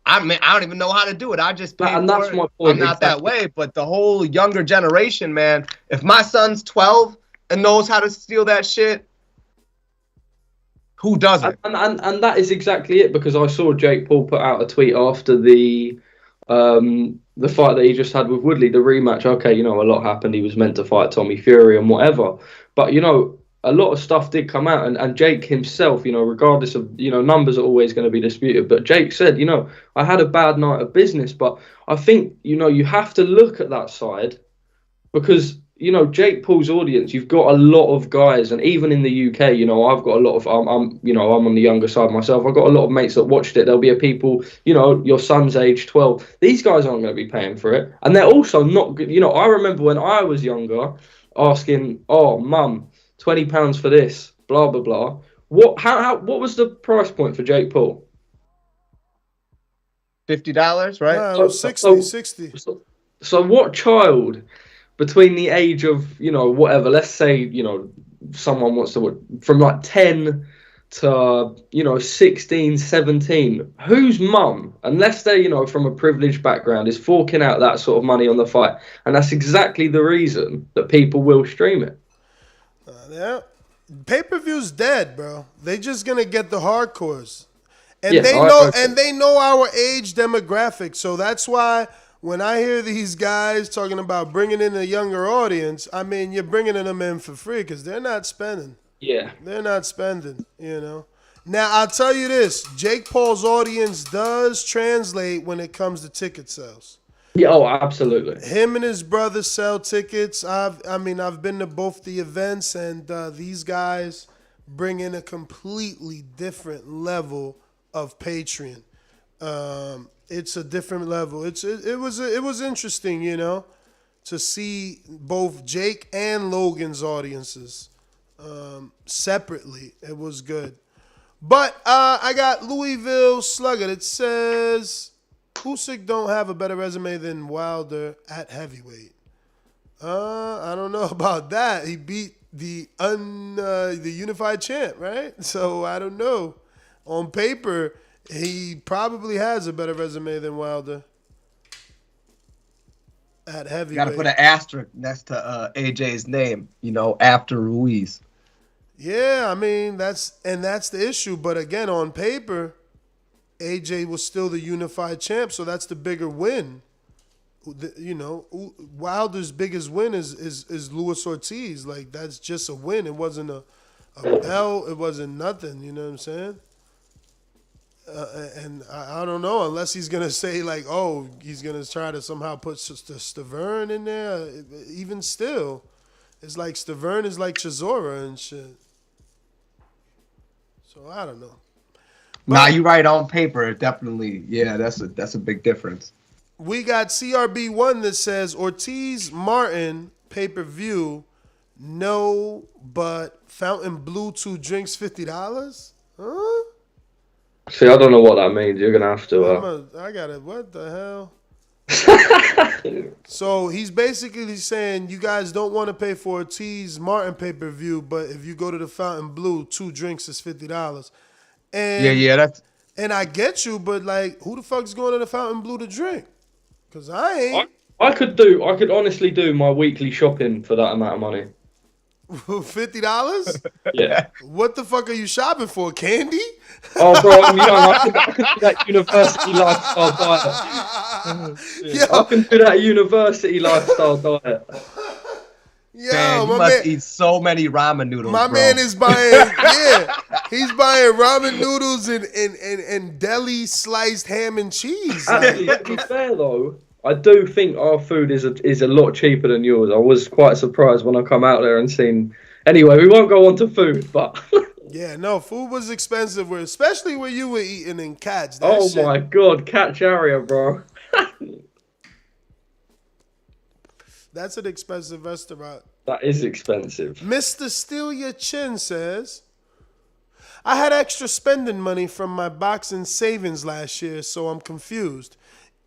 don't even know how to do it. I just pay and for that's it. my point. I'm not that way, but the whole younger generation, man, if my son's 12 and knows how to steal that shit, who doesn't? And that is exactly it, because I saw Jake Paul put out a tweet after the fight that he just had with Woodley, the rematch. Okay, a lot happened. He was meant to fight Tommy Fury and whatever. But, a lot of stuff did come out. And Jake himself, regardless of, numbers are always going to be disputed. But Jake said, I had a bad night of business. But I think, you have to look at that side because, Jake Paul's audience, you've got a lot of guys. And even in the UK, I've got a lot of, I'm on the younger side myself. I've got a lot of mates that watched it. There'll be people, your son's age 12. These guys aren't going to be paying for it. And they're also not good. I remember when I was younger asking, "Oh, mum, £20 for this, blah, blah, blah." What was the price point for Jake Paul? $50, right? No, it was 60. So what child between the age of, whatever, let's say, someone wants to, from 10 to, 16, 17, whose mum, unless they're, from a privileged background, is forking out that sort of money on the fight? And that's exactly the reason that people will stream it. Yeah. Pay-per-view's dead, bro. They just going to get the hardcores. And they know our age demographic. So that's why when I hear these guys talking about bringing in a younger audience, I mean, you're bringing them in for free because they're not spending. Yeah. They're not spending, Now, I'll tell you this. Jake Paul's audience does translate when it comes to ticket sales. Yeah, oh, absolutely. Him and his brother sell tickets. I've been to both the events, and these guys bring in a completely different level of Patreon. It's a different level. It was interesting, to see both Jake and Logan's audiences separately. It was good. But I got Louisville Slugger. It says Usyk don't have a better resume than Wilder at heavyweight. I don't know about that. He beat the unified champ, right? So I don't know. On paper, he probably has a better resume than Wilder at heavyweight. You got to put an asterisk next to AJ's name, after Ruiz. Yeah, I mean that's the issue. But again, on paper, AJ was still the unified champ, so that's the bigger win. Wilder's biggest win is Luis Ortiz. That's just a win. It wasn't a belt. It wasn't nothing. You know what I'm saying? And I don't know, unless he's gonna say he's gonna try to somehow put Stavern in there. Even still, it's like Stavern is like Chisora and shit. So I don't know. Nah, you right on paper, definitely. Yeah, that's a big difference. We got CRB1 that says Ortiz Martin pay-per-view, no, but Fountain Blue 2 drinks $50? Huh? See, I don't know what that means. You're gonna have to. I got it. What the hell? So he's basically saying you guys don't want to pay for a T's Martin pay-per-view, but if you go to the Fountain Blue, 2 drinks is $50. And that's. And I get you, but like, who the fuck's going to the Fountain Blue to drink? Cause I ain't. I could honestly do my weekly shopping for that amount of money. $50? Yeah. What the fuck are you shopping for? Candy? Oh, bro, I'm young. I can do that university lifestyle diet. I can do that university lifestyle diet. Yo, Man, you must eat so many ramen noodles. My man is buying, he's buying ramen noodles and deli sliced ham and cheese. Actually, to be fair though, I do think our food is a lot cheaper than yours. I was quite surprised when I come out there and seen. Anyway, we won't go on to food, but yeah, no, food was expensive, especially where you were eating in Catch. My god, Catch area, bro. That's an expensive restaurant. That is expensive. Mr. Steal Your Chin says, I had extra spending money from my boxing savings last year, so I'm confused.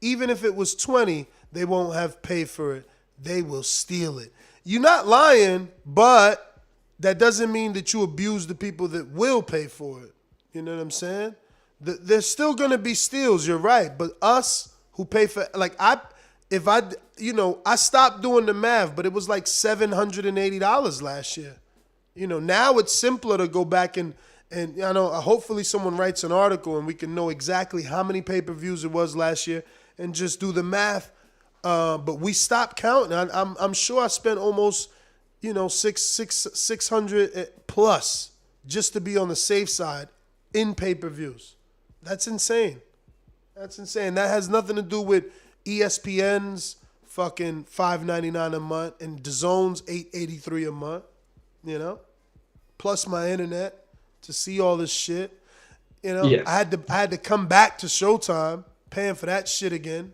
Even if it was 20, they won't have paid for it. They will steal it. You're not lying, but that doesn't mean that you abuse the people that will pay for it. You know what I'm saying? There's still going to be steals, you're right. But us who pay for, like, I stopped doing the math, but it was like $780 last year. Now it's simpler to go back and I know hopefully someone writes an article and we can know exactly how many pay-per-views it was last year and just do the math. But we stopped counting. I'm sure I spent almost, $600 plus just to be on the safe side in pay-per-views. That's insane. That has nothing to do with ESPN's fucking $5.99 a month and Dazn's $8.83 a month, plus my internet to see all this shit. Yes. I had to come back to Showtime, paying for that shit again.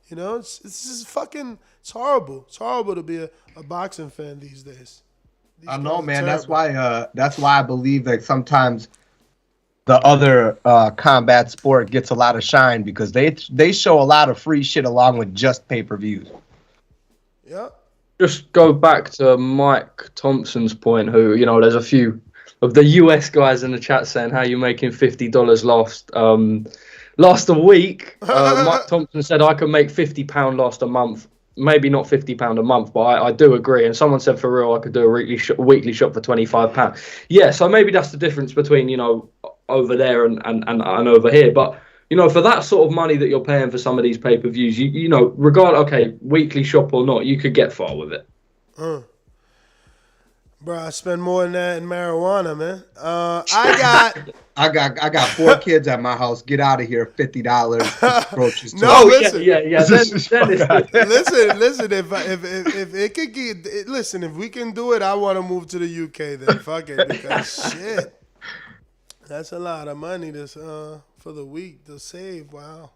It's just fucking, it's horrible. It's horrible to be a boxing fan these days. I know, man. That's why I believe that sometimes the other combat sport gets a lot of shine because they show a lot of free shit along with just pay-per-views. Yeah. Just go back to Mike Thompson's point, who, there's a few of the US guys in the chat saying how you're making $50 last a week. Mike Thompson said I can make £50 last a month. Maybe not £50 a month, but I do agree. And someone said for real I could do a weekly shop for £25. Yeah, so maybe that's the difference between, over there and over here. But, for that sort of money that you're paying for some of these pay-per-views, weekly shop or not, you could get far with it. Bro, I spend more than that in marijuana, man. I got 4 kids at my house. Get out of here, $50 groceries. No, listen. Yeah. Listen. If it could get, listen. If we can do it, I want to move to the UK. Then fuck it, because shit, that's a lot of money. For the week to save. Wow.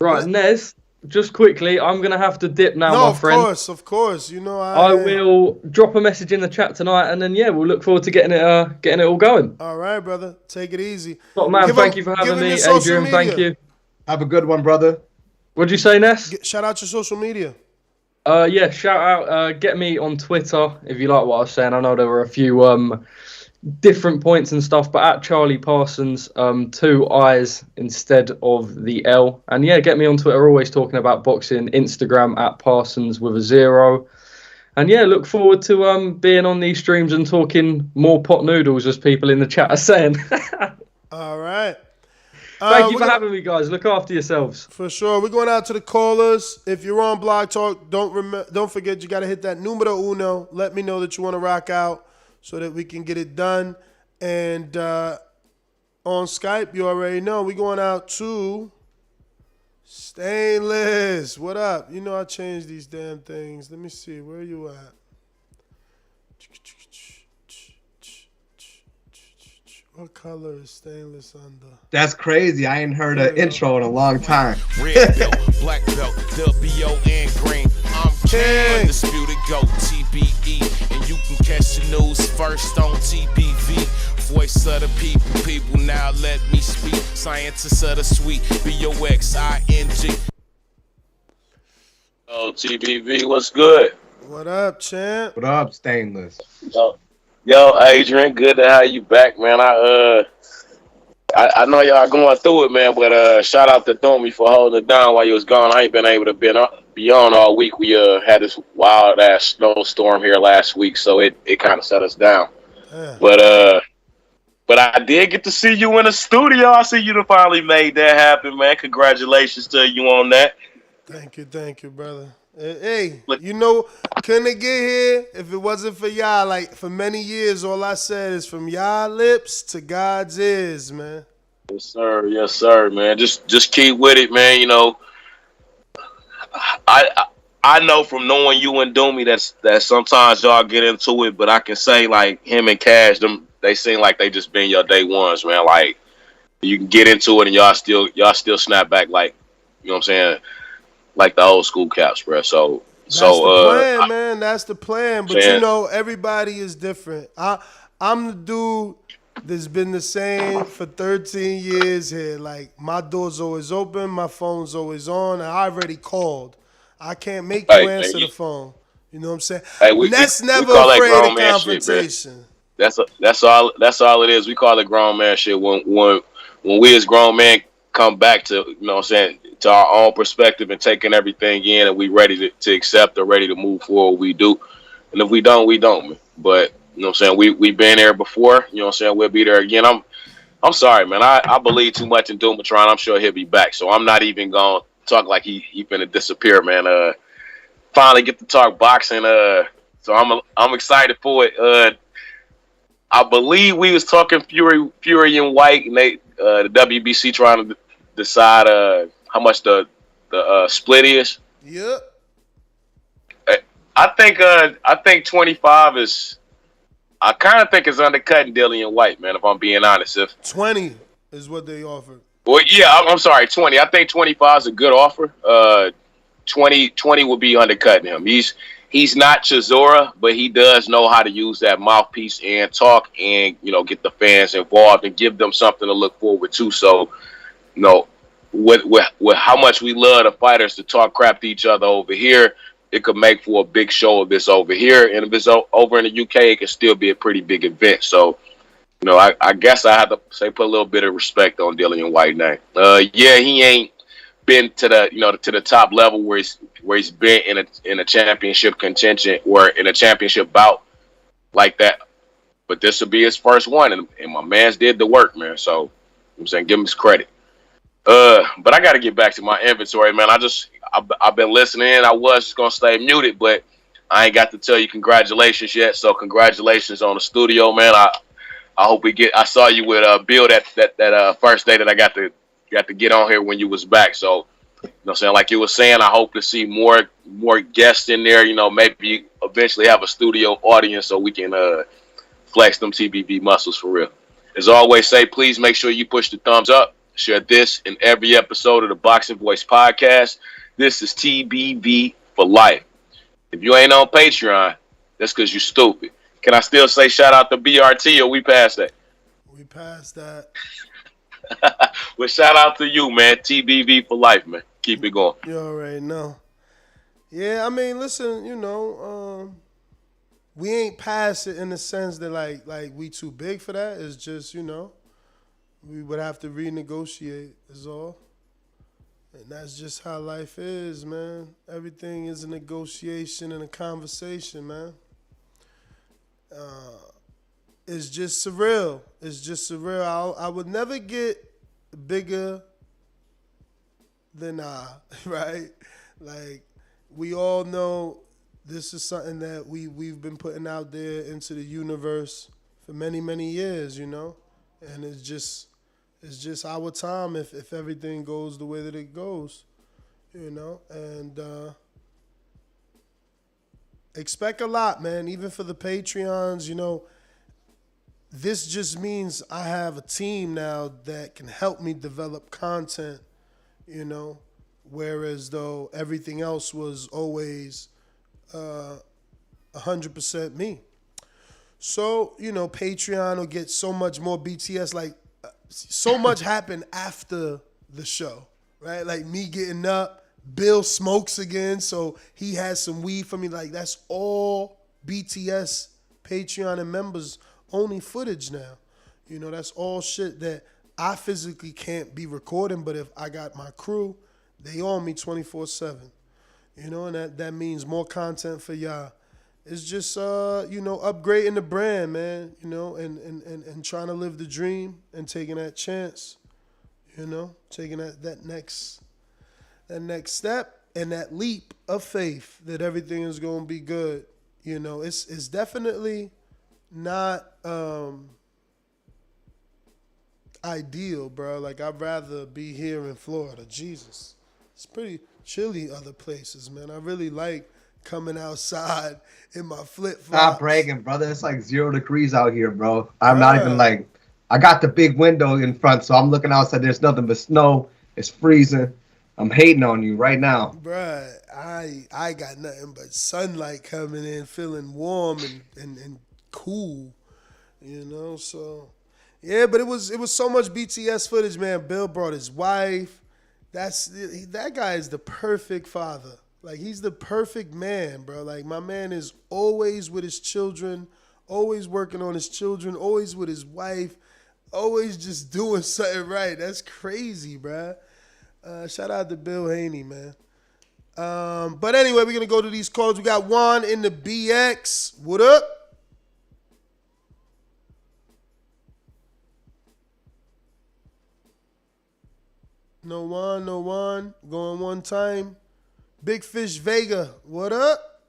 Right, Nez. Just quickly, I'm going to have to dip now, my friend. Of course. I will drop a message in the chat tonight, and then, we'll look forward to getting it all going. All right, brother. Take it easy. Top man, thank you for having me. Adrian, thank you. Have a good one, brother. What'd you say, Ness? Shout out your social media. Shout out. Get me on Twitter, if you like what I was saying. I know there were a few different points and stuff, but at Charlie Parsons, 2 I's instead of the L. And get me on Twitter, always talking about boxing. Instagram at Parsons with a 0. And look forward to being on these streams and talking more pot noodles, as people in the chat are saying. All right. Thank you for having me, guys. Look after yourselves. For sure. We're going out to the callers. If you're on Blog Talk, don't forget you got to hit that numero uno. Let me know that you want to rock out, so that we can get it done. And on Skype, you already know, we're going out to Stainless. What up? I changed these damn things. Let me see. Where you at? What color is Stainless under? That's crazy. I ain't heard an intro in a long time. Red belt, black belt, WO and green. I'm king. Undisputed GOAT, TBE. And you can catch the news first on TBV. Voice of the people now let me speak. Scientists of the sweet, BOXING. Yo, TBV, what's good? What up, champ? What up, Stainless? Yo, Adrian, good to have you back, man. I know y'all going through it, man, but shout out to Domi for holding it down while you was gone. I ain't been able to be on all week. We had this wild ass snowstorm here last week, so it kind of set us down. Yeah. But I did get to see you in the studio. I see you finally made that happen, man. Congratulations to you on that. Thank you, brother. Hey, you know, couldn't get here if it wasn't for y'all. Like, for many years, all I said is from y'all lips to God's ears, man. Yes, sir, man. Just keep with it, man. You know, I know from knowing you and Doomy that sometimes y'all get into it, but I can say, like, him and Cash, they seem like they just been your day ones, man. Like, you can get into it and y'all still snap back, like, you know what I'm saying, like the old school caps, bro. So that's the plan, man. That's the plan. But you know, everybody is different. I'm the dude that's been the same for 13 years here. Like, my door's always open, my phone's always on, and I already called. I can't make you answer the phone. You know what I'm saying? Hey, that's never afraid of confrontation. Shit, that's all it is. We call it grown man shit. When we as grown men come back to, you know what I'm saying, to our own perspective and taking everything in, and we ready to accept or ready to move forward, we do. And if we don't, we don't, man. But you know what I'm saying, we been there before, you know what I'm saying, we'll be there again. I'm sorry, man. I believe too much in Doomatron. I'm sure he'll be back. So I'm not even gonna talk like he finna disappear, man. Finally get to talk boxing. So I'm excited for it. I believe we was talking Fury and Whyte, and they the WBC trying to decide how much the split is. Yep. I think 25 is. I kind of think it's undercutting Dillian Whyte, man. If I'm being honest, if 20 is what they offered. Well, yeah, I'm sorry, 20. I think 25 is a good offer. 20 would be undercutting him. He's not Chisora, but he does know how to use that mouthpiece and talk and, you know, get the fans involved and give them something to look forward to. So, you know, with how much we love the fighters to talk crap to each other over here, it could make for a big show of this over here. And if it's over in the UK, it could still be a pretty big event. So, you know, I guess I have to say put a little bit of respect on Dillian Whyte name. Yeah, he ain't been to the top level where he's been in a championship contention or in a championship bout like that. But this will be his first one, and my man's did the work, man. So I'm saying give him his credit. But I got to get back to my inventory, man. I've been listening. I was just gonna stay muted, but I ain't got to tell you congratulations yet. So congratulations on the studio, man. I hope we get. I saw you with Bill that first day that I got to get on here when you was back. So, you know what I'm saying, like you were saying, I hope to see more guests in there. You know, maybe eventually have a studio audience so we can flex them TBV muscles for real. As always, say please make sure you push the thumbs up. Share this in every episode of the Boxing Voice podcast. This is TBV for life. If you ain't on Patreon, that's because you stupid. Can I still say shout out to BRT, or we passed that? We passed that. Well, shout out to you, man. TBV for life, man. Keep it going. You already know. Yeah, I mean, listen, you know, we ain't past it in the sense that like we too big for that. It's just, you know, we would have to renegotiate is all. And that's just how life is, man. Everything is a negotiation and a conversation, man. It's just surreal. It's just surreal. I would never get bigger than right? Like, we all know this is something that we've been putting out there into the universe for many, many years, you know? And it's just our time if everything goes the way that it goes, you know? And expect a lot, man, even for the Patreons, you know. This just means I have a team now that can help me develop content, you know, whereas though everything else was always 100% me. So, you know, Patreon will get so much more BTS, like so much happened after the show, right? Like me getting up, Bill smokes again, so he has some weed for me. Like, that's all BTS Patreon and members only footage now. You know, that's all shit that I physically can't be recording, but if I got my crew, they on me 24/7. You know, and that means more content for y'all. It's just, upgrading the brand, man, you know, and trying to live the dream and taking that chance, you know, taking that next step and that leap of faith that everything is going to be good. You know, it's definitely not ideal, bro. Like, I'd rather be here in Florida. Jesus. It's pretty chilly other places, man. I really like coming outside in my flip-flops. Stop bragging, brother. It's like 0 degrees out here, bro. I'm not even like, I got the big window in front, so I'm looking outside. There's nothing but snow. It's freezing. I'm hating on you right now. Bruh, I got nothing but sunlight coming in, feeling warm and cool, you know? So, yeah, but it was so much BTS footage, man. Bill brought his wife. That guy is the perfect father. Like, he's the perfect man, bro. Like, my man is always with his children, always working on his children, always with his wife, always just doing something right. That's crazy, bro. Shout out to Bill Haney, man. But anyway, we're going to go to these calls. We got Juan in the BX. What up? No one. Going one time. Big Fish Vega, what up?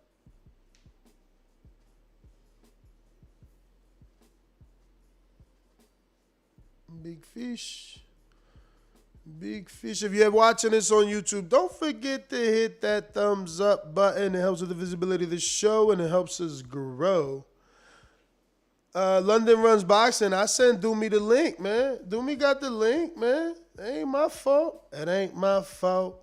Big Fish. If you're watching this on YouTube, don't forget to hit that thumbs up button. It helps with the visibility of the show and it helps us grow. London Runs Boxing. I sent Doomy the link, man. Doomy got the link, man. It ain't my fault. It ain't my fault.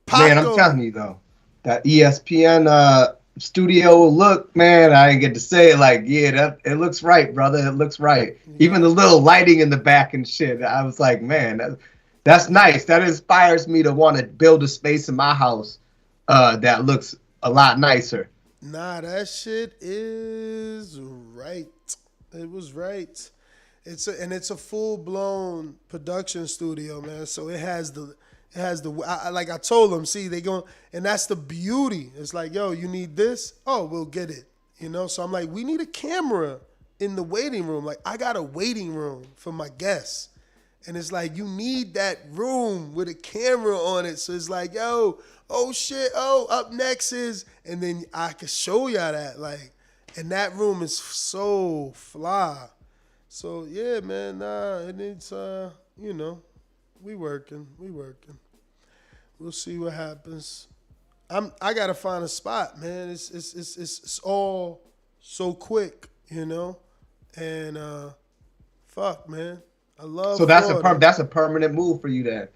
Paco. Man, I'm telling you, though, that ESPN studio look, man, I didn't get to say it like, yeah, it looks right, brother. It looks right. Yeah. Even the little lighting in the back and shit. I was like, man, that's nice. That inspires me to want to build a space in my house that looks a lot nicer. Nah, that shit is right. It was right. It's a full-blown production studio, man. So it has the like I told them, see, they going, and that's the beauty. It's like, yo, you need this? Oh, we'll get it. You know, so I'm like, we need a camera in the waiting room. Like, I got a waiting room for my guests. And it's like, you need that room with a camera on it. So it's like, yo, oh shit, oh, up next is, and then I can show y'all that. Like, and that room is so fly. So yeah, man, and it's you know, we working. We'll see what happens. I gotta find a spot, man. It's all so quick, you know, and fuck, man. I love. So that's a permanent move for you then.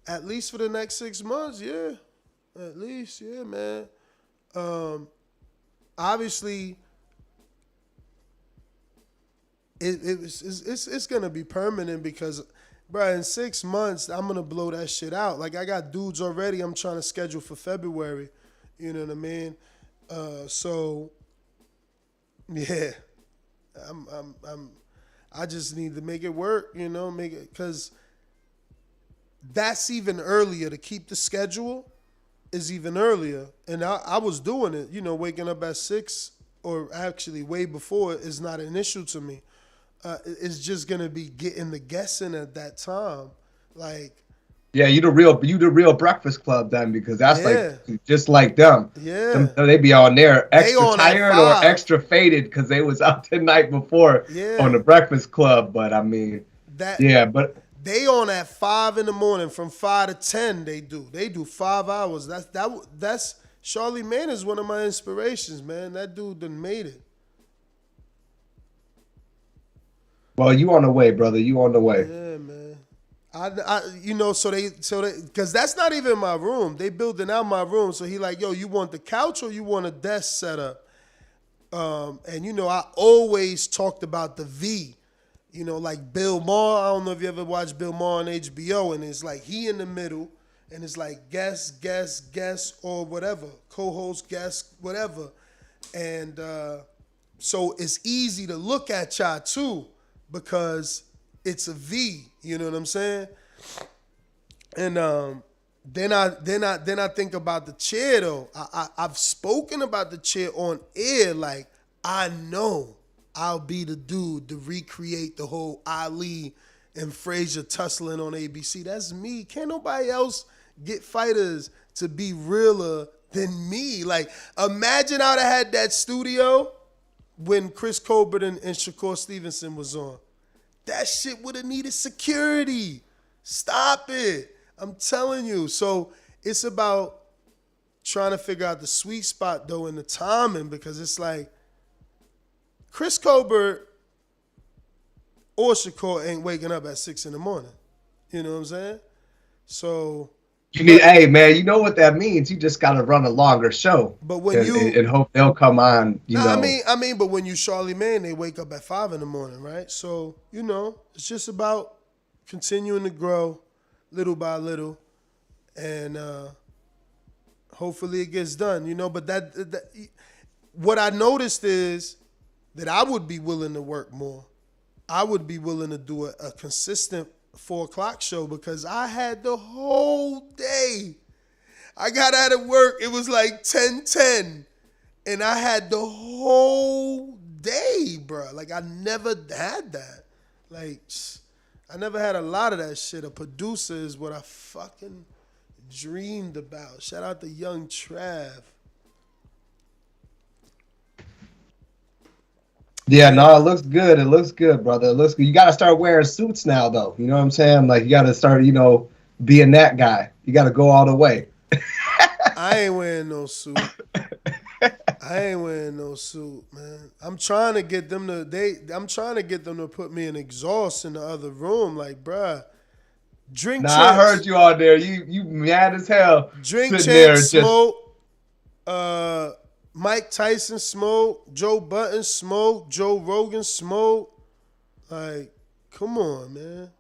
At least for the next 6 months, yeah. At least, yeah, man. Obviously, it's gonna be permanent because, bro, in 6 months I'm gonna blow that shit out. Like, I got dudes already. I'm trying to schedule for February. You know what I mean? So, yeah, I just need to make it work. You know, make it, because that's even earlier. To keep the schedule is even earlier, and I was doing it. You know, waking up at 6 or actually way before is not an issue to me. It's just gonna be getting the guessing at that time, like. Yeah, you the real Breakfast Club then, because that's like just like them. Yeah, they be on there extra tired or extra faded because they was out the night before on the Breakfast Club. But I mean, but they on at 5 a.m. from 5 to 10. They do 5 hours. That's Charlie Mann is one of my inspirations, man. That dude done made it. Well, you on the way, brother. You on the way. Yeah, man. So they, because that's not even my room. They building out my room. So he like, yo, you want the couch or you want a desk set up? And you know, I always talked about the V. You know, like Bill Maher. I don't know if you ever watched Bill Maher on HBO, and it's like he in the middle, and it's like guest, or whatever, co-host, guest, whatever. And so it's easy to look at y'all too because it's a V, you know what I'm saying? And then I think about the chair though. I've spoken about the chair on air, like I know I'll be the dude to recreate the whole Ali and Frazier tussling on ABC. That's me. Can't nobody else get fighters to be realer than me. Like, imagine I'd have had that studio when Chris Colbert and Shakur Stevenson was on. That shit would have needed security. Stop it. I'm telling you. So it's about trying to figure out the sweet spot, though, in the timing, because it's like Chris Colbert or Shakur ain't waking up at 6 in the morning. You know what I'm saying? So hey man, you know what that means. You just gotta run a longer show. But when and hope they'll come on, you know. I mean, but when you Charlemagne, they wake up at 5 in the morning, right? So, you know, it's just about continuing to grow little by little, and hopefully it gets done, you know. But that what I noticed is that I would be willing to work more. I would be willing to do a consistent 4 o'clock show because I had the whole day. I got out of work. It was like 10:10, and I had the whole day, bro. Like, I never had that. Like, I never had a lot of that shit. A producer is what I fucking dreamed about. Shout out to Young Trav. Yeah, no, it looks good. It looks good, brother. It looks good. You got to start wearing suits now, though. You know what I'm saying? Like, you got to start, you know, being that guy. You got to go all the way. I ain't wearing no suit. I ain't wearing no suit, man. I'm trying to get them to put me in exhaust in the other room. Like, bruh, drink champs. I heard you out there. You mad as hell. Drink champs smoke. Mike Tyson smoke, Joe Button smoke, Joe Rogan smoke. Like, come on, man.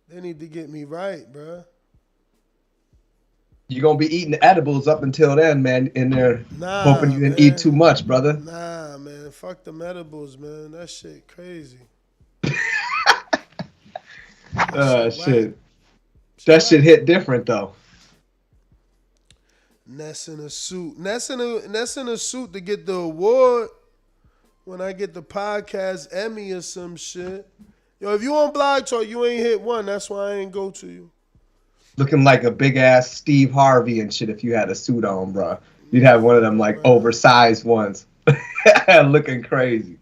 They need to get me right, bro. You're going to be eating edibles up until then, man, in there, hoping you didn't eat too much, brother. Nah, man. Fuck them edibles, man. That shit crazy. Shit. That shit hit different, though. Ness in a suit. Ness in a suit to get the award when I get the podcast Emmy or some shit. Yo, if you on Blog Talk, you ain't hit one. That's why I ain't go to you. Looking like a big ass Steve Harvey and shit if you had a suit on, bro. You'd have one of them like oversized ones. Looking crazy.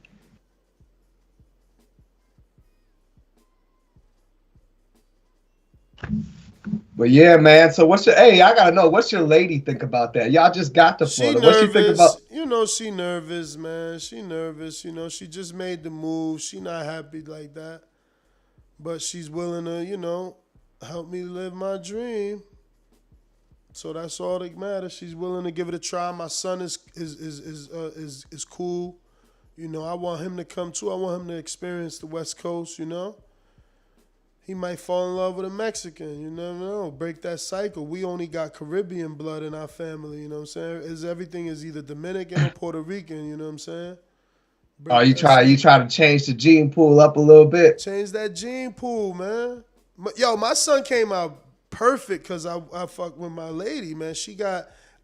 But yeah, man. So I gotta know, what's your lady think about that? Y'all just got to Florida. What she think about? You know, she nervous, man. She nervous. You know, she just made the move. She not happy like that. But she's willing to, you know, help me live my dream. So that's all that matters. She's willing to give it a try. My son is cool. You know, I want him to come too. I want him to experience the West Coast, you know. He might fall in love with a Mexican. You never know. Break that cycle. We only got Caribbean blood in our family. You know what I'm saying? Everything is either Dominican or Puerto Rican. You know what I'm saying? You try to change the gene pool up a little bit. Change that gene pool, man. Yo, my son came out perfect because I fucked with my lady, man.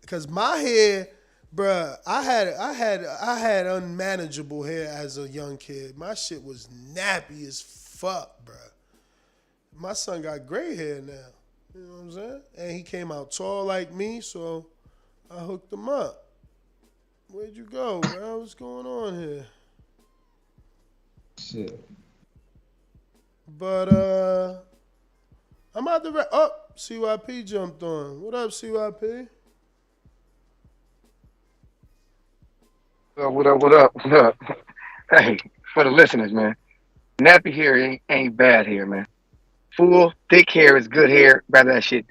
Because my hair, bruh, I had unmanageable hair as a young kid. My shit was nappy as fuck, bruh. My son got gray hair now. You know what I'm saying? And he came out tall like me, so I hooked him up. Where'd you go, bro? What's going on here? Shit. But, I'm out the CYP jumped on. What up, CYP? What up? Hey, for the listeners, man. Nappy hair ain't bad hair, man. Full, thick hair is good hair. Rather that shit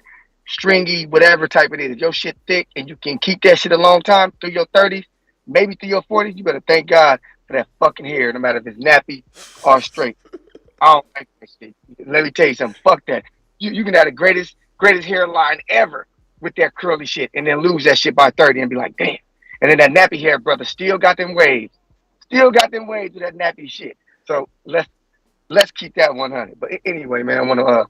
stringy, whatever type it is. If your shit thick and you can keep that shit a long time through your 30s, maybe through your 40s, you better thank God for that fucking hair, no matter if it's nappy or straight. I don't like that shit. Let me tell you something. Fuck that. You can have the greatest greatest hairline ever with that curly shit, and then lose that shit by 30 and be like, damn. And then that nappy hair brother still got them waves. Still got them waves with that nappy shit. So let's keep that 100. But anyway, man, I want to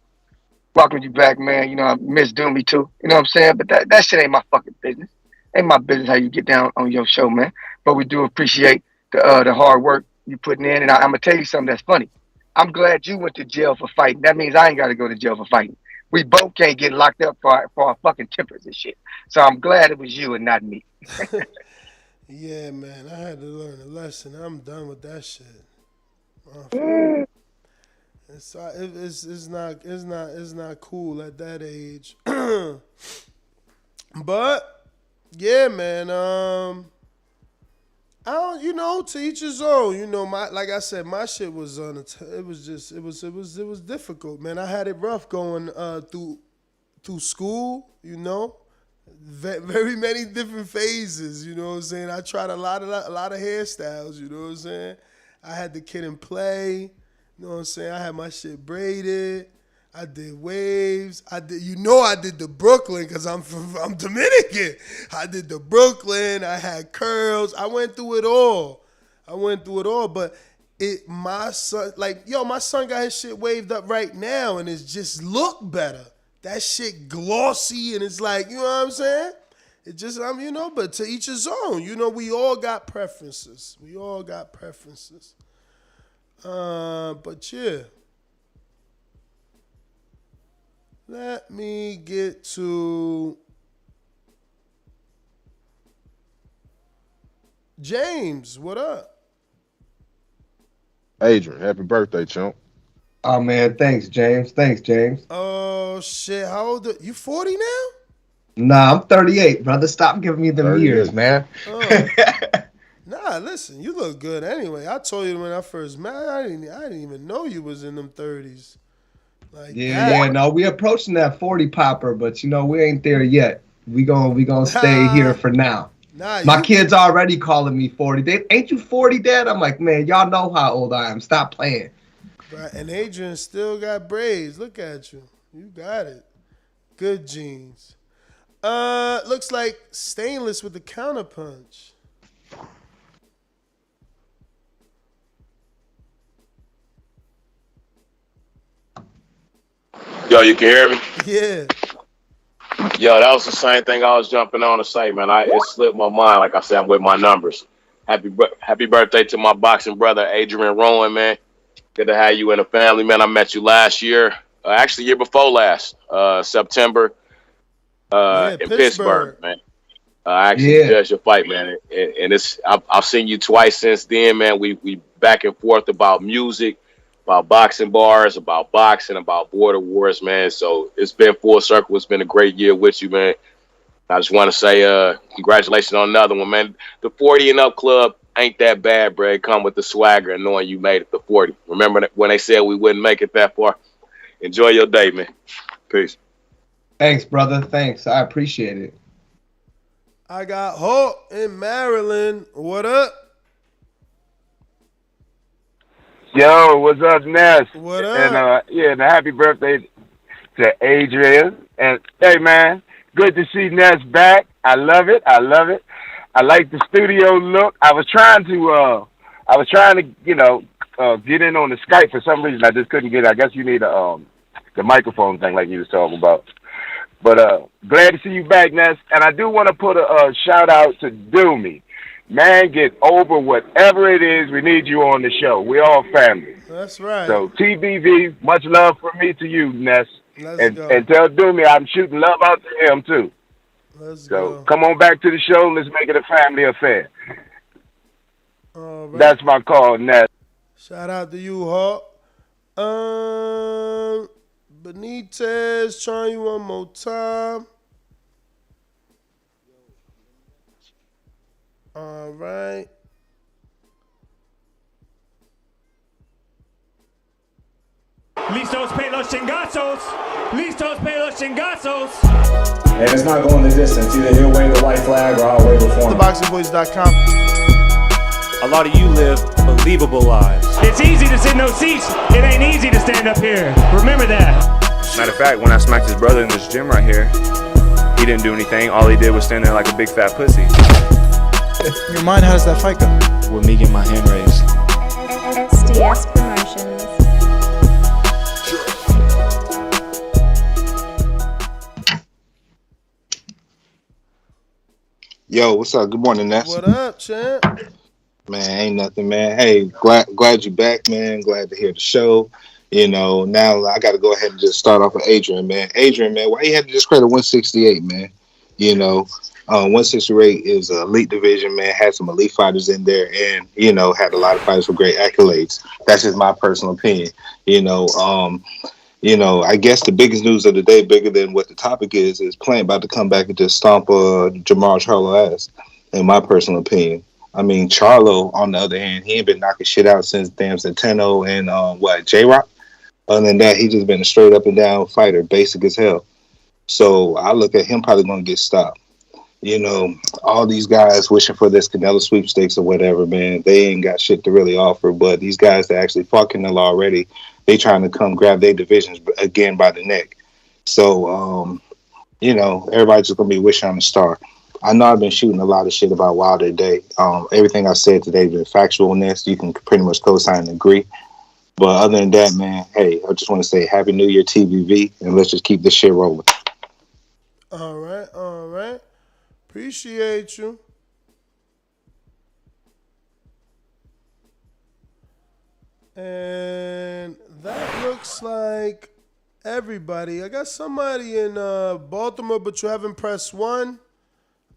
welcome you back, man. You know, I miss Doomy too. You know what I'm saying? But that shit ain't my fucking business. Ain't my business how you get down on your show, man. But we do appreciate the hard work you putting in. And I'm going to tell you something that's funny. I'm glad you went to jail for fighting. That means I ain't got to go to jail for fighting. We both can't get locked up for our fucking tempers and shit. So I'm glad it was you and not me. Yeah, man, I had to learn a lesson. I'm done with that shit. It's not cool at that age. But yeah, man. I don't, you know, to each his own. You know, like I said, my shit was it was difficult, man. I had it rough going through school. You know, very many different phases. You know what I'm saying? I tried a lot of hairstyles. You know what I'm saying? I had the kid and play. You know what I'm saying? I had my shit braided. I did waves. I did the Brooklyn because I'm Dominican. I did the Brooklyn. I had curls. I went through it all. But my son got his shit waved up right now, and it's just look better. That shit glossy, and it's like, you know what I'm saying? It just, but to each his own. You know, we all got preferences. But yeah. Let me get to James. What up? Adrian, happy birthday, chump. Oh, man, thanks, James. Oh, shit. How old are you? 40 now? Nah, I'm 38, brother. Stop giving me them years, man. Nah, listen, you look good anyway. I told you when I first met, I didn't even know you was in them 30s. Like no, we approaching that 40 popper, but you know we ain't there yet. We gonna stay here for now. My kids already calling me 40. Ain't you 40, Dad? I'm like, man, y'all know how old I am. Stop playing. Right, and Adrian still got braids. Look at you. You got it. Good genes. Looks like stainless with the counterpunch. Yo, you can hear me? Yeah. Yo, that was the same thing I was jumping on to say, man. It slipped my mind. Like I said, I'm with my numbers. Happy birthday to my boxing brother, Adrian Rowan, man. Good to have you in the family, man. I met you last year. Actually, year before last, September, in Pittsburgh, man. I actually judged your fight, man. And I've seen you twice since then, man. We back and forth about music, about boxing bars, about boxing, about border wars, man. So it's been full circle. It's been a great year with you, man. I just want to say congratulations on another one, man. The 40 and up club ain't that bad, bro. It come with the swagger and knowing you made it to 40. Remember when they said we wouldn't make it that far? Enjoy your day, man. Peace. Thanks, brother. Thanks. I appreciate it. I got Hope in Maryland. What up? Yo, what's up, Ness? What up? And happy birthday to Adrian. And hey, man, good to see Ness back. I love it. I like the studio look. I was trying to get in on the Skype for some reason. I just couldn't get it. I guess you need the microphone thing like you was talking about. But glad to see you back, Ness. And I do want to put a shout out to Doomy. Man, get over whatever it is. We need you on the show. We all family. That's right. So TBV, much love from me to you, Ness. Let's go. And tell Doomy I'm shooting love out to him too. Let's go. Come on back to the show. Let's make it a family affair. All right. That's my call, Ness. Shout out to you, Hawk. Benitez, trying you one more time. All right. Listos pe los chingazos. Listos pe los chingazos. And it's not going the distance. Either he'll wave the white flag or I'll wave it for him. TheBoxingVoice.com. A lot of you live believable lives. It's easy to sit in those seats. It ain't easy to stand up here. Remember that. Matter of fact, when I smacked his brother in this gym right here, he didn't do anything. All he did was stand there like a big fat pussy. In your mind, how does that fight go? With me getting my hand raised. SDS Promotions. Yo, what's up? Good morning, Ness. What up, champ? Man, ain't nothing, man. Hey, glad you back, man. Glad to hear the show. You know, now I got to go ahead and just start off with Adrian, man. Adrian, man, why you had to discredit 168, man? You know, 168 is an elite division, man. Had some elite fighters in there, and you know, had a lot of fighters with great accolades. That's just my personal opinion. You know, I guess the biggest news of the day, bigger than what the topic is Plant about to come back and just stomp Jamar Charlo ass. In my personal opinion. I mean, Charlo, on the other hand, he ain't been knocking shit out since damn Centeno and J-Rock. Other than that, he just been a straight up and down fighter, basic as hell. So I look at him probably going to get stopped. You know, all these guys wishing for this Canelo sweepstakes or whatever, man, they ain't got shit to really offer. But these guys that actually fought Canelo already, they trying to come grab their divisions again by the neck. So, you know, everybody's just going to be wishing on a star. I know I've been shooting a lot of shit about Wilder today. Everything I said today has been factualness. You can pretty much co-sign and agree. But other than that, man, hey, I just want to say Happy New Year, TBV, and let's just keep this shit rolling. All right. Appreciate you. And that looks like everybody. I got somebody in Baltimore, but you haven't pressed 1.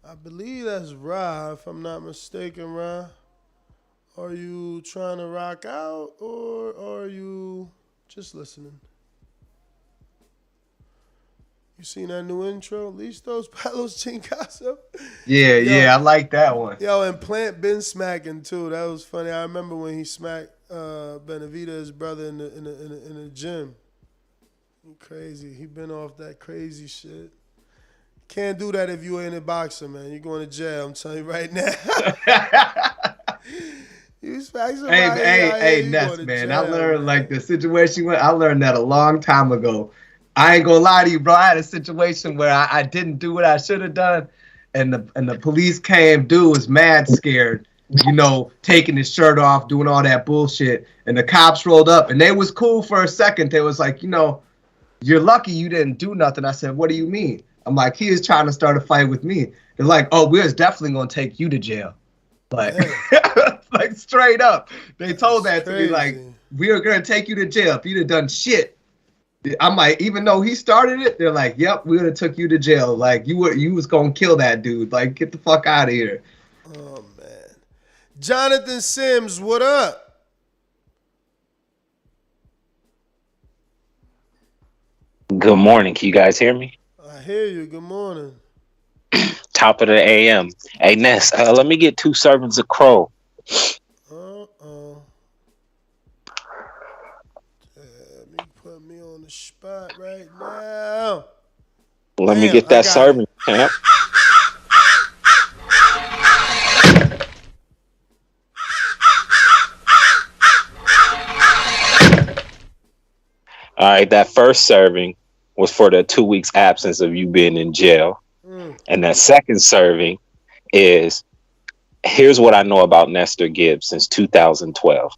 I believe that's Ra, if I'm not mistaken, Ra. Are you trying to rock out, or are you just listening? You seen that new intro? Listos, Palos, Chingazo? Yeah, I like that one. Yo, and Plant been smacking too. That was funny. I remember when he smacked Benavidez, his brother, in the gym. Crazy. He been off that crazy shit. Can't do that if you ain't a boxer, man. You're going to jail. I'm telling you right now. You smack somebody. Hey, Ness, man. I learned like the situation. I learned that a long time ago. I ain't gonna lie to you, bro. I had a situation where I didn't do what I should have done, and the police came. Dude was mad scared, you know, taking his shirt off, doing all that bullshit. And the cops rolled up, and they was cool for a second. They was like, you know, you're lucky you didn't do nothing. I said, what do you mean? I'm like, he is trying to start a fight with me. They're like, oh, we're definitely gonna take you to jail. Like, like straight up. They told that to me, like, we are gonna take you to jail if you'd have done shit. I'm like, even though he started it, they're like, yep, we would have took you to jail. Like, you was gonna kill that dude. Like, get the fuck out of here. Oh man. Jonathan Sims, what up? Good morning. Can you guys hear me? I hear you. Good morning. Top of the AM. Hey, Ness, let me get 2 servings of crow. Put me on the spot right now. Let me get that serving, champ. All right, that first serving was for the 2 weeks absence of you being in jail. And that second serving is, here's what I know about Nestor Gibbs since 2012.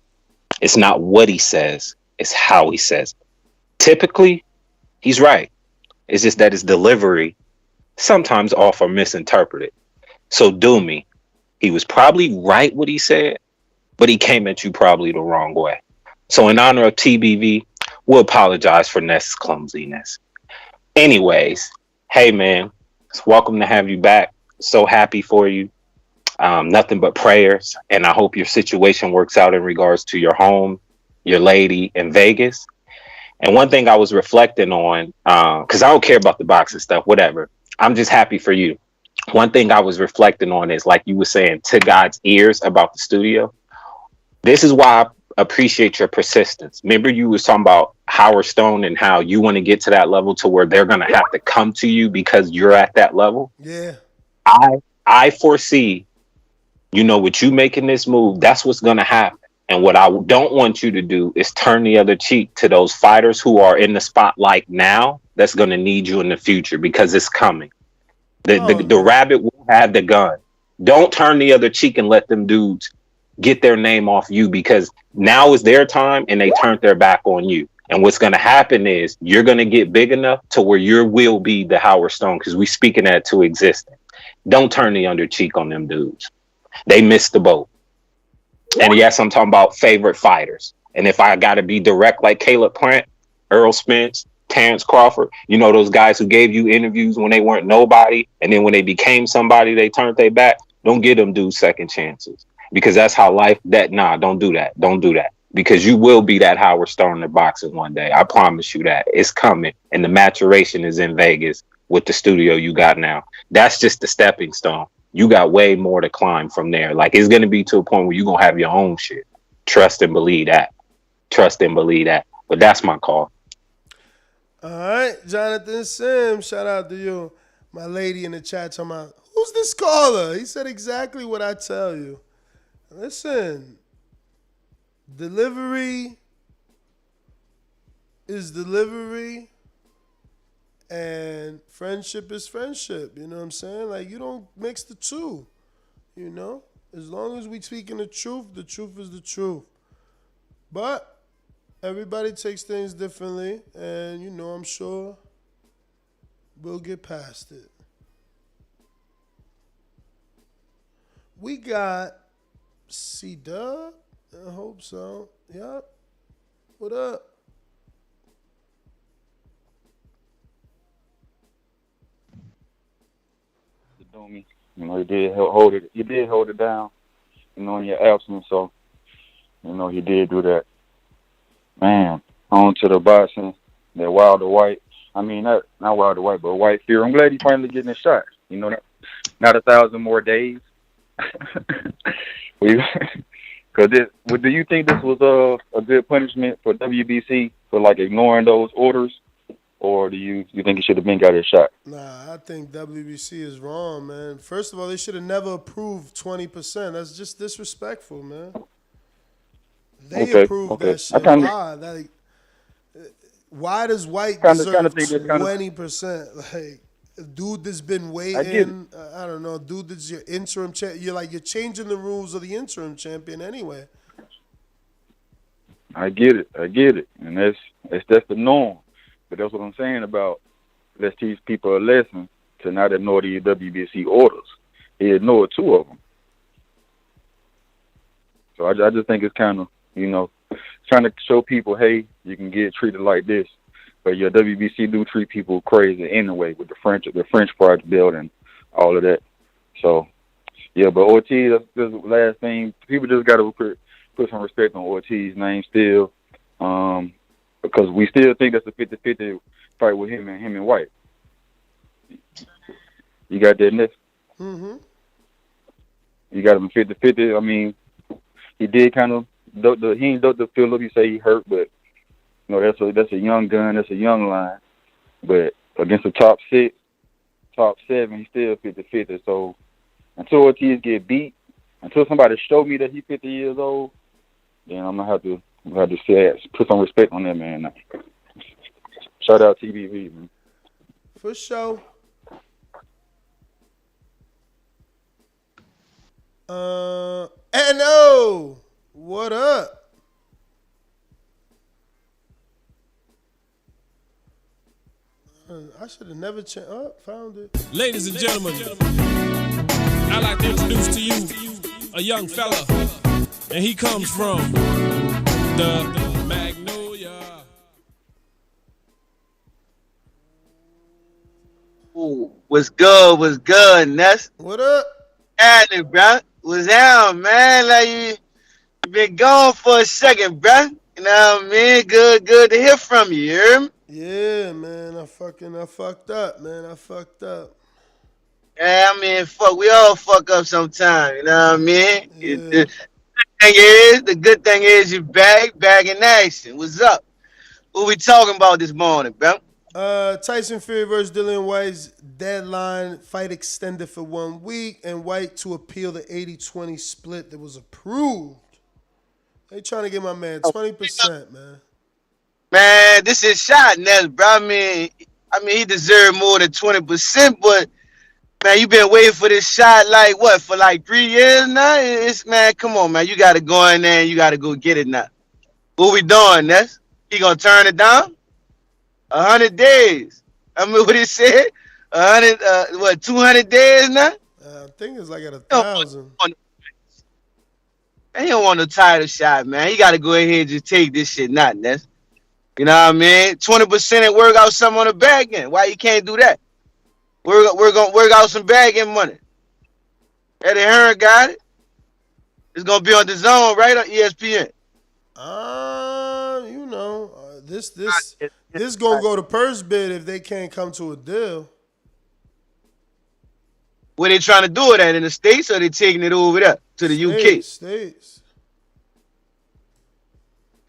It's not what he says, it's how he says it. Typically, he's right. It's just that his delivery sometimes off or misinterpreted. So do me. He was probably right what he said, but he came at you probably the wrong way. So in honor of TBV, we'll apologize for Ness's clumsiness. Anyways, hey man, it's welcome to have you back. So happy for you. Nothing but prayers. And I hope your situation works out in regards to your home, your lady in Vegas. And one thing I was reflecting on, because I don't care about the boxing stuff, whatever. I'm just happy for you. One thing I was reflecting on is, like you were saying, to God's ears about the studio. This is why I appreciate your persistence. Remember you was talking about Howard Stone and how you want to get to that level to where they're going to have to come to you because you're at that level. Yeah. I foresee, you know, with you making this move, that's what's going to happen. And what I don't want you to do is turn the other cheek to those fighters who are in the spotlight now that's going to need you in the future, because it's coming. The rabbit will have the gun. Don't turn the other cheek and let them dudes get their name off you, because now is their time and they turned their back on you. And what's going to happen is you're going to get big enough to where you will be the Howard Stone, because we speaking that to existence. Don't turn the other cheek on them dudes. They missed the boat. And yes, I'm talking about favorite fighters. And if I got to be direct, like Caleb Plant, Earl Spence, Terrence Crawford, you know, those guys who gave you interviews when they weren't nobody, and then when they became somebody, they turned their back. Don't give them dudes second chances, because that's how life. Don't do that. Don't do that, because you will be that Howard Stone in boxing one day. I promise you that. It's coming, and the maturation is in Vegas with the studio you got now. That's just the stepping stone. You got way more to climb from there. Like, it's going to be to a point where you're going to have your own shit. Trust and believe that. Trust and believe that. But that's my call. All right, Jonathan Sims, shout out to you. My lady in the chat talking about, who's this caller? He said exactly what I tell you. Listen, delivery is delivery, and friendship is friendship. You know what I'm saying? Like, you don't mix the two, you know? As long as we speaking the truth is the truth. But everybody takes things differently, and, you know, I'm sure we'll get past it. We got C-Dub. I hope so. Yep. What up? Me. You know, he did hold it. He did hold it down, you know, in your absence. So, you know, he did do that. Man, on to the boxing. That Wilder Whyte. I mean, not Wilder Whyte, but Whyte Fury. I'm glad he finally getting a shot. You know, not 1,000 more days. Because do you think this was a good punishment for WBC for like ignoring those orders? Or do you think he should have been got his shot? Nah, I think WBC is wrong, man. First of all, they should have never approved 20%. That's just disrespectful, man. They approved that shit. Why does White deserve 20%? Like, dude that's been waiting, I don't know, dude that's your interim champ. You're changing the rules of the interim champion anyway. I get it. And that's the norm. But that's what I'm saying about, let's teach people a lesson to not ignore the WBC orders. He ignored 2 of them. So I just think it's kind of, you know, trying to show people, hey, you can get treated like this. But your WBC do treat people crazy anyway with the French Project build and all of that. So, yeah, but Ortiz, that's the last thing. People just got to put some respect on Ortiz's name still. Because we still think that's a 50-50 fight with him and White. You got that, Nick? Mm-hmm. You got him 50-50. I mean, he did kind of he didn't dope the field up. You say he hurt, but you know that's a young gun. That's a young line. But against the top 6, top 7, he's still 50-50. So until Ortiz get beat, until somebody show me that he's 50 years old, then I'm gonna have to put some respect on that man now. Shout out TBV, man. For sure. N.O. What up? I should have never found it. Ladies and gentlemen, I'd like to introduce to you a young fella, and he comes from the Magnolia. Ooh, what's good, Ness? What up? Howdy, bro. What's down, man? Like you been gone for a second, bro. You know what I mean? Good to hear from you, you hear me? Yeah, man. I fucked up, man. I fucked up. Yeah, I mean, we all fuck up sometime, you know what I mean? Yeah. The good thing is you back in action. What's up? What we talking about this morning, bro? Tyson Fury versus Dillian Whyte's deadline fight extended for 1 week, and Whyte to appeal the 80-20 split that was approved They trying to get my man 20%, man. Man, this is shot, Ness, bro. I mean, he deserved more than 20%, but man, you been waiting for this shot like what for like 3 years now? It's man, come on, man. You gotta go in there and you gotta go get it now. What we doing, Ness? He gonna turn it down? 100 days. I mean, what he said? 200 days now? I think it's like at 1,000. He don't want no title shot, man. He gotta go ahead and just take this shit, not Ness. You know what I mean? 20% and work out something on the back end. Why you can't do that? We're gonna work out some back end money. Eddie Hearn got it. It's gonna be on Dazn, right, on ESPN. You know, this gonna go to purse bid if they can't come to a deal. Where they trying to do it at, in the States, or they taking it over there to the UK? States.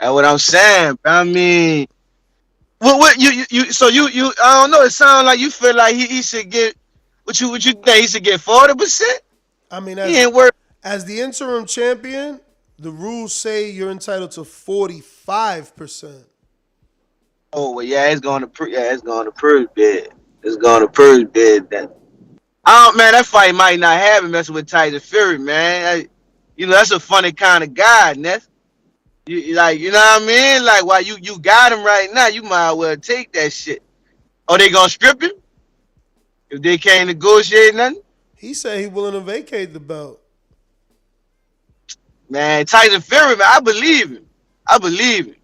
That's what I'm saying. I mean, what you I don't know. It sounds like you feel like he should get what you think he should get 40%. I mean, as the interim champion, the rules say you're entitled to 45%. Oh well, yeah, it's going to purse bid. It's going to purse bid. That man, that fight might not happen messing with Tyson Fury, man. That's a funny kind of guy, Ness. You know what I mean? Like, while you got him right now, you might as well take that shit. Oh, they gonna strip him if they can't negotiate nothing? He said he willing to vacate the belt. Man, Tyson Fury, man, I believe him. I think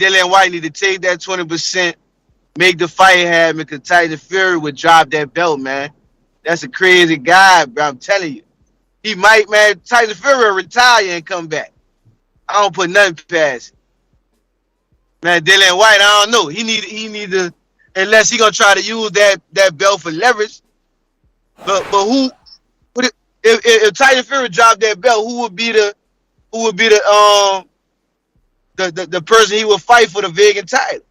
Dillian Whyte need to take that 20%, make the fight happen, because Tyson Fury would drop that belt, man. That's a crazy guy, bro. I'm telling you. He might, man. Tyson Fury will retire and come back. I don't put nothing past it. Man, Dillian Whyte, I don't know. He need to, unless he gonna try to use that belt for leverage. But who would if Tyson Fury dropped that belt, who would be the person he would fight for the vegan title?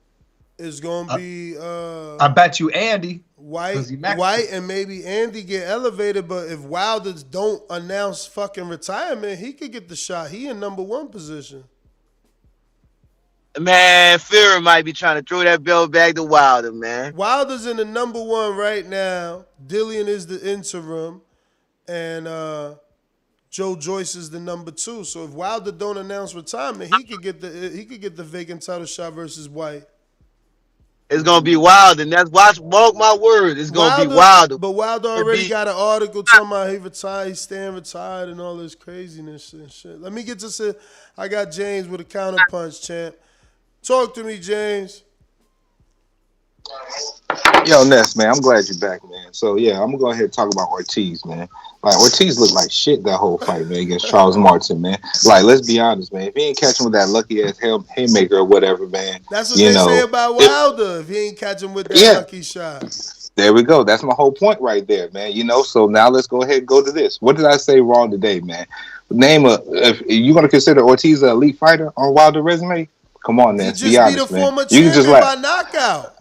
It's gonna be I bet you Andy. White and maybe Andy get elevated, but if Wilders don't announce fucking retirement, he could get the shot. He in #1 position. Man, Fury might be trying to throw that belt back to Wilder, man. Wilder's in the #1 right now. Dillian is the interim, and Joe Joyce is the #2. So if Wilder don't announce retirement, he could get the vacant title shot versus White. It's gonna be Wilder, and mark my word, it's gonna be Wilder. But Wilder already got an article talking about he retired, he's staying retired, and all this craziness and shit. Let me get to I got James with a counterpunch, champ. Talk to me, James. Yo, Ness, man, I'm glad you're back, man. So, yeah, I'm going to go ahead and talk about Ortiz, man. Like, Ortiz looked like shit that whole fight, man, against Charles Martin, man. Like, let's be honest, man. If he ain't catching with that lucky-ass haymaker or whatever, man. That's what they say about Wilder, if he ain't catching with that lucky shot. There we go. That's my whole point right there, man. So now let's go ahead and go to this. What did I say wrong today, man? If you're going to consider Ortiz an elite fighter on Wilder's resume? Come on, Ness. Be honest, man. You can just by knockout.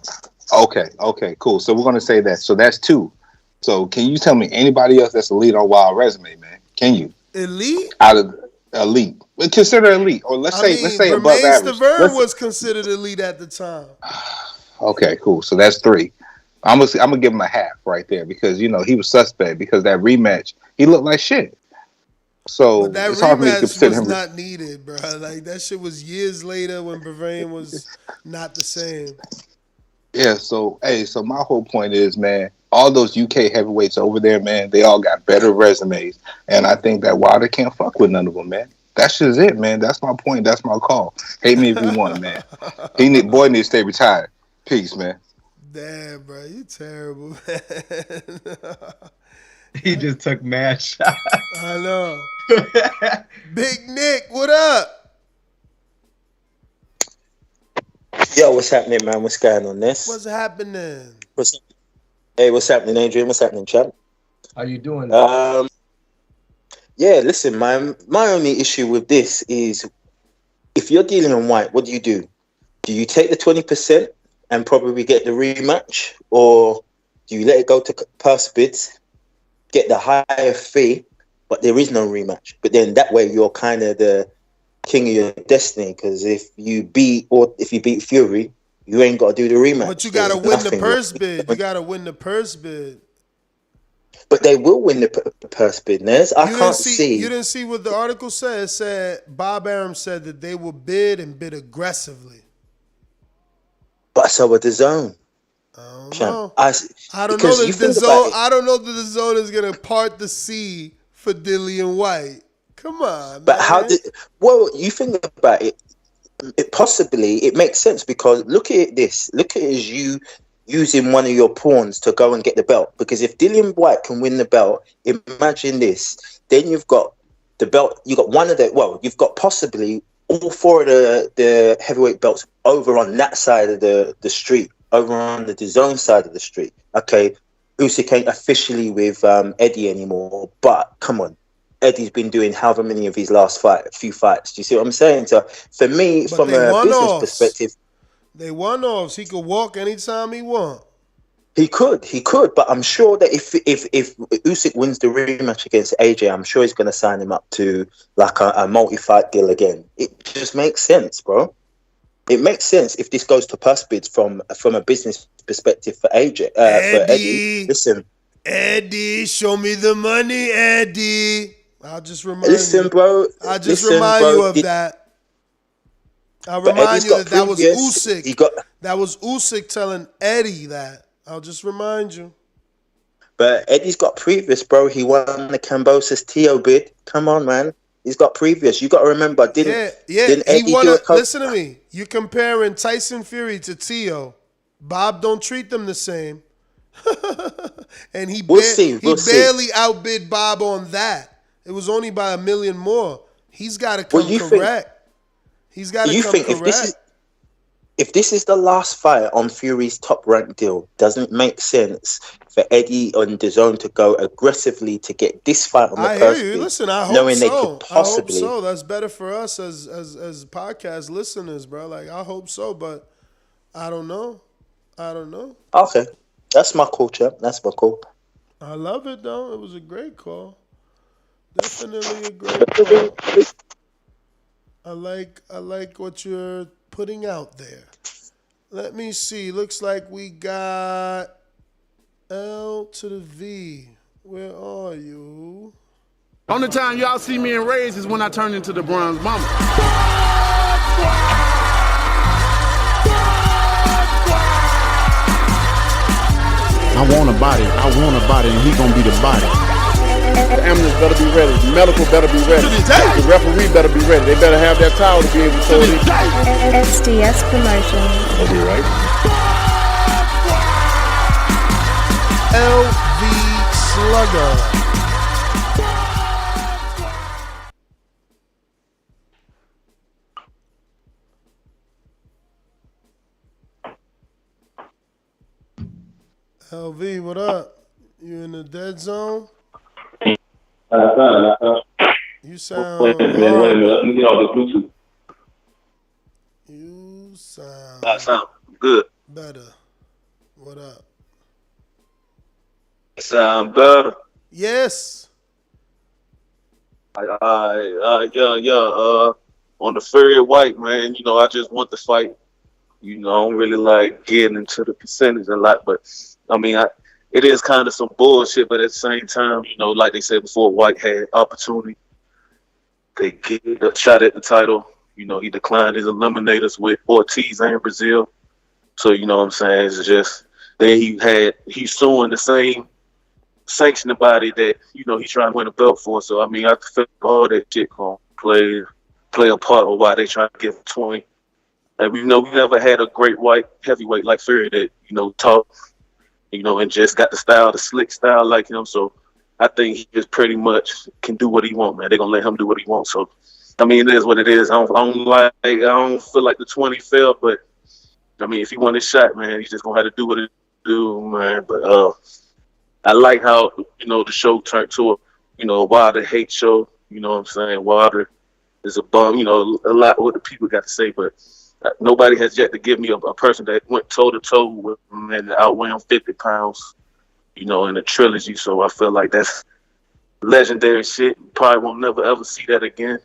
Okay, cool. So we're gonna say that. So that's 2. So can you tell me anybody else that's elite on Wild resume, man? Can you? Elite? Out of elite, but consider elite, or let's say above average. Stavern was considered elite at the time. Okay, cool. So that's 3. I'm gonna give him a half right there because he was suspect because that rematch he looked like shit. So but that it's hard for me to consider was him. Not needed, bro. Like that shit was years later when Bavarian was not the same. Yeah. So my whole point is, man, all those UK heavyweights over there, man, they all got better resumes, and I think that Wilder can't fuck with none of them, man. That's just it, man. That's my point. That's my call. Hate me if you want, man. Boy needs to stay retired. Peace, man. Damn, bro, you terrible, man. He just took mad shots. I know. Big Nick, what up? Yo, what's happening, man? What's going on, Ness? What's happening? Hey, what's happening, Adrian? What's happening, champ? How you doing? Yeah, listen, my only issue with this is if you're dealing on White, what do? Do you take the 20% and probably get the rematch, or do you let it go to purse bids, get the higher fee, but there is no rematch. But then that way you're kind of the king of your destiny, because if you beat Fury, you ain't got to do the rematch. But you got to win the purse bid. You got to win the purse bid. But they will win the purse bid, Nez. I can't see. You didn't see what the article said. It said Bob Arum said that they will bid and bid aggressively. But so with DAZN. I don't know. I don't know that DAZN is gonna part the sea for Dillian Whyte. Come on, but man. You think about it? It makes sense, because look at it as you using one of your pawns to go and get the belt. Because if Dillian Whyte can win the belt, imagine this. Then you've got the belt. You've got you've got possibly all four of the heavyweight belts over on that side of the street, over on the DAZN side of the street. Okay, Usyk ain't officially with Eddie anymore, but come on. Eddie's been doing however many of his last few fights. Do you see what I'm saying? So for me, from a business perspective, they one-offs. He could walk anytime he want. He could, but I'm sure that if Usyk wins the rematch against AJ, I'm sure he's going to sign him up to like a multi-fight deal again. It just makes sense, bro. It makes sense if this goes to purse bids from a business perspective for AJ. For Eddie, listen, Eddie, show me the money, Eddie. I'll just remind you, bro. I'll just remind you of that. I'll remind you that was Usyk. That was Usyk telling Eddie that. I'll just remind you. But Eddie's got previous, bro. He won the Cambosis Tio bid. Come on, man. He's got previous. You got to remember, didn't Eddie listen to me. You're comparing Tyson Fury to Tio. Bob don't treat them the same. And he barely outbid Bob on that. It was only by $1 million more. He's got to come correct. He's got to come correct. If this is the last fight on Fury's top rank deal, doesn't it make sense for Eddie and DAZN to go aggressively to get this fight on the purse bid? Listen, I hope knowing so. They could possibly... I hope so. That's better for us as podcast listeners, bro. Like, I hope so, but I don't know. Okay. That's my call, champ. That's my call. I love it, though. It was a great call. Definitely a great call. I like what you're putting out there. Let me see. Looks like we got L to the V. Where are you? Only time y'all see me in Rays is when I turn into the Bronze Mama. I want a body, and he gonna be the body. The ambulance better be ready. The medical better be ready. The referee better be ready. They better have that towel to be able to throw it in. SDS Promotions. I'll be right. LV Slugger. LV, what up? You in the dead zone? You sound wait a minute. Let me get all this Bluetooth. You sound... I sound good. Better. What up? Sound better? Yes. On the Fury and Whyte, man, I just want the fight. I don't really like getting into the percentage a lot, but I mean, it is kind of some bullshit, but at the same time, like they said before, Whyte had opportunity. They gave a shot at the title. He declined his eliminators with Ortiz and Brazil. So, you know what I'm saying? It's just that he's suing the same sanctioning body that, he's trying to win a belt for. So, I mean, I feel all that shit gonna play a part of why they trying to give 20. And we never had a great white heavyweight like Fury that, talk, and just got the slick style like him. So I think he just pretty much can do what he wants, man. They're going to let him do what he wants. So, I mean, it is what it is. I don't feel like the 20 fell, but, I mean, if he won his shot, man, he's just going to have to do what he do, man. But I like how, the show turned to a Wilder hate show. You know what I'm saying? Wilder is a bum, a lot of what the people got to say, but nobody has yet to give me a person that went toe-to-toe with him and outweighed him 50 pounds, in a trilogy. So I feel like that's legendary shit. Probably won't never ever see that again.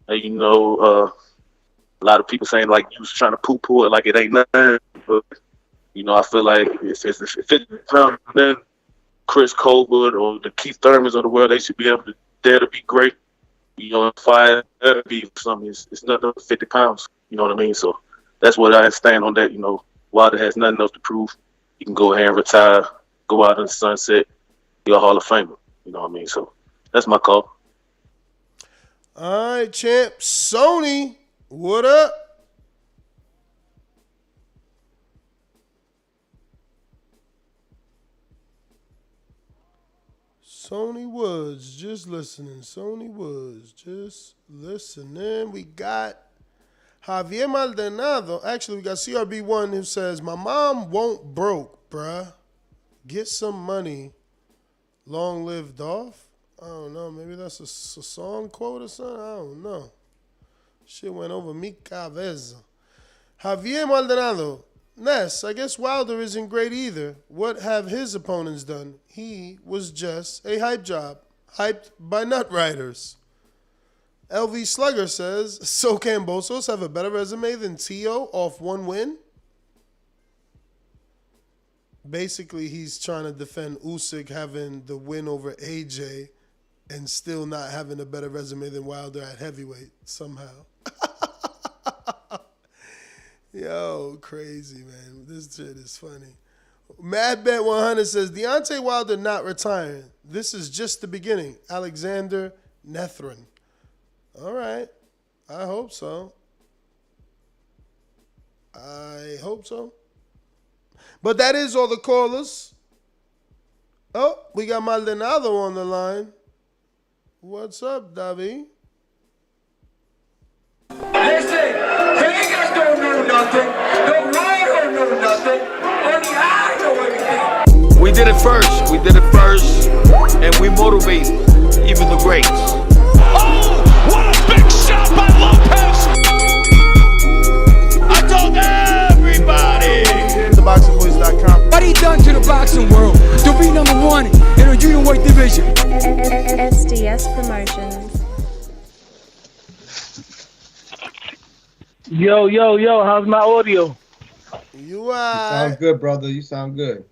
And, you know, a lot of people saying like you was trying to poo-poo it like it ain't nothing. But, you know, I feel like if it's 50 pounds, then Chris Colbert or the Keith Thurmans of the world, they should be able to dare to be great. You know, if I ever be something, it's nothing but 50 pounds. You know what I mean? So that's what I stand on that. You know, Wilder has nothing else to prove. You can go ahead and retire, go out in the sunset, be a Hall of Famer. You know what I mean? So that's my call. All right, champ. Sony, what up? Sony Woods, just listening. Sony Woods, just listening. We got Javier Maldonado. Actually, we got CRB1 who says, my mom won't broke, bruh. Get some money. Long live Dolph. I don't know. Maybe that's a song quote or something. I don't know. Shit went over mi cabeza. Javier Maldonado. Ness, I guess Wilder isn't great either. What have his opponents done? He was just a hype job. Hyped by nut riders. LV Slugger says, so Cambosos have a better resume than Tio off one win? Basically, he's trying to defend Usyk having the win over AJ and still not having a better resume than Wilder at heavyweight somehow. Yo, crazy, man. This shit is funny. Madbet 100 says, Deontay Wilder not retiring. This is just the beginning. Alexander Nethrin. All right. I hope so. I hope so. But that is all the callers. Oh, we got Maldonado on the line. What's up, Davi? Listen, Vegas don't know nothing. The world don't know nothing. Only I know everything. We did it first. We did it first. And we motivate even the greats. Oh, what a big shot by Lopez. I told everybody. TheBoxingVoice.com. What he done to the boxing world to be number one in a junior weight division? SDS Promotions. Yo, how's my audio? You are. Sound good, brother. You sound good.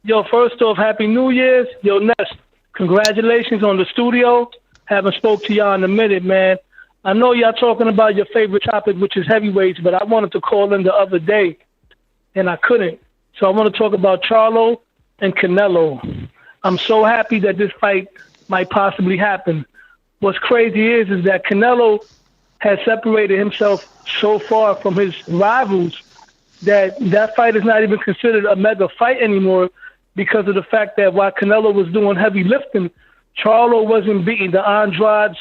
Yo, first off, Happy New Year's. Yo, Ness, congratulations on the studio. Haven't spoke to y'all in a minute, man. I know y'all talking about your favorite topic, which is heavyweights, but I wanted to call in the other day, and I couldn't. So I want to talk about Charlo and Canelo. I'm so happy that this fight might possibly happen. What's crazy is that Canelo has separated himself so far from his rivals that fight is not even considered a mega fight anymore because of the fact that while Canelo was doing heavy lifting, Charlo wasn't beating the Andrades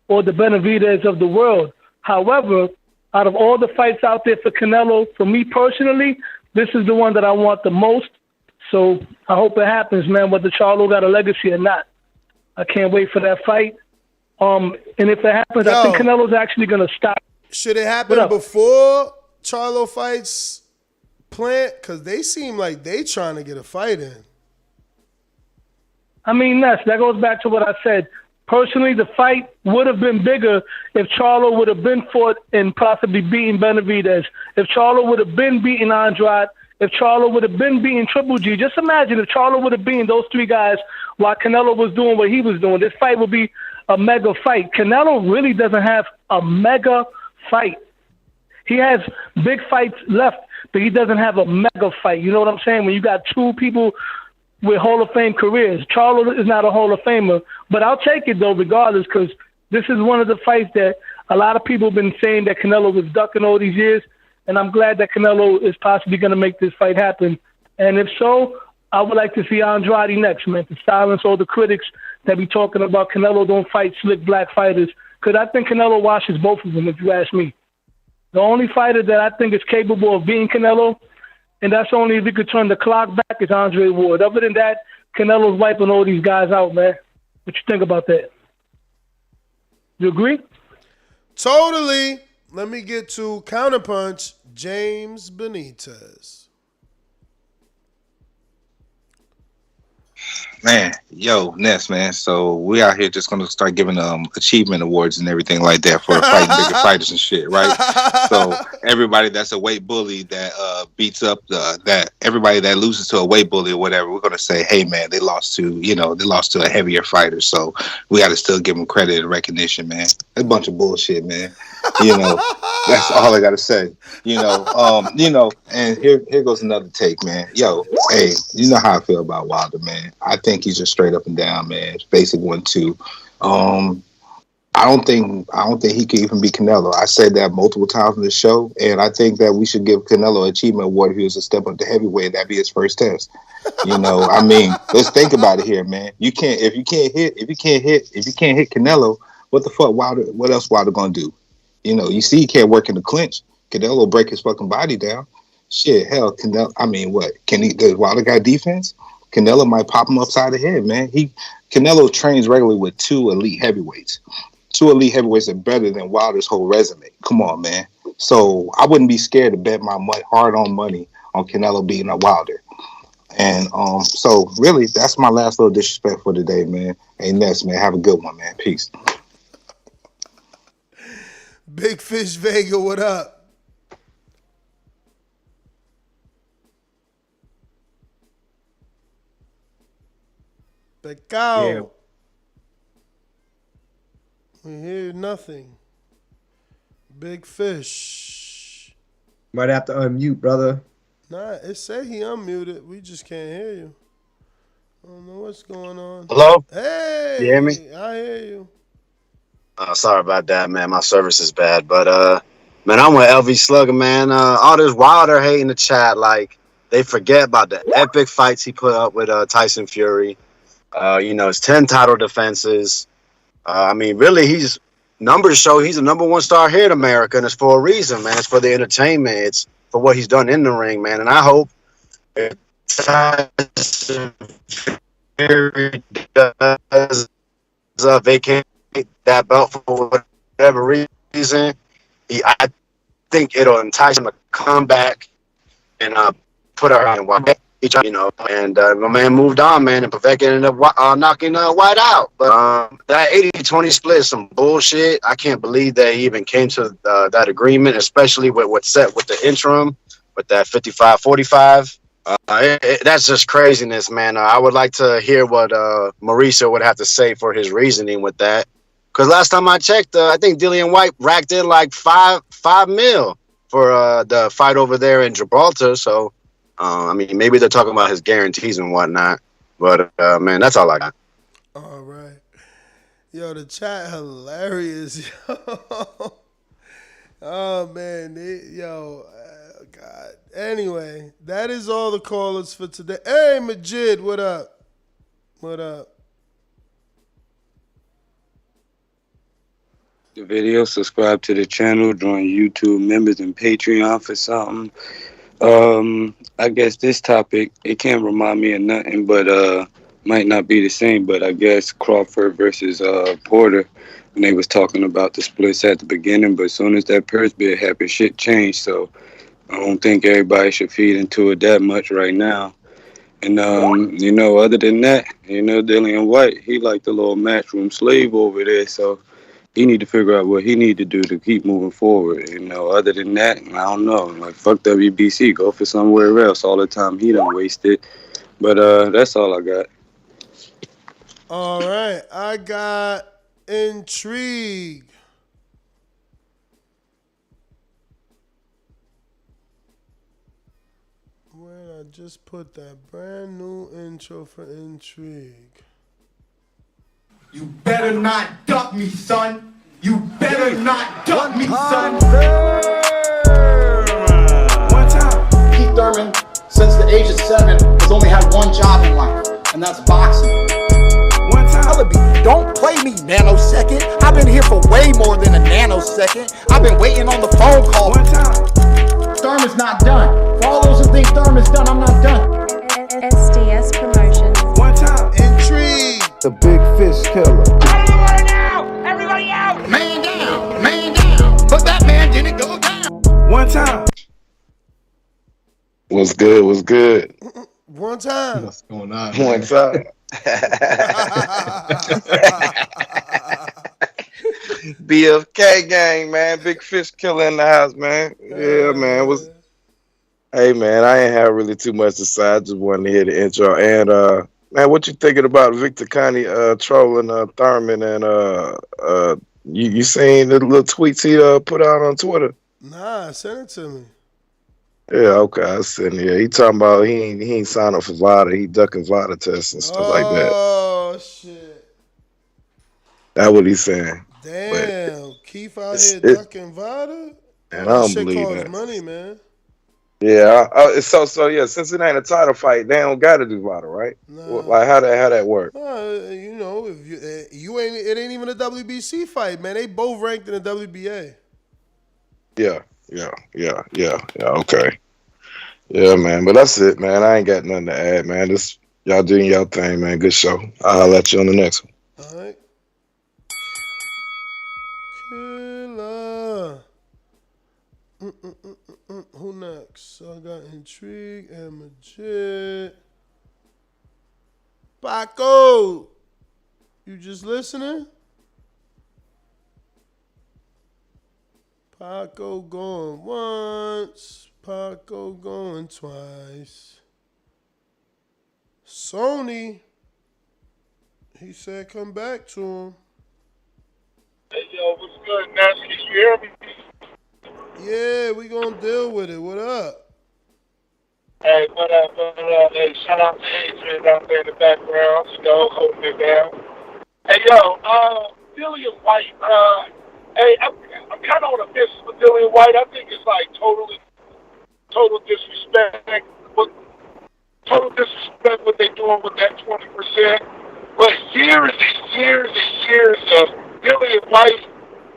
or the Benavidez of the world. However, out of all the fights out there for Canelo, for me personally, this is the one that I want the most. So I hope it happens, man, whether Charlo got a legacy or not. I can't wait for that fight. And if it happens, I think Canelo's actually going to stop. Should it happen before Charlo fights Plant? Because they seem like they trying to get a fight in. I mean, Ness, that goes back to what I said. Personally, the fight would have been bigger if Charlo would have been fought and possibly beaten Benavidez. If Charlo would have been beating Andrade, if Charlo would have been beating Triple G. Just imagine if Charlo would have beaten those three guys while Canelo was doing what he was doing. This fight would be a mega fight. Canelo really doesn't have a mega fight. He has big fights left, but he doesn't have a mega fight. You know what I'm saying? When you got two people with Hall of Fame careers. Charlo is not a Hall of Famer, but I'll take it, though, regardless, because this is one of the fights that a lot of people have been saying that Canelo was ducking all these years, and I'm glad that Canelo is possibly going to make this fight happen. And if so, I would like to see Andrade next, man, to silence all the critics that be talking about Canelo don't fight slick black fighters, because I think Canelo washes both of them, if you ask me. The only fighter that I think is capable of beating Canelo, and that's only if he could turn the clock back, is Andre Ward. Other than that, Canelo's wiping all these guys out, man. What you think about that? You agree? Totally. Let me get to Counterpunch, James Benitez. Man, Yo, Ness, man. So we out here just gonna start giving achievement awards and everything like that for fighting bigger fighters and shit, right? So everybody that's a weight bully that beats up that everybody that loses to a weight bully or whatever, we're gonna say, hey man, they lost to a heavier fighter. So we gotta still give them credit and recognition, man. It's a bunch of bullshit, man. That's all I gotta say. And here goes another take, man. Yo, hey, you know how I feel about Wilder, man. I think he's just straight up and down, man. Basic 1-2. I don't think he could even be Canelo. I said that multiple times on the show, and I think that we should give Canelo an achievement award if he was a step up to heavyweight. That'd be his first test. Let's think about it here, man. If you can't hit Canelo, what the fuck Wilder? What else Wilder gonna do? You see he can't work in the clinch. Canelo will break his fucking body down. Shit, hell, Canelo. I mean, what? Does Wilder got defense? Canelo might pop him upside the head, man. Canelo trains regularly with 2 elite heavyweights. 2 elite heavyweights are better than Wilder's whole resume. Come on, man. So I wouldn't be scared to bet my hard-on money on Canelo beating a Wilder. And so really, that's my last little disrespect for today, man. Hey, Ness, man, have a good one, man. Peace. Big Fish Vega, what up? Pecao. Yeah. We hear nothing. Big Fish. Might have to unmute, brother. Nah, it say he unmuted. We just can't hear you. I don't know what's going on. Hello? Hey. You hear me? I hear you. Sorry about that, man. My service is bad. But, man, I'm with LV Slugger, man. All this Wilder hate in the chat, like, they forget about the epic fights he put up with Tyson Fury. His 10 title defenses. Really, numbers show he's the number 1 star here in America, and it's for a reason, man. It's for the entertainment. It's for what he's done in the ring, man. And I hope if Tyson Fury does vacate that belt for whatever reason, I think it'll entice him to come back and put her on White. And my man moved on, man, and Paveka ended up knocking White out. But that 80-20 split is some bullshit. I can't believe they even came to that agreement, especially with what's set with the interim, with that 55-45. That's just craziness, man. I would like to hear what Mauricio would have to say for his reasoning with that. Because last time I checked, I think Dillian Whyte racked in like $5 million for the fight over there in Gibraltar. So, maybe they're talking about his guarantees and whatnot. But, man, that's all I got. All right. Yo, the chat hilarious. Oh, man. God. Anyway, that is all the callers for today. Hey, Majid, what up? What up? The video, subscribe to the channel, join YouTube members and Patreon for something. I guess this topic, it can't remind me of nothing, but might not be the same, but I guess Crawford versus Porter, when they was talking about the splits at the beginning, but as soon as that purse bid happened, shit changed, so I don't think everybody should feed into it that much right now. And, other than that, Dillian Whyte, he like the little matchroom slave over there, so he need to figure out what he need to do to keep moving forward. Other than that, I don't know. Like, fuck WBC. Go for somewhere else. All the time he done wasted. But that's all I got. All right. I got Intrigue. Where I just put that brand new intro for Intrigue. You better not duck me, son. You better not duck me, son. One time. Pete Thurman, since the age of 7, has only had one job in life, and that's boxing. One time. Don't play me, nanosecond. I've been here for way more than a nanosecond. I've been waiting on the phone call. One time. Thurman's not done. For all those who think Thurman's done, I'm not done. SDS Promotions. One time. Intrigue. The Big Fish Killer. Everybody now! Everybody out! Man down, man down. But that man didn't go down. One time. What's good? What's good? One time. What's going on? One time. BFK gang, man. Big fish killer in the house, man. Yeah, man. Hey, man, I ain't have really too much to say. I just wanted to hear the intro. And, man, what you thinking about Victor Connie trolling Thurman? And you seen the little tweets he put out on Twitter? Nah, send it to me. Yeah, okay. I sent it. Yeah, he talking about he ain't signed up for VADA. He ducking VADA tests and stuff like that. Oh, shit. That's what he's saying. Damn. Keith out here ducking VADA? Man, I don't shit believe costs that. money, man. Yeah, so yeah. Since it ain't a title fight, they don't got to do VADA, right? Nah. Like how that work? You know, if you ain't, it ain't even a WBC fight, man. They both ranked in the WBA. Yeah. Okay. Yeah, man. But that's it, man. I ain't got nothing to add, man. Just y'all doing y'all thing, man. Good show. I'll let you on the next one. All right. Killer. Who next? I got Intrigue and Majid. Paco, you just listening? Paco going once, Paco going twice. Sony, he said come back to him. Hey, yo, what's good, Nash? Can you hear me? Yeah, we gonna deal with it. What up? Hey, what up? Hey, shout out to Adrian out there in the background, you know, holding it down. Hey, yo, Dillian Whyte, hey, I'm kind of on the fence with Dillian Whyte. I think it's like total disrespect. Total disrespect what they doing with that 20%. But years and years and years of Dillian Whyte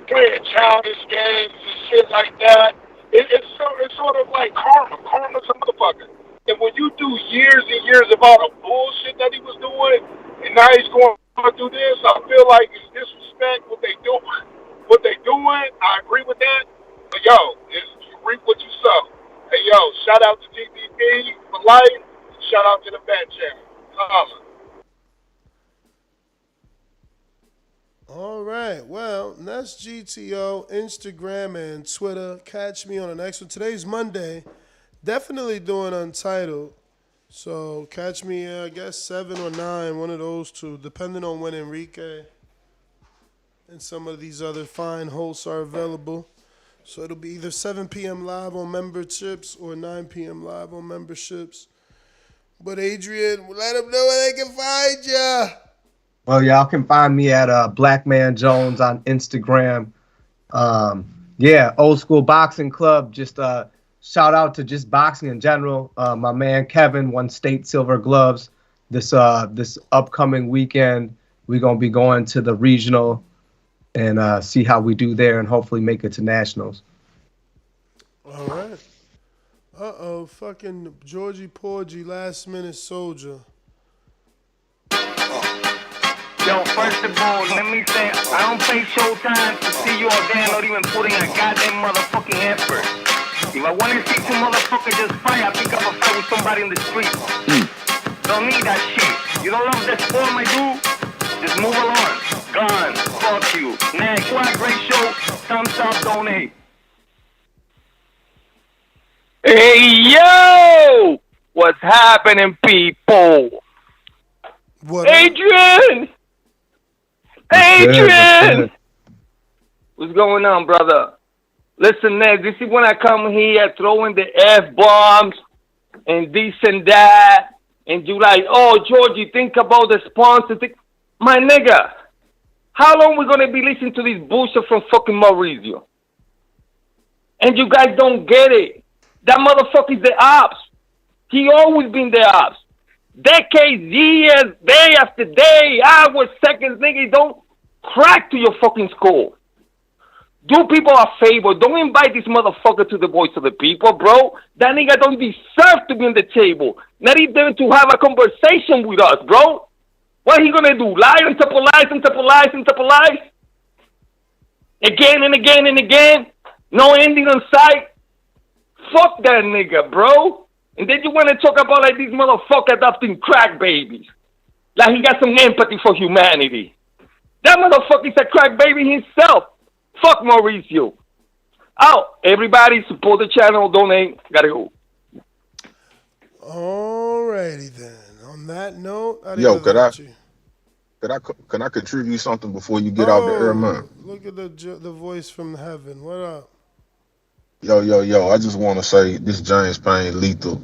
playing childish games and shit like that. It's sort of like karma. Karma's a motherfucker. And when you do years and years of all the bullshit that he was doing, and now he's going through this, I feel like it's disrespect what they doing. What they doing, I agree with that. But yo, you reap what you sow. Hey yo, shout out to TBB for life. Shout out to the Bat Channel. All right. Well, that's GTO, Instagram, and Twitter. Catch me on the next one. Today's Monday. Definitely doing Untitled. So catch me, I guess, 7 or 9, one of those two, depending on when Enrique and some of these other fine hosts are available. So it'll be either 7 p.m. live on memberships or 9 p.m. live on memberships. But Adrian, let them know where they can find ya. Well, y'all can find me at Black Man Jones on Instagram. Yeah, Old School Boxing Club. Just shout out to just boxing in general. My man Kevin won state silver gloves this upcoming weekend. We're gonna be going to the regional and see how we do there, and hopefully make it to nationals. All right. Fucking Georgie Porgy, last minute soldier. Yo, first of all, let me say, I don't pay showtime to see you all there, not even putting a goddamn motherfucking effort. If I want to see some motherfucker just fight, I pick up a fight with somebody in the street. Don't need that shit. You don't love that sport, my dude? Just move along. Gone. Fuck you. Next, what a great show. Thumbs up, donate. Hey, yo! What's happening, people? What? Adrian! Adrian! What's going on, brother? Listen, Ned, this is when I come here throwing the F-bombs and this and that, and you like, oh, Georgie, think about the sponsor. My nigga, how long we gonna be listening to this bullshit from fucking Mauricio? And you guys don't get it. That motherfucker is the ops. He always been the ops. Decades, years, day after day, hours, seconds, nigga, don't crack to your fucking skull. Do people a favor. Don't invite this motherfucker to the voice of the people, bro. That nigga don't deserve to be on the table. Not even to have a conversation with us, bro. What he gonna do? Lie on top of lies, on top of lies, on top of lies? Again and again and again? No ending on sight? Fuck that nigga, bro. And then you want to talk about like these motherfuckers adopting crack babies. Like he got some empathy for humanity. That motherfucker's a crybaby himself. Fuck Mauricio. Oh, everybody support the channel, donate. Gotta go. Alrighty then. On that note, Yo, can I contribute something before you get out the air, man? Look at the voice from heaven. What up? Yo, I just want to say this James Payne lethal.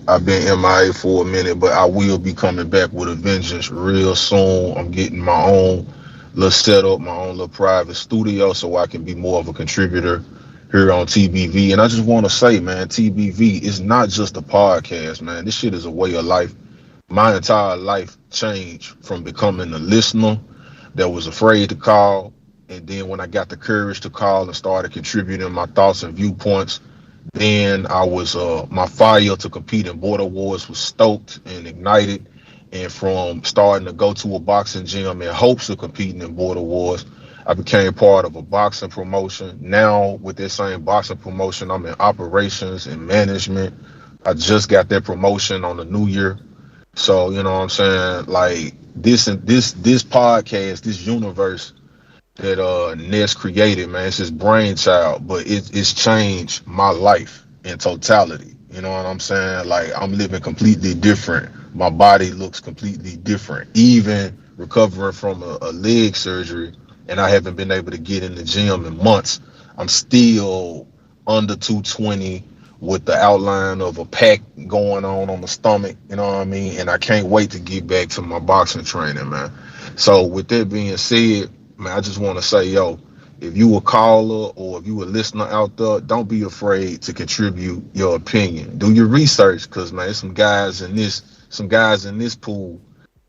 I've been MIA for a minute, but I will be coming back with a vengeance real soon. I'm getting my own little setup, my own little private studio so I can be more of a contributor here on TBV. And I just want to say, man, TBV is not just a podcast, man. This shit is a way of life. My entire life changed from becoming a listener that was afraid to call. And then when I got the courage to call and started contributing my thoughts and viewpoints, then I was my fire to compete in border wars was stoked and ignited. And from starting to go to a boxing gym in hopes of competing in border wars, I became part of a boxing promotion. Now with that same boxing promotion, I'm in operations and management. I just got that promotion on the new year. So, you know what I'm saying? Like this podcast, this universe that Ness created, man, it's his brainchild, but it's changed my life in totality. You know what I'm saying? Like I'm living completely different. My body looks completely different. Even recovering from a leg surgery, and I haven't been able to get in the gym in months. I'm still under 220 with the outline of a pack going on my stomach, you know what I mean? And I can't wait to get back to my boxing training, man. So with that being said, man, I just want to say, yo, if you a caller or if you a listener out there, don't be afraid to contribute your opinion. Do your research, because, man, there's some guys in this pool,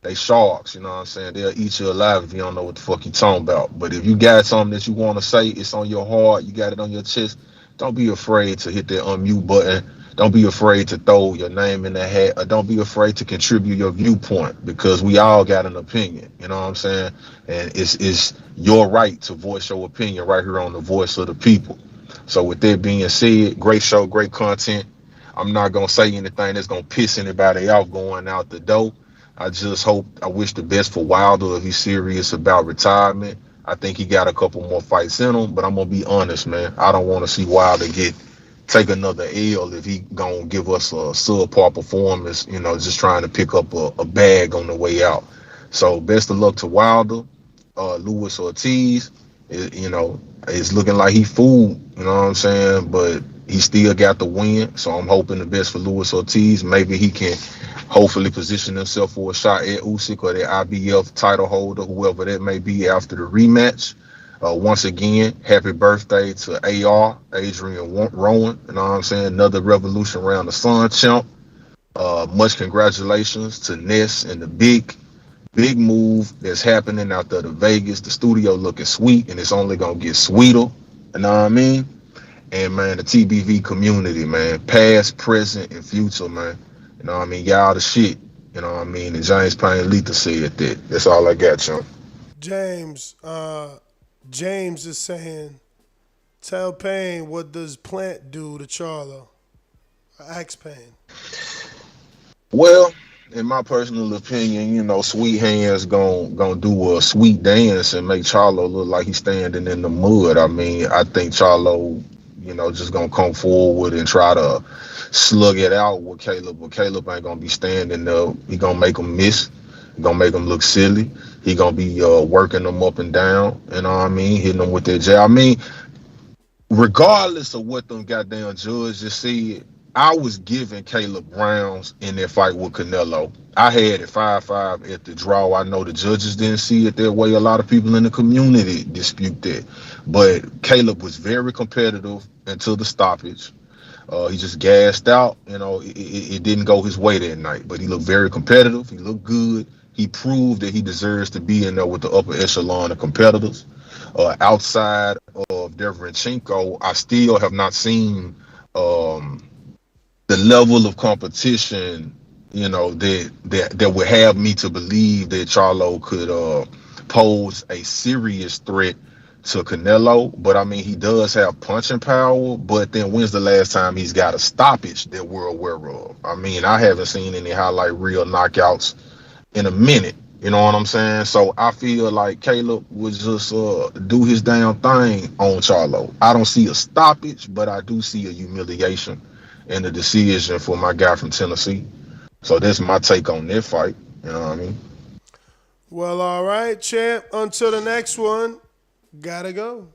they sharks, you know what I'm saying? They'll eat you alive if you don't know what the fuck you talking about. But if you got something that you want to say, it's on your heart, you got it on your chest, don't be afraid to hit that unmute button. Don't be afraid to throw your name in the hat, or don't be afraid to contribute your viewpoint, because we all got an opinion, you know what I'm saying? And it's your right to voice your opinion right here on the Voice of the People. So with that being said, great show, great content. I'm not going to say anything that's going to piss anybody off going out the door. I wish the best for Wilder if he's serious about retirement. I think he got a couple more fights in him, but I'm going to be honest, man. I don't want to see Wilder take another L if he gonna give us a subpar performance, you know, just trying to pick up a bag on the way out. So best of luck to Wilder. Luis Ortiz, it's looking like he fooled, you know what I'm saying? But he still got the win, so I'm hoping the best for Luis Ortiz. Maybe he can hopefully position himself for a shot at Usyk or the IBF title holder, whoever that may be after the rematch. Once again, happy birthday to AR, Adrian Rowan. You know what I'm saying? Another Revolution Round the Sun champ. Much congratulations to Ness and the big move that's happening out there to Vegas. The studio looking sweet, and it's only going to get sweeter. You know what I mean? And, man, the TBV community, man, past, present, and future, man. You know what I mean? Y'all the shit. You know what I mean? And James Payne Lethal said that. That's all I got, champ. James is saying, tell Payne, what does Plant do to Charlo? Ask Payne. Well, in my personal opinion, you know, Sweet Hands gonna do a sweet dance and make Charlo look like he's standing in the mud. I mean, I think Charlo, you know, just gonna come forward and try to slug it out with Caleb, but Caleb ain't gonna be standing there. He gonna make him miss. He gonna make him look silly. He gonna be working them up and down, you know what I mean? Hitting them with that jab. I mean, regardless of what them goddamn judges said, I was giving Caleb Browns in that fight with Canelo. I had it 5-5 at the draw. I know the judges didn't see it that way. A lot of people in the community dispute that. But Caleb was very competitive until the stoppage. He just gassed out. You know, it didn't go his way that night. But he looked very competitive. He looked good. He proved that he deserves to be in there with the upper echelon of competitors. Outside of Derevyanchenko, I still have not seen the level of competition, you know, that would have me to believe that Charlo could pose a serious threat to Canelo. But I mean, he does have punching power, but then when's the last time he's got a stoppage that we're aware of? I mean, I haven't seen any highlight reel knockouts in a minute. You know what I'm saying? So I feel like Caleb would just do his damn thing on Charlo. I don't see a stoppage, but I do see a humiliation and a decision for my guy from Tennessee. So that's my take on that fight. You know what I mean? Well, all right, champ. Until the next one, gotta go.